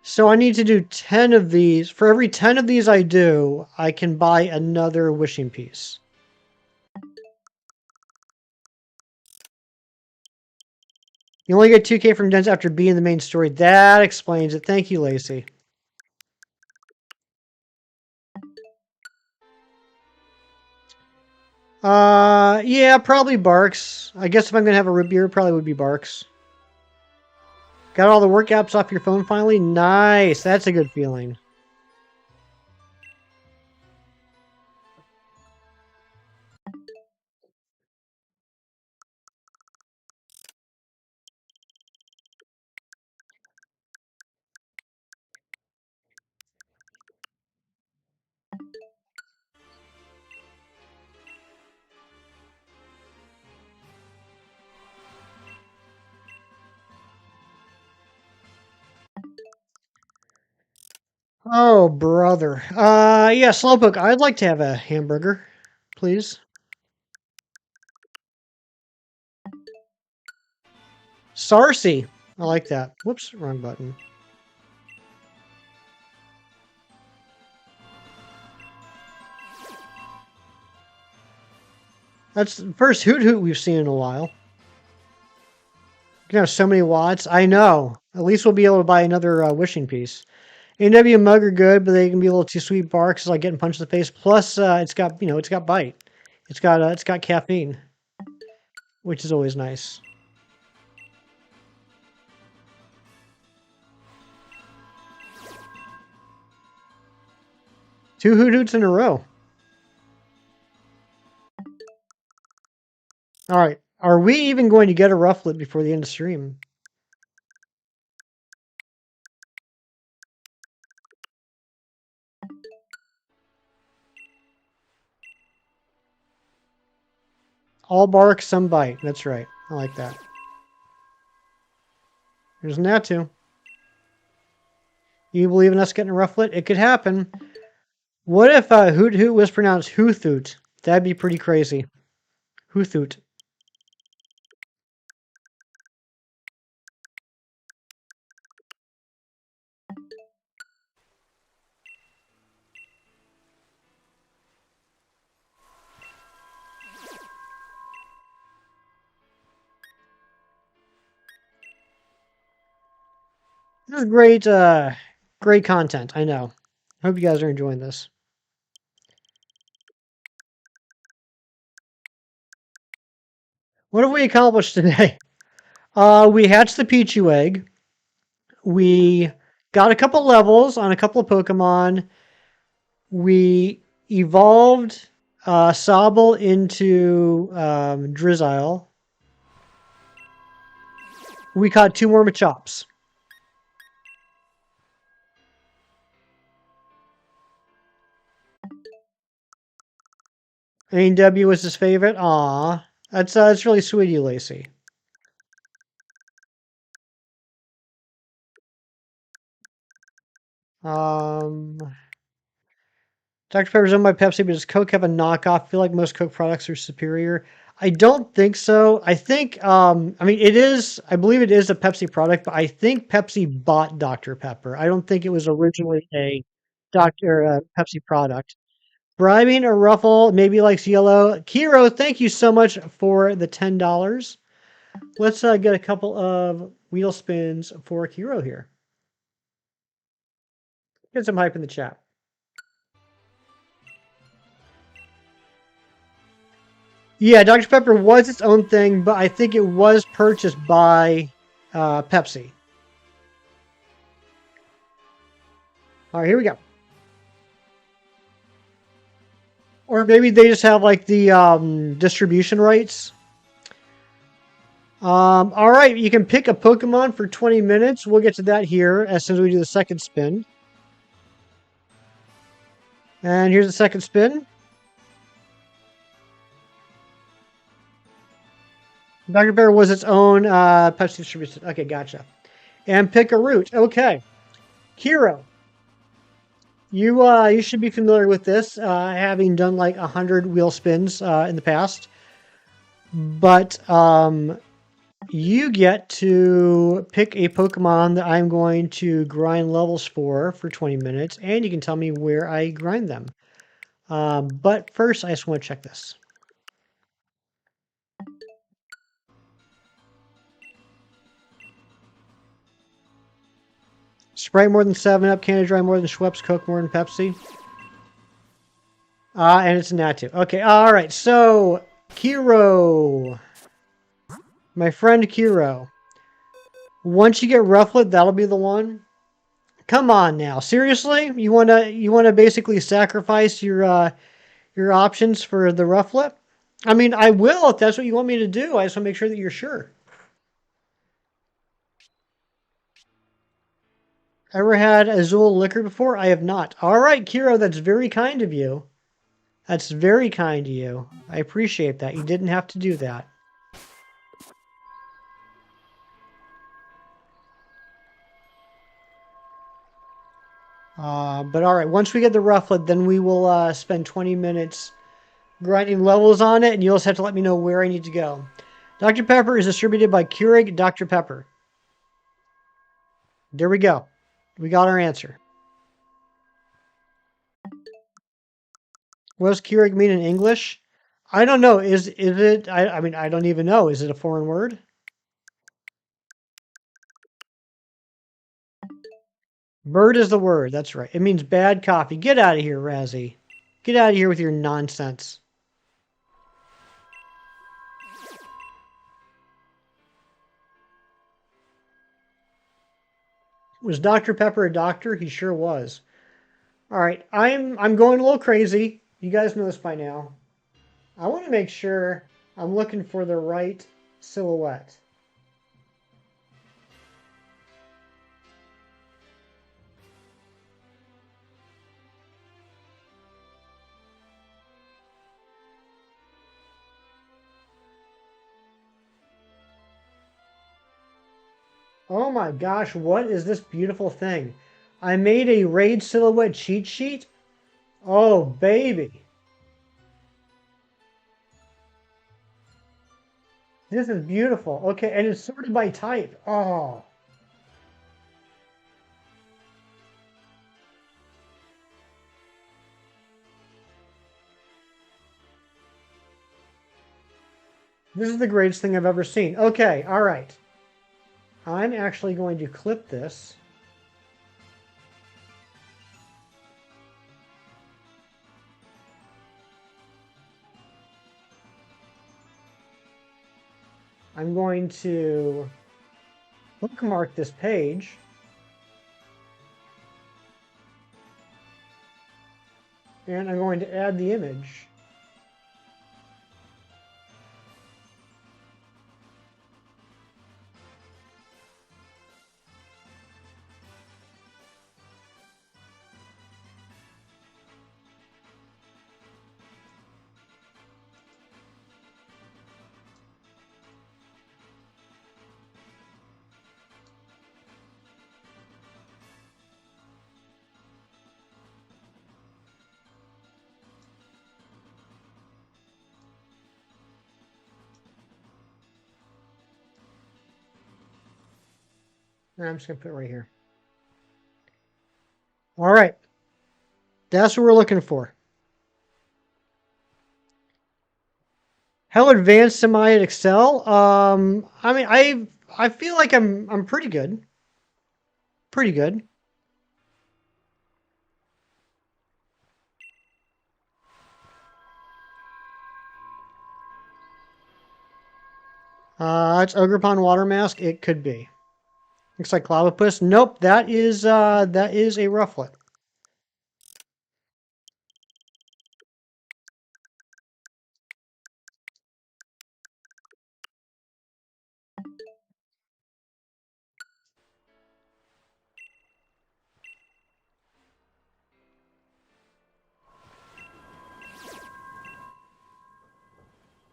[SPEAKER 1] So I need to do 10 of these. For every 10 of these I do, I can buy another wishing piece. You only get 2K from Dens after being the main story. That explains it. Thank you, Lacey. Yeah, probably Barks. I guess if I'm gonna have a root beer, it probably would be Barks. Got all the work apps off your phone finally? Nice. That's a good feeling. Oh, brother. Yeah, Slowpoke, I'd like to have a hamburger, please. Sarcy. I like that. Whoops, wrong button. That's the first Hoot Hoot we've seen in a while. You can have so many watts. I know. At least we'll be able to buy another wishing piece. AW and Mug are good, but they can be a little too sweet. Barks like getting punched in the face. Plus, it's got it's got bite. It's got caffeine, which is always nice. Two Hoot Hoots in a row. All right. Are we even going to get a Rufflet before the end of stream? All bark, some bite. That's right. I like that. There's Natu. You believe in us getting a Rufflet? It could happen. What if Hoot Hoot was pronounced Hoothoot? That'd be pretty crazy. Hoothoot. This is great, great content. I know. Hope you guys are enjoying this. What have we accomplished today? We hatched the Pichu egg. We got a couple levels on a couple of Pokemon. We evolved Sobble into Drizzile. We caught 2 more Machops. A&W was his favorite. Aw, that's really sweet of you, Lacey. Um, Dr. Pepper's owned by Pepsi, but does Coke have a knockoff? I feel like most Coke products are superior. I don't think so. I think, I mean, it is, I believe it is a Pepsi product, but I think Pepsi bought Dr. Pepper. I don't think it was originally a Pepsi product. Bribing a Ruffle, maybe likes yellow. Kiro, thank you so much for the $10. Let's get a couple of wheel spins for Kiro here. Get some hype in the chat. Yeah, Dr. Pepper was its own thing, but I think it was purchased by Pepsi. All right, here we go. Or maybe they just have like the distribution rights. All right, you can pick a Pokemon for 20 minutes. We'll get to that here as soon as we do the second spin. And here's the second spin. Dr. Pepper was its own Pepsi distribution. Okay, gotcha. And pick a route. Okay. Kiro, you should be familiar with this, having done like 100 wheel spins in the past. But you get to pick a Pokemon that I'm going to grind levels for 20 minutes, and you can tell me where I grind them. But first, I just want to check this. Sprite more than 7-Up, Candy Dry more than Schweppes, Coke more than Pepsi. And it's Natu. Okay, all right. So, Kiro. My friend Kiro. Once you get Rufflet, that'll be the one. Come on now. Seriously? You wanna basically sacrifice your options for the Rufflet? I mean, I will if that's what you want me to do. I just want to make sure that you're sure. Ever had Azul liquor before? I have not. All right, Kiro, that's very kind of you. That's very kind of you. I appreciate that. You didn't have to do that. But all right, once we get the Rufflet, then we will spend 20 minutes grinding levels on it, and you'll just have to let me know where I need to go. Dr. Pepper is distributed by Keurig Dr. Pepper. There we go. We got our answer. What does Keurig mean in English? I don't know. Is it? I mean, I don't even know. Is it a foreign word? Bird is the word. That's right. It means bad coffee. Get out of here, Razzie. Get out of here with your nonsense. Was Dr. Pepper a doctor? He sure was. All right, I'm going a little crazy. You guys know this by now. I want to make sure I'm looking for the right silhouette. Oh my gosh, what is this beautiful thing? I made a Raid silhouette cheat sheet. Oh, baby. This is beautiful. Okay, and it's sorted by type. Oh. This is the greatest thing I've ever seen. Okay, all right. I'm actually going to clip this. I'm going to bookmark this page. And I'm going to add the image. I'm just going to put it right here. All right. That's what we're looking for. How advanced am I at Excel? I mean, I feel like I'm pretty good. Pretty good. It's Ogre Pond Water Mask. It could be. Looks like Clavipus. Nope, that is a Rufflet.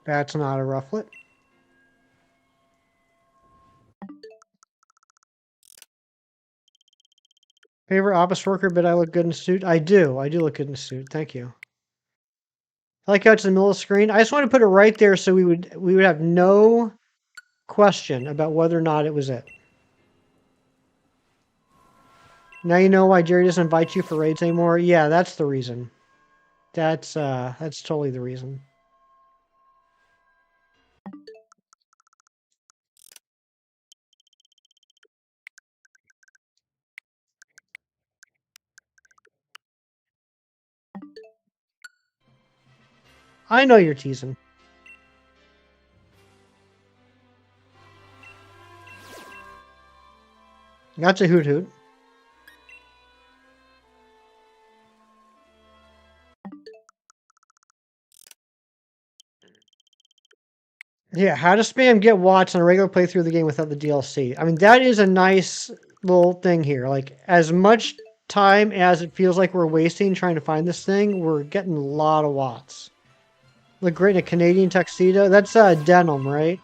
[SPEAKER 1] That's not a Rufflet. Favorite office worker, but I look good in a suit. I do. I do look good in a suit. Thank you. I like how it's in the middle of the screen. I just want to put it right there so we would have no question about whether or not it was it. Now you know why Jerry doesn't invite you for raids anymore. Yeah, that's the reason. That's totally the reason. I know you're teasing. That's a hoot hoot. Yeah, how to spam get watch on a regular playthrough of the game without the DLC. I mean, that is a nice little thing here. Like, as much time as it feels like we're wasting trying to find this thing, we're getting a lot of watts. Look great in a Canadian tuxedo. That's denim, right?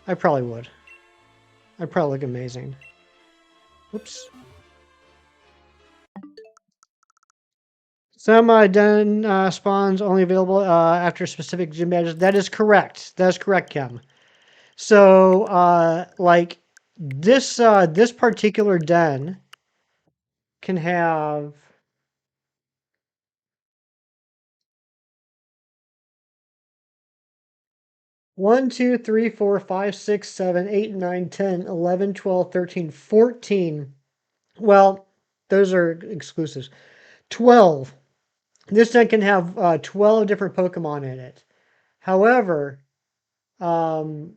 [SPEAKER 1] I probably would. I'd probably look amazing. Whoops. Some den spawns only available after specific gym badges. That is correct. That is correct, Kim. So, like this particular den can have 1, 2, 3, 4, 5, 6, 7, 8, 9, 10, 11, 12, 13, 14. Well, those are exclusives. 12. This den can have 12 different Pokemon in it. However, um,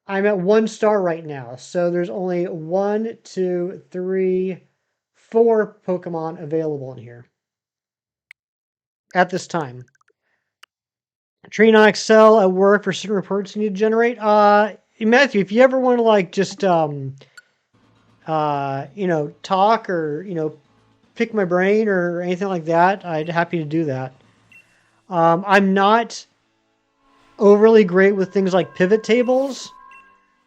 [SPEAKER 1] I'm at 1 star right now, so there's only 1, 2, 3, 4 Pokemon available in here at this time. Training on Excel at work for certain reports you need to generate. Matthew, if you ever want to like just talk or pick my brain or anything like that, I'd happy to do that. I'm not overly great with things like pivot tables,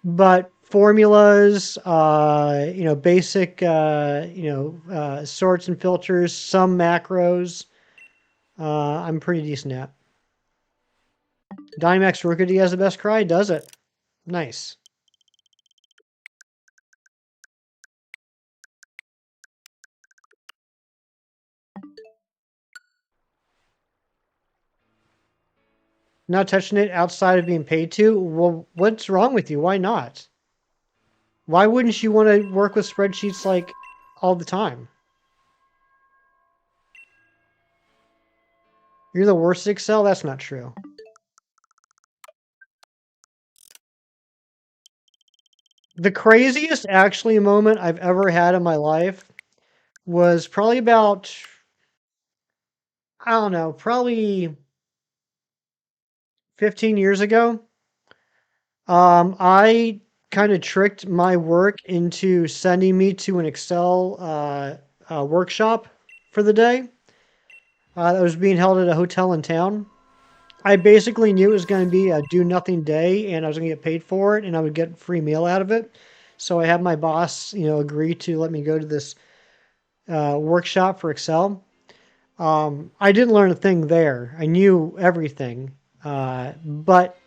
[SPEAKER 1] but formulas, basic, sorts and filters, some macros, I'm pretty decent at. Dynamax Rookity has the best cry, does it? Nice. Not touching it outside of being paid to? Well, what's wrong with you? Why not? Why wouldn't you want to work with spreadsheets like all the time? You're the worst at Excel? That's not true. The craziest actually moment I've ever had in my life was probably about, I don't know, probably 15 years ago. I kind of tricked my work into sending me to an Excel workshop for the day that was being held at a hotel in town. I basically knew it was going to be a do nothing day and I was going to get paid for it and I would get free meal out of it. So I had my boss, agree to let me go to this workshop for Excel. I didn't learn a thing there. I knew everything. But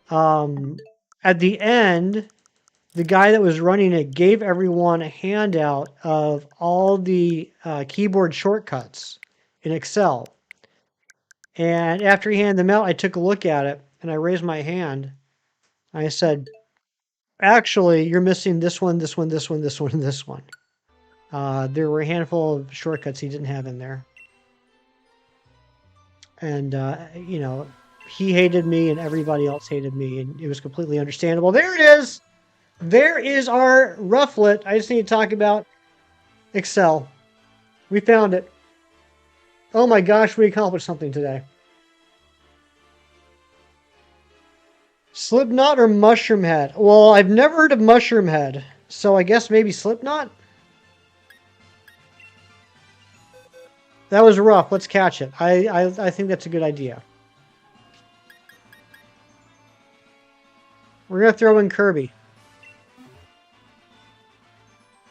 [SPEAKER 1] at the end, the guy that was running it gave everyone a handout of all the keyboard shortcuts in Excel. And after he handed them out, I took a look at it and I raised my hand. I said, actually, you're missing this one, this one, this one, this one, and this one. There were a handful of shortcuts he didn't have in there. And, you know, he hated me and everybody else hated me, and it was completely understandable. There it is! There is our Rufflet. I just need to talk about Excel. We found it. Oh my gosh, we accomplished something today. Slipknot or Mushroom Head? Well, I've never heard of Mushroom Head, so I guess maybe Slipknot? That was rough. Let's catch it. I think that's a good idea. We're going to throw in Kirby.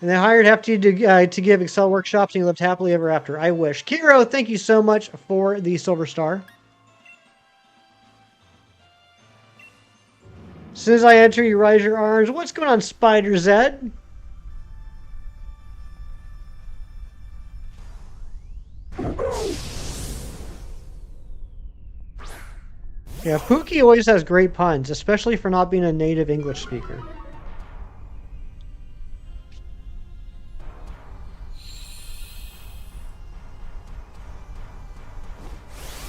[SPEAKER 1] And they hired Hefty to give Excel workshops, and he lived happily ever after. I wish. Kiro, thank you so much for the Silver Star. As soon as I enter, you raise your arms. What's going on, Spider Zed? Yeah, Pookie always has great puns, especially for not being a native English speaker.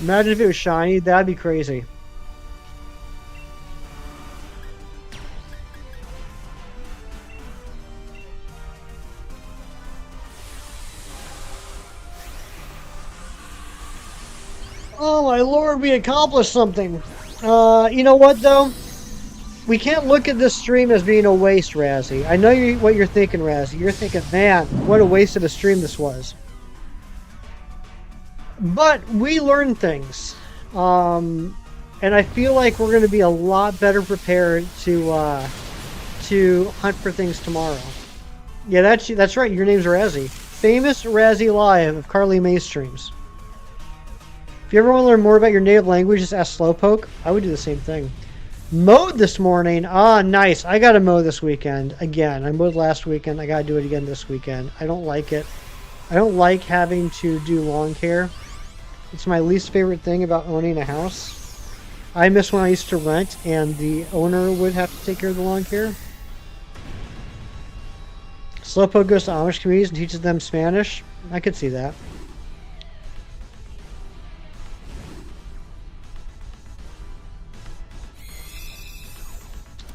[SPEAKER 1] Imagine if it was shiny, that'd be crazy. Oh my lord, we accomplished something. You know what though? We can't look at this stream as being a waste, Razzie. I know what you're thinking, Razzie. You're thinking, man, what a waste of a stream this was. But we learned things. And I feel like we're going to be a lot better prepared to hunt for things tomorrow. Yeah, that's right. Your name's Razzie. Famous Razzie Live of Carly May streams. If you ever want to learn more about your native language, just ask Slowpoke. I would do the same thing. Mowed this morning. Ah, nice. I got to mow this weekend again. I mowed last weekend. I got to do it again this weekend. I don't like it. I don't like having to do lawn care. It's my least favorite thing about owning a house. I miss when I used to rent and the owner would have to take care of the lawn care. Slowpoke goes to Amish communities and teaches them Spanish. I could see that.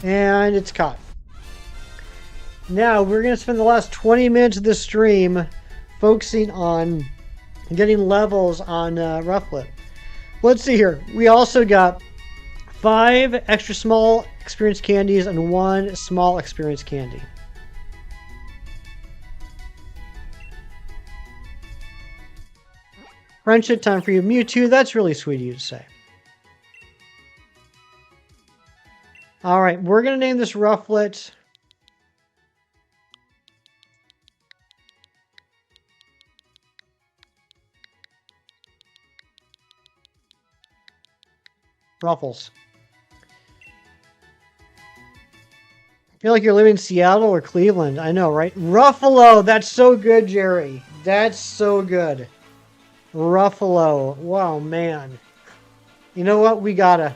[SPEAKER 1] And it's caught. Now we're going to spend the last 20 minutes of this stream focusing on getting levels on Rufflet. Let's see here. We also got 5 extra small experience candies and 1 small experience candy. Friendship time for you. Mewtwo, that's really sweet of you to say. Alright, we're going to name this Rufflet. Ruffles. I feel like you're living in Seattle or Cleveland. I know, right? Ruffalo! That's so good, Jerry. That's so good. Ruffalo. Wow, man. You know what? We gotta.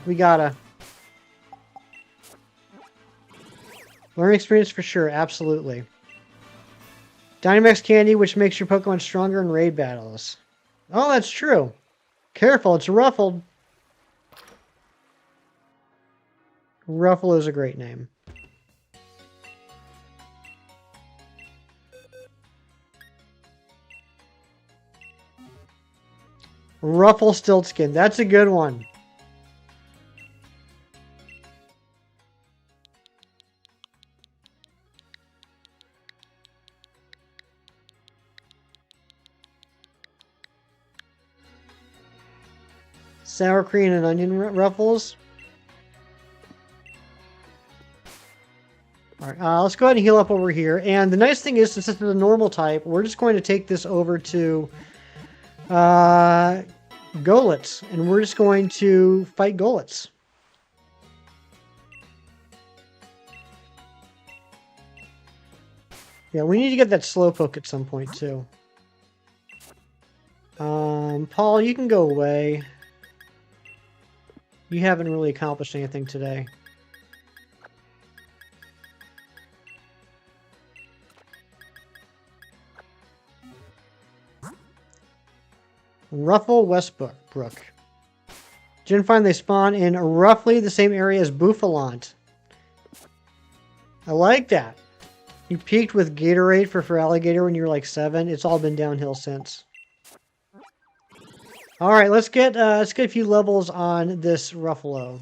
[SPEAKER 1] Learning experience for sure, absolutely. Dynamax candy, which makes your Pokemon stronger in raid battles. Oh, that's true. Careful, it's ruffled. Ruffalo is a great name. Rufflestiltskin, that's a good one. Sour cream and onion ruffles. Alright, let's go ahead and heal up over here. And the nice thing is, since it's a normal type, we're just going to take this over to Golets. And we're just going to fight Golets. Yeah, we need to get that Slowpoke at some point, too. Paul, you can go away. You haven't really accomplished anything today. Ruffle Westbrook. Didn't find they spawn in roughly the same area as Buffalant. I like that. You peaked with Gatorade for Alligator when you were like 7. It's all been downhill since. All right, let's get a few levels on this Ruffalo.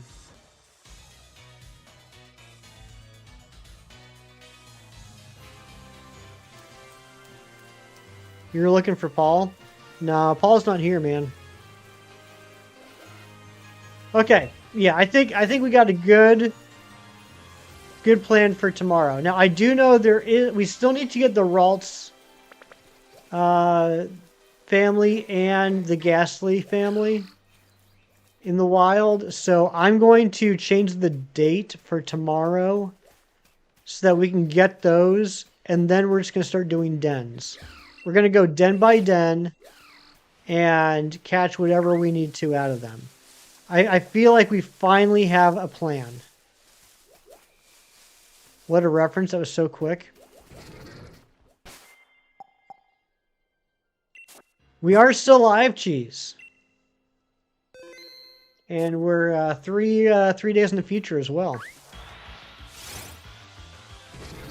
[SPEAKER 1] You're looking for Paul? No, Paul's not here, man. Okay, yeah, I think we got a good plan for tomorrow. Now I do know we still need to get the Ralts family and the Ghastly family in the wild. So I'm going to change the date for tomorrow so that we can get those, and then we're just going to start doing dens. We're going to go den by den and catch whatever we need to out of them. I feel like we finally have a plan. What a reference. That was so quick. We are still live, Cheese. And we're three days in the future as well.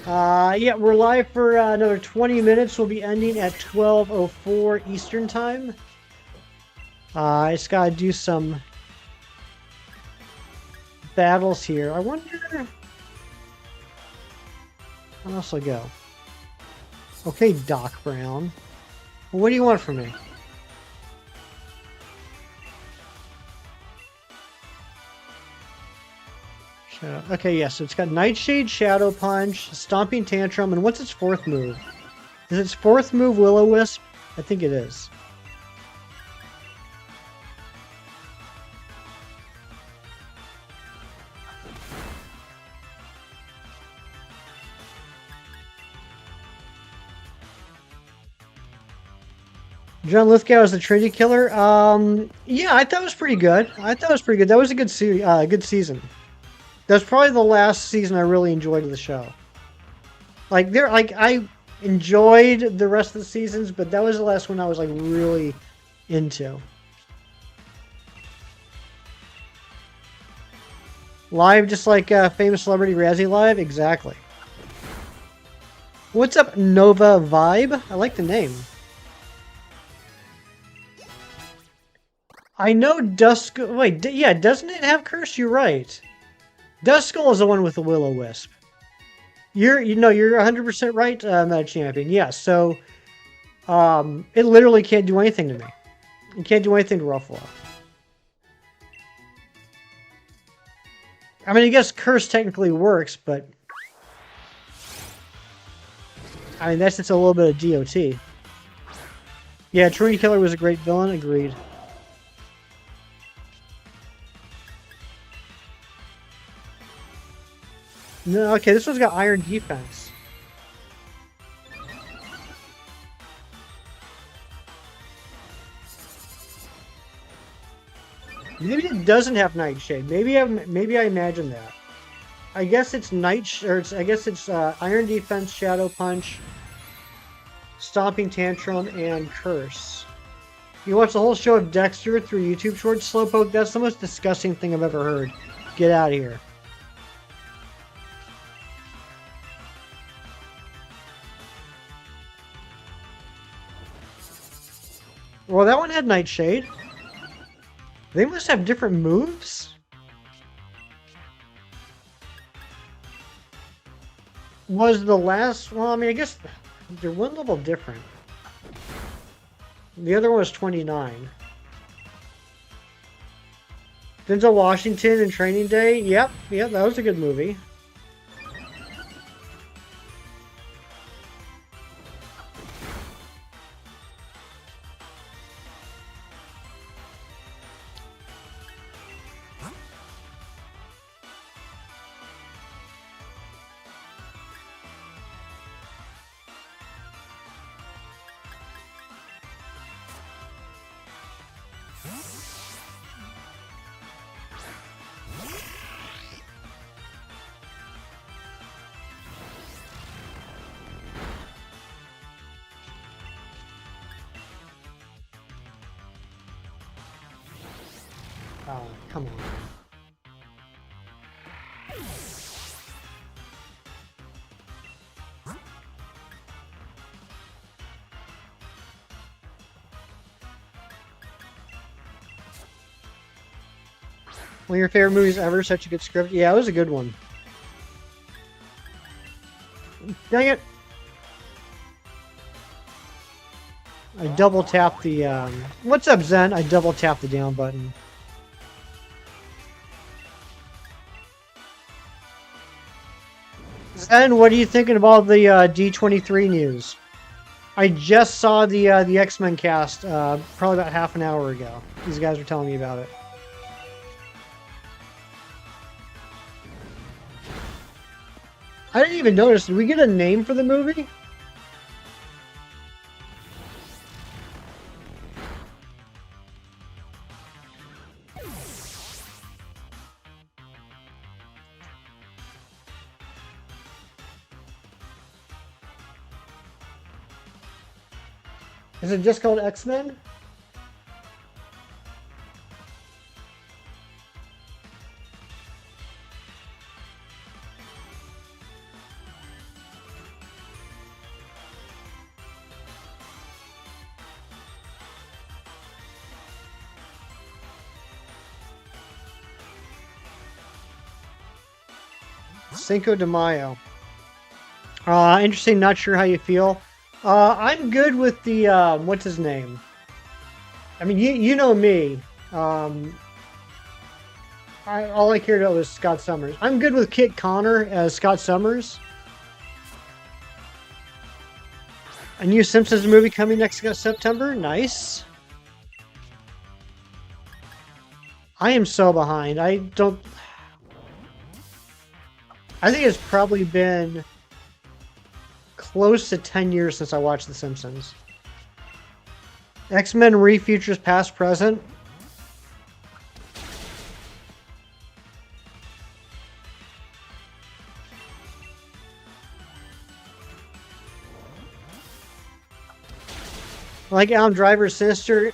[SPEAKER 1] Yeah, we're live for another 20 minutes. We'll be ending at 12:04 Eastern Time. I just gotta do some battles here. I wonder... Where else will I go? Okay, Doc Brown. What do you want from me? Okay, yeah, so it's got Nightshade, Shadow Punch, Stomping Tantrum, and what's its 4th move? Is its 4th move Will-O-Wisp? I think it is. John Lithgow is the Trinity Killer. Yeah, I thought it was pretty good. That was a good season. That's probably the last season I really enjoyed of the show. I enjoyed the rest of the seasons, but that was the last one I was like really into. Live, just like Famous Celebrity Razzie Live, exactly. What's up, Nova Vibe? I like the name. I know Duskull. Wait, yeah, doesn't it have Curse? You're right. Duskull is the one with the Will-O-Wisp. You're 100% right, Meta Champion. Yeah, so it literally can't do anything to me. It can't do anything to Ruffalo. I mean, I guess Curse technically works, but I mean that's just a little bit of DOT. Yeah, Trinity Killer was a great villain. Agreed. No, okay, this one's got Iron Defense. Maybe it doesn't have Nightshade. Maybe I imagined that. I guess it's Iron Defense, Shadow Punch, Stomping Tantrum, and Curse. You watch the whole show of Dexter through YouTube Shorts, Slowpoke? That's the most disgusting thing I've ever heard. Get out of here. Well, that one had Nightshade. They must have different moves? Was the last... Well, I mean, I guess they're one level different. The other one was 29. Denzel Washington in Training Day? Yep, that was a good movie. Oh, come on. One of your favorite movies ever, such a good script. Yeah, it was a good one. Dang it! I double tap the, What's up, Zen? I double tap the down button. Zen, what are you thinking about the D23 news? I just saw the X-Men cast probably about half an hour ago. These guys were telling me about it. I didn't even notice. Did we get a name for the movie? Is it just called X-Men? Cinco de Mayo. Interesting. Not sure how you feel. I'm good with the what's his name? I mean, you know me. All I cared about was Scott Summers. I'm good with Kit Connor as Scott Summers. A new Simpsons movie coming next September. Nice. I am so behind. I think it's probably been close to 10 years since I watched The Simpsons. X-Men Refutures Past Present. Like Adam Driver's Sinister.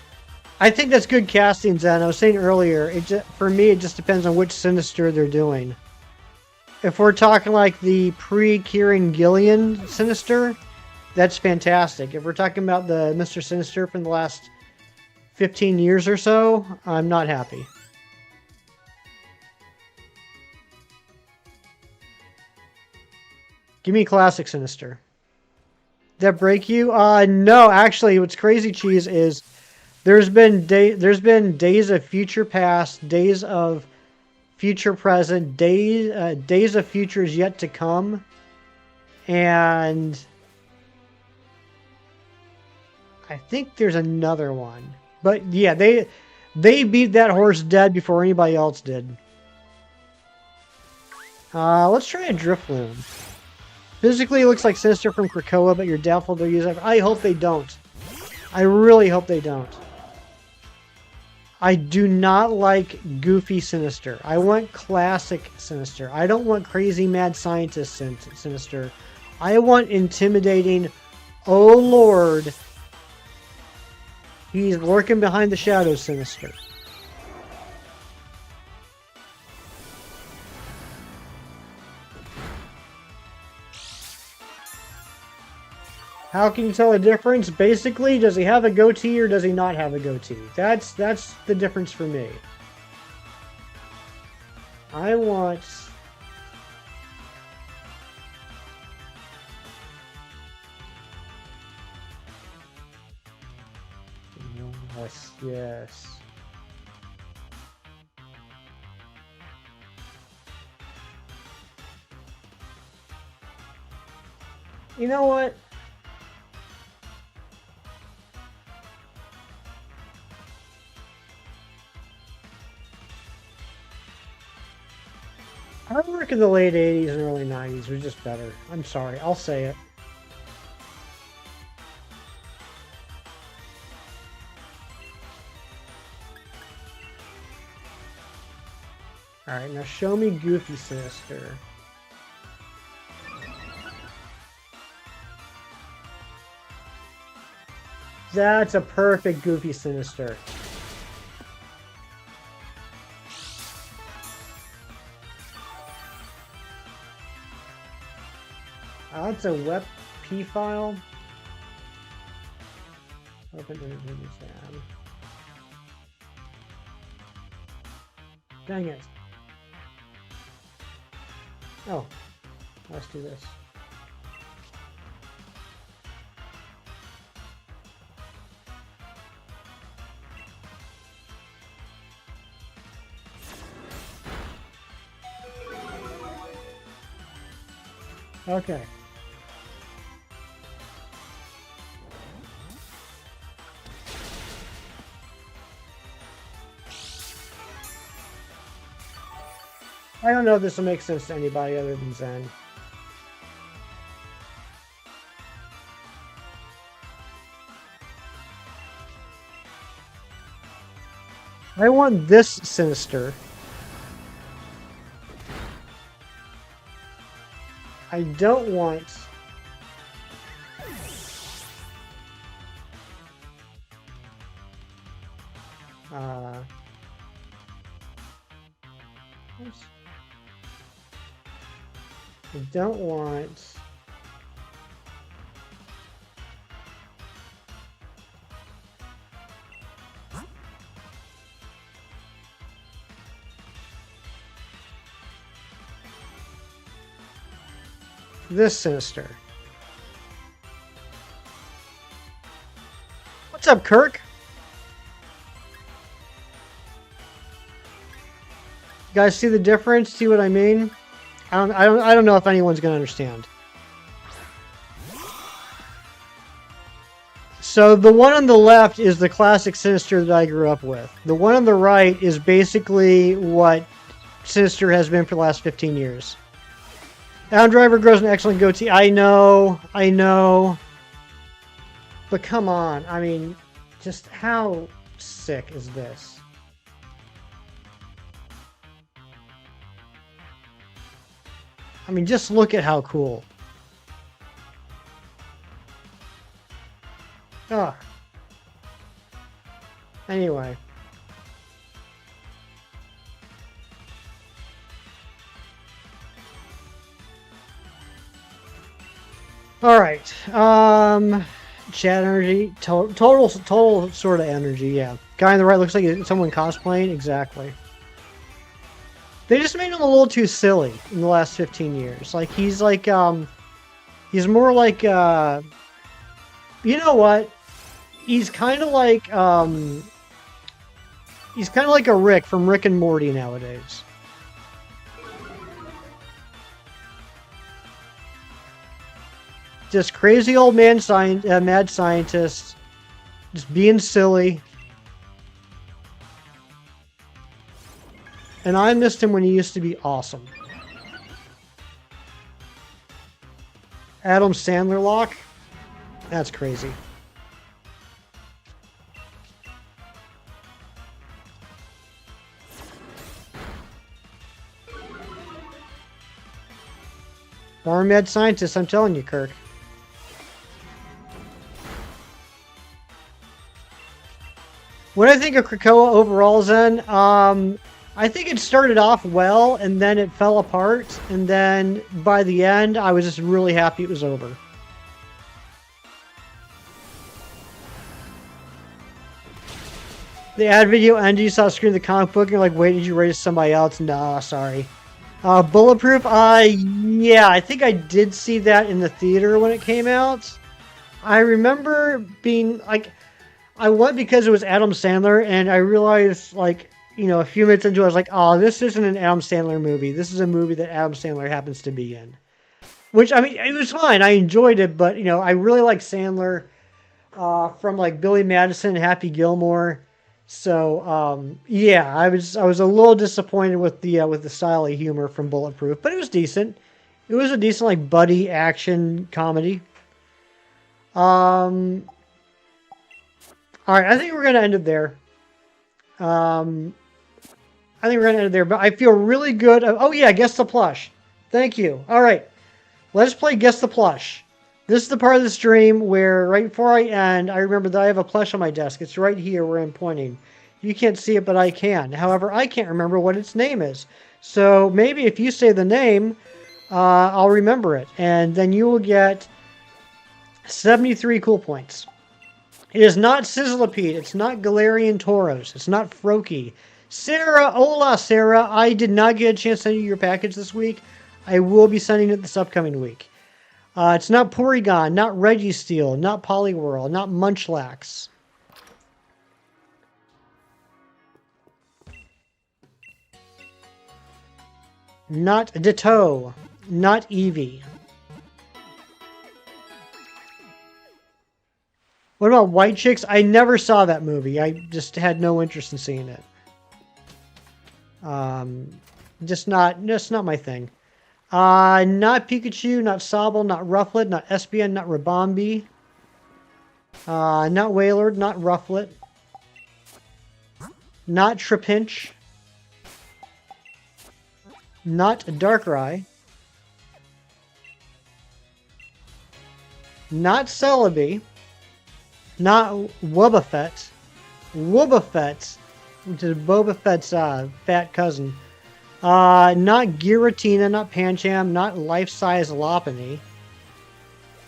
[SPEAKER 1] I think that's good casting, Zen. I was saying earlier, for me, it just depends on which Sinister they're doing. If we're talking like the pre-Kieran Gillian Sinister, that's fantastic. If we're talking about the Mr. Sinister from the last 15 years or so, I'm not happy. Give me classic Sinister. That break you? No, actually, what's crazy, Cheese, is there's been days of future past, days of future present, days of futures yet to come, and I think there's another one. But yeah, they beat that horse dead before anybody else did. Let's try a Drifloon. Physically, it looks like Sinister from Krakoa, but you're doubtful they'll use it. I hope they don't. I really hope they don't. I do not like goofy Sinister. I want classic Sinister. I don't want crazy mad scientist Sinister. I want intimidating, oh Lord, he's lurking behind the shadows Sinister. How can you tell the difference? Basically, does he have a goatee or does he not have a goatee? That's the difference for me. I want... Yes, yes. You know what? Our work in the late 80s and early 90s was just better. I'm sorry, I'll say it. Alright, now show me Goofy Sinister. That's a perfect Goofy Sinister. That's a WEP P file. Open images tab. Dang it. Oh, let's do this. Okay. I don't know if this will make sense to anybody other than Zen. I want this Sinister. I don't want... I don't want... this Sinister. What's up, Kirk? You guys see the difference? See what I mean? I don't know if anyone's gonna understand. So the one on the left is the classic Sinister that I grew up with. The one on the right is basically what Sinister has been for the last 15 years. Adam Driver grows an excellent goatee. I know. But come on, I mean, just how sick is this? I mean, just look at how cool. Ugh. Anyway. Alright. Chat energy. Total sort of energy, yeah. Guy on the right looks like someone cosplaying. Exactly. They just made him a little too silly in the last 15 years. Like, he's like, he's more like, you know what? He's kind of like a Rick from Rick and Morty nowadays. Just crazy old man mad scientist, just being silly. And I missed him when he used to be awesome. Adam Sandler lock? That's crazy. Farm mad scientist, I'm telling you, Kirk. What do I think of Krakoa overall, Zen? I think it started off well, and then it fell apart, and then by the end, I was just really happy it was over. The ad video ended, you saw a screen of the comic book, and you're like, wait, did you raise somebody else? Nah, sorry. Bulletproof, yeah, I think I did see that in the theater when it came out. I remember being, like, I went because it was Adam Sandler, and I realized, like, you know, a few minutes into it, I was like, oh, this isn't an Adam Sandler movie. This is a movie that Adam Sandler happens to be in. Which, I mean, it was fine. I enjoyed it, but, you know, I really like Sandler from, like, Billy Madison and Happy Gilmore. So, yeah, I was a little disappointed with the style of humor from Bulletproof, but it was decent. It was a decent, like, buddy action comedy. All right, I think we're going to end it there. I think we're going to end it there, but I feel really good. Oh, yeah, guess the plush. Thank you. All right, let's play Guess the Plush. This is the part of the stream where right before I end, I remember that I have a plush on my desk. It's right here where I'm pointing. You can't see it, but I can. However, I can't remember what its name is. So maybe if you say the name, I'll remember it. And then you will get 73 cool points. It is not Sizzlipede. It's not Galarian Tauros. It's not Froakie. Sarah, hola Sarah. I did not get a chance to send you your package this week. I will be sending it this upcoming week. It's not Porygon, not Registeel, not Poliwhirl, not Munchlax. Not Ditto, not Eevee. What about White Chicks? I never saw that movie. I just had no interest in seeing it. Just not my thing. Not Pikachu, not Sobble, not Rufflet, not Espeon, not Ribombee. Not Wailord, not Rufflet. Not Trapinch. Not Darkrai. Not Celebi. Not Wobbuffet. Wobbuffet, which is Boba Fett's fat cousin. Not Giratina, not Pancham, not Life-Size Lopunny.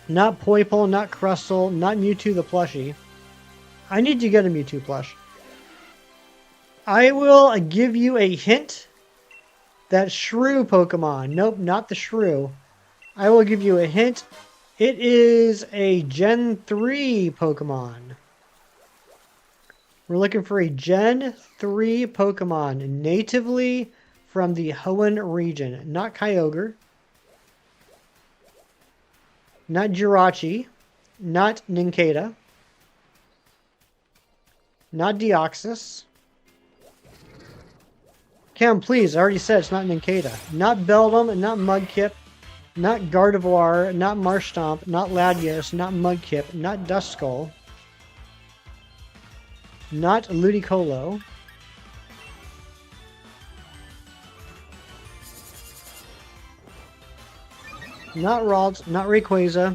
[SPEAKER 1] Not Poipole, not Crustle, not Mewtwo the plushie. I need to get a Mewtwo plush. I will give you a hint. That Shrew Pokemon. Nope, not the Shrew. I will give you a hint. It is a Gen 3 Pokemon. We're looking for a Gen 3 Pokemon natively from the Hoenn region. Not Kyogre. Not Jirachi. Not Nincada. Not Deoxys. Cam, please. I already said it's not Nincada. Not Beldum, not Mudkip, not Gardevoir, not Marshtomp, not Latios, not Mudkip, not Duskull, not Ludicolo, not Ralts, not Rayquaza,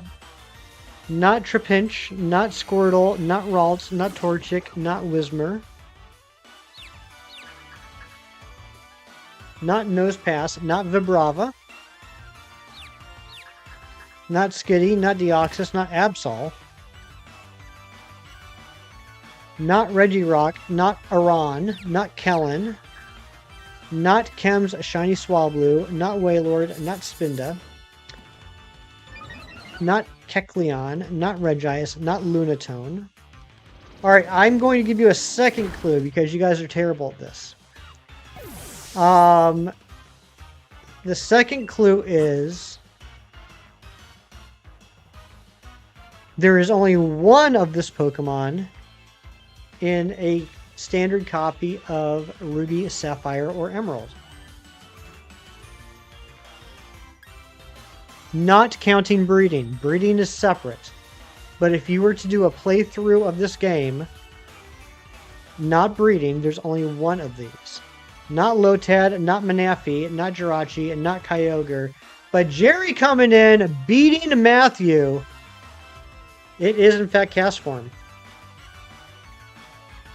[SPEAKER 1] not Trapinch, not Squirtle, not Ralts, not Torchic, not Whismur. Not Nosepass, not Vibrava, not Skitty, not Deoxys, not Absol, not Regirock, not Aron, not Kellen, not Chem's Shiny Swablu, not Wailord, not Spinda, not Kecleon, not Regice, not Lunatone. Alright, I'm going to give you a second clue because you guys are terrible at this. The second clue is there is only one of this Pokemon in a standard copy of Ruby, Sapphire, or Emerald. Not counting breeding. Breeding is separate. But if you were to do a playthrough of this game, not breeding, there's only one of these. Not Lotad, not Manaphy, not Jirachi, and not Kyogre. But Jerry coming in, beating Matthew. It is, in fact, Castform.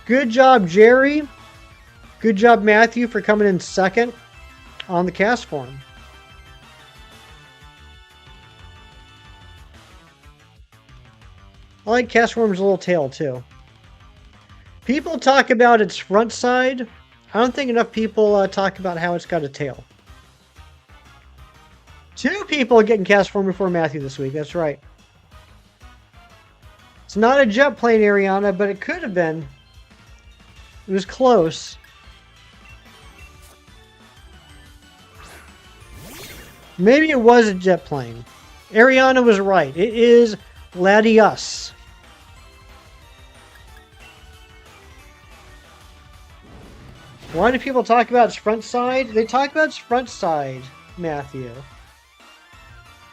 [SPEAKER 1] Good job, Jerry. Good job, Matthew, for coming in second on the Castform. I like Castform's little tail, too. People talk about its front side. I don't think enough people talk about how it's got a tail. 2 people are getting Castform before Matthew this week. That's right. It's not a jet plane, Ariana, but it could have been. It was close. Maybe it was a jet plane. Ariana was right. It is Latios. Why do people talk about its front side? They talk about its front side, Matthew,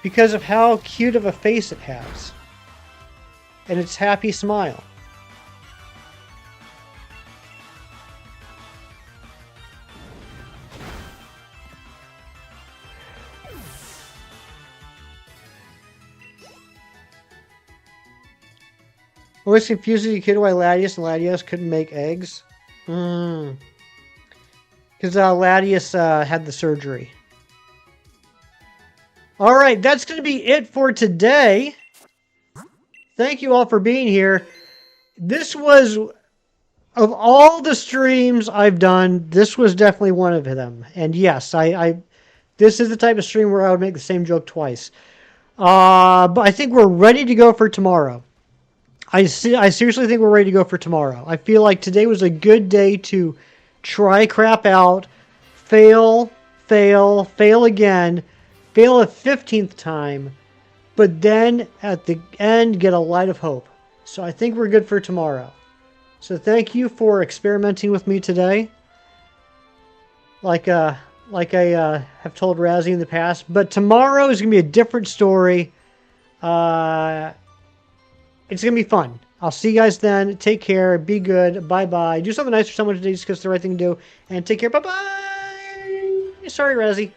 [SPEAKER 1] because of how cute of a face it has. And its happy smile. Always confusing the kid why Latias and Latios couldn't make eggs. Because Latias had the surgery. All right, that's going to be it for today. Thank you all for being here. This was, of all the streams I've done, this was definitely one of them. And yes, this is the type of stream where I would make the same joke twice. But I think we're ready to go for tomorrow. I seriously think we're ready to go for tomorrow. I feel like today was a good day to try crap out, fail, fail, fail again, fail a 15th time, but then at the end get a light of hope. So I think we're good for tomorrow. So thank you for experimenting with me today. Like I have told Razzie in the past, but tomorrow is going to be a different story. It's going to be fun. I'll see you guys then. Take care. Be good. Bye-bye. Do something nice for someone today just because it's the right thing to do. And take care. Bye-bye. Sorry, Razzie.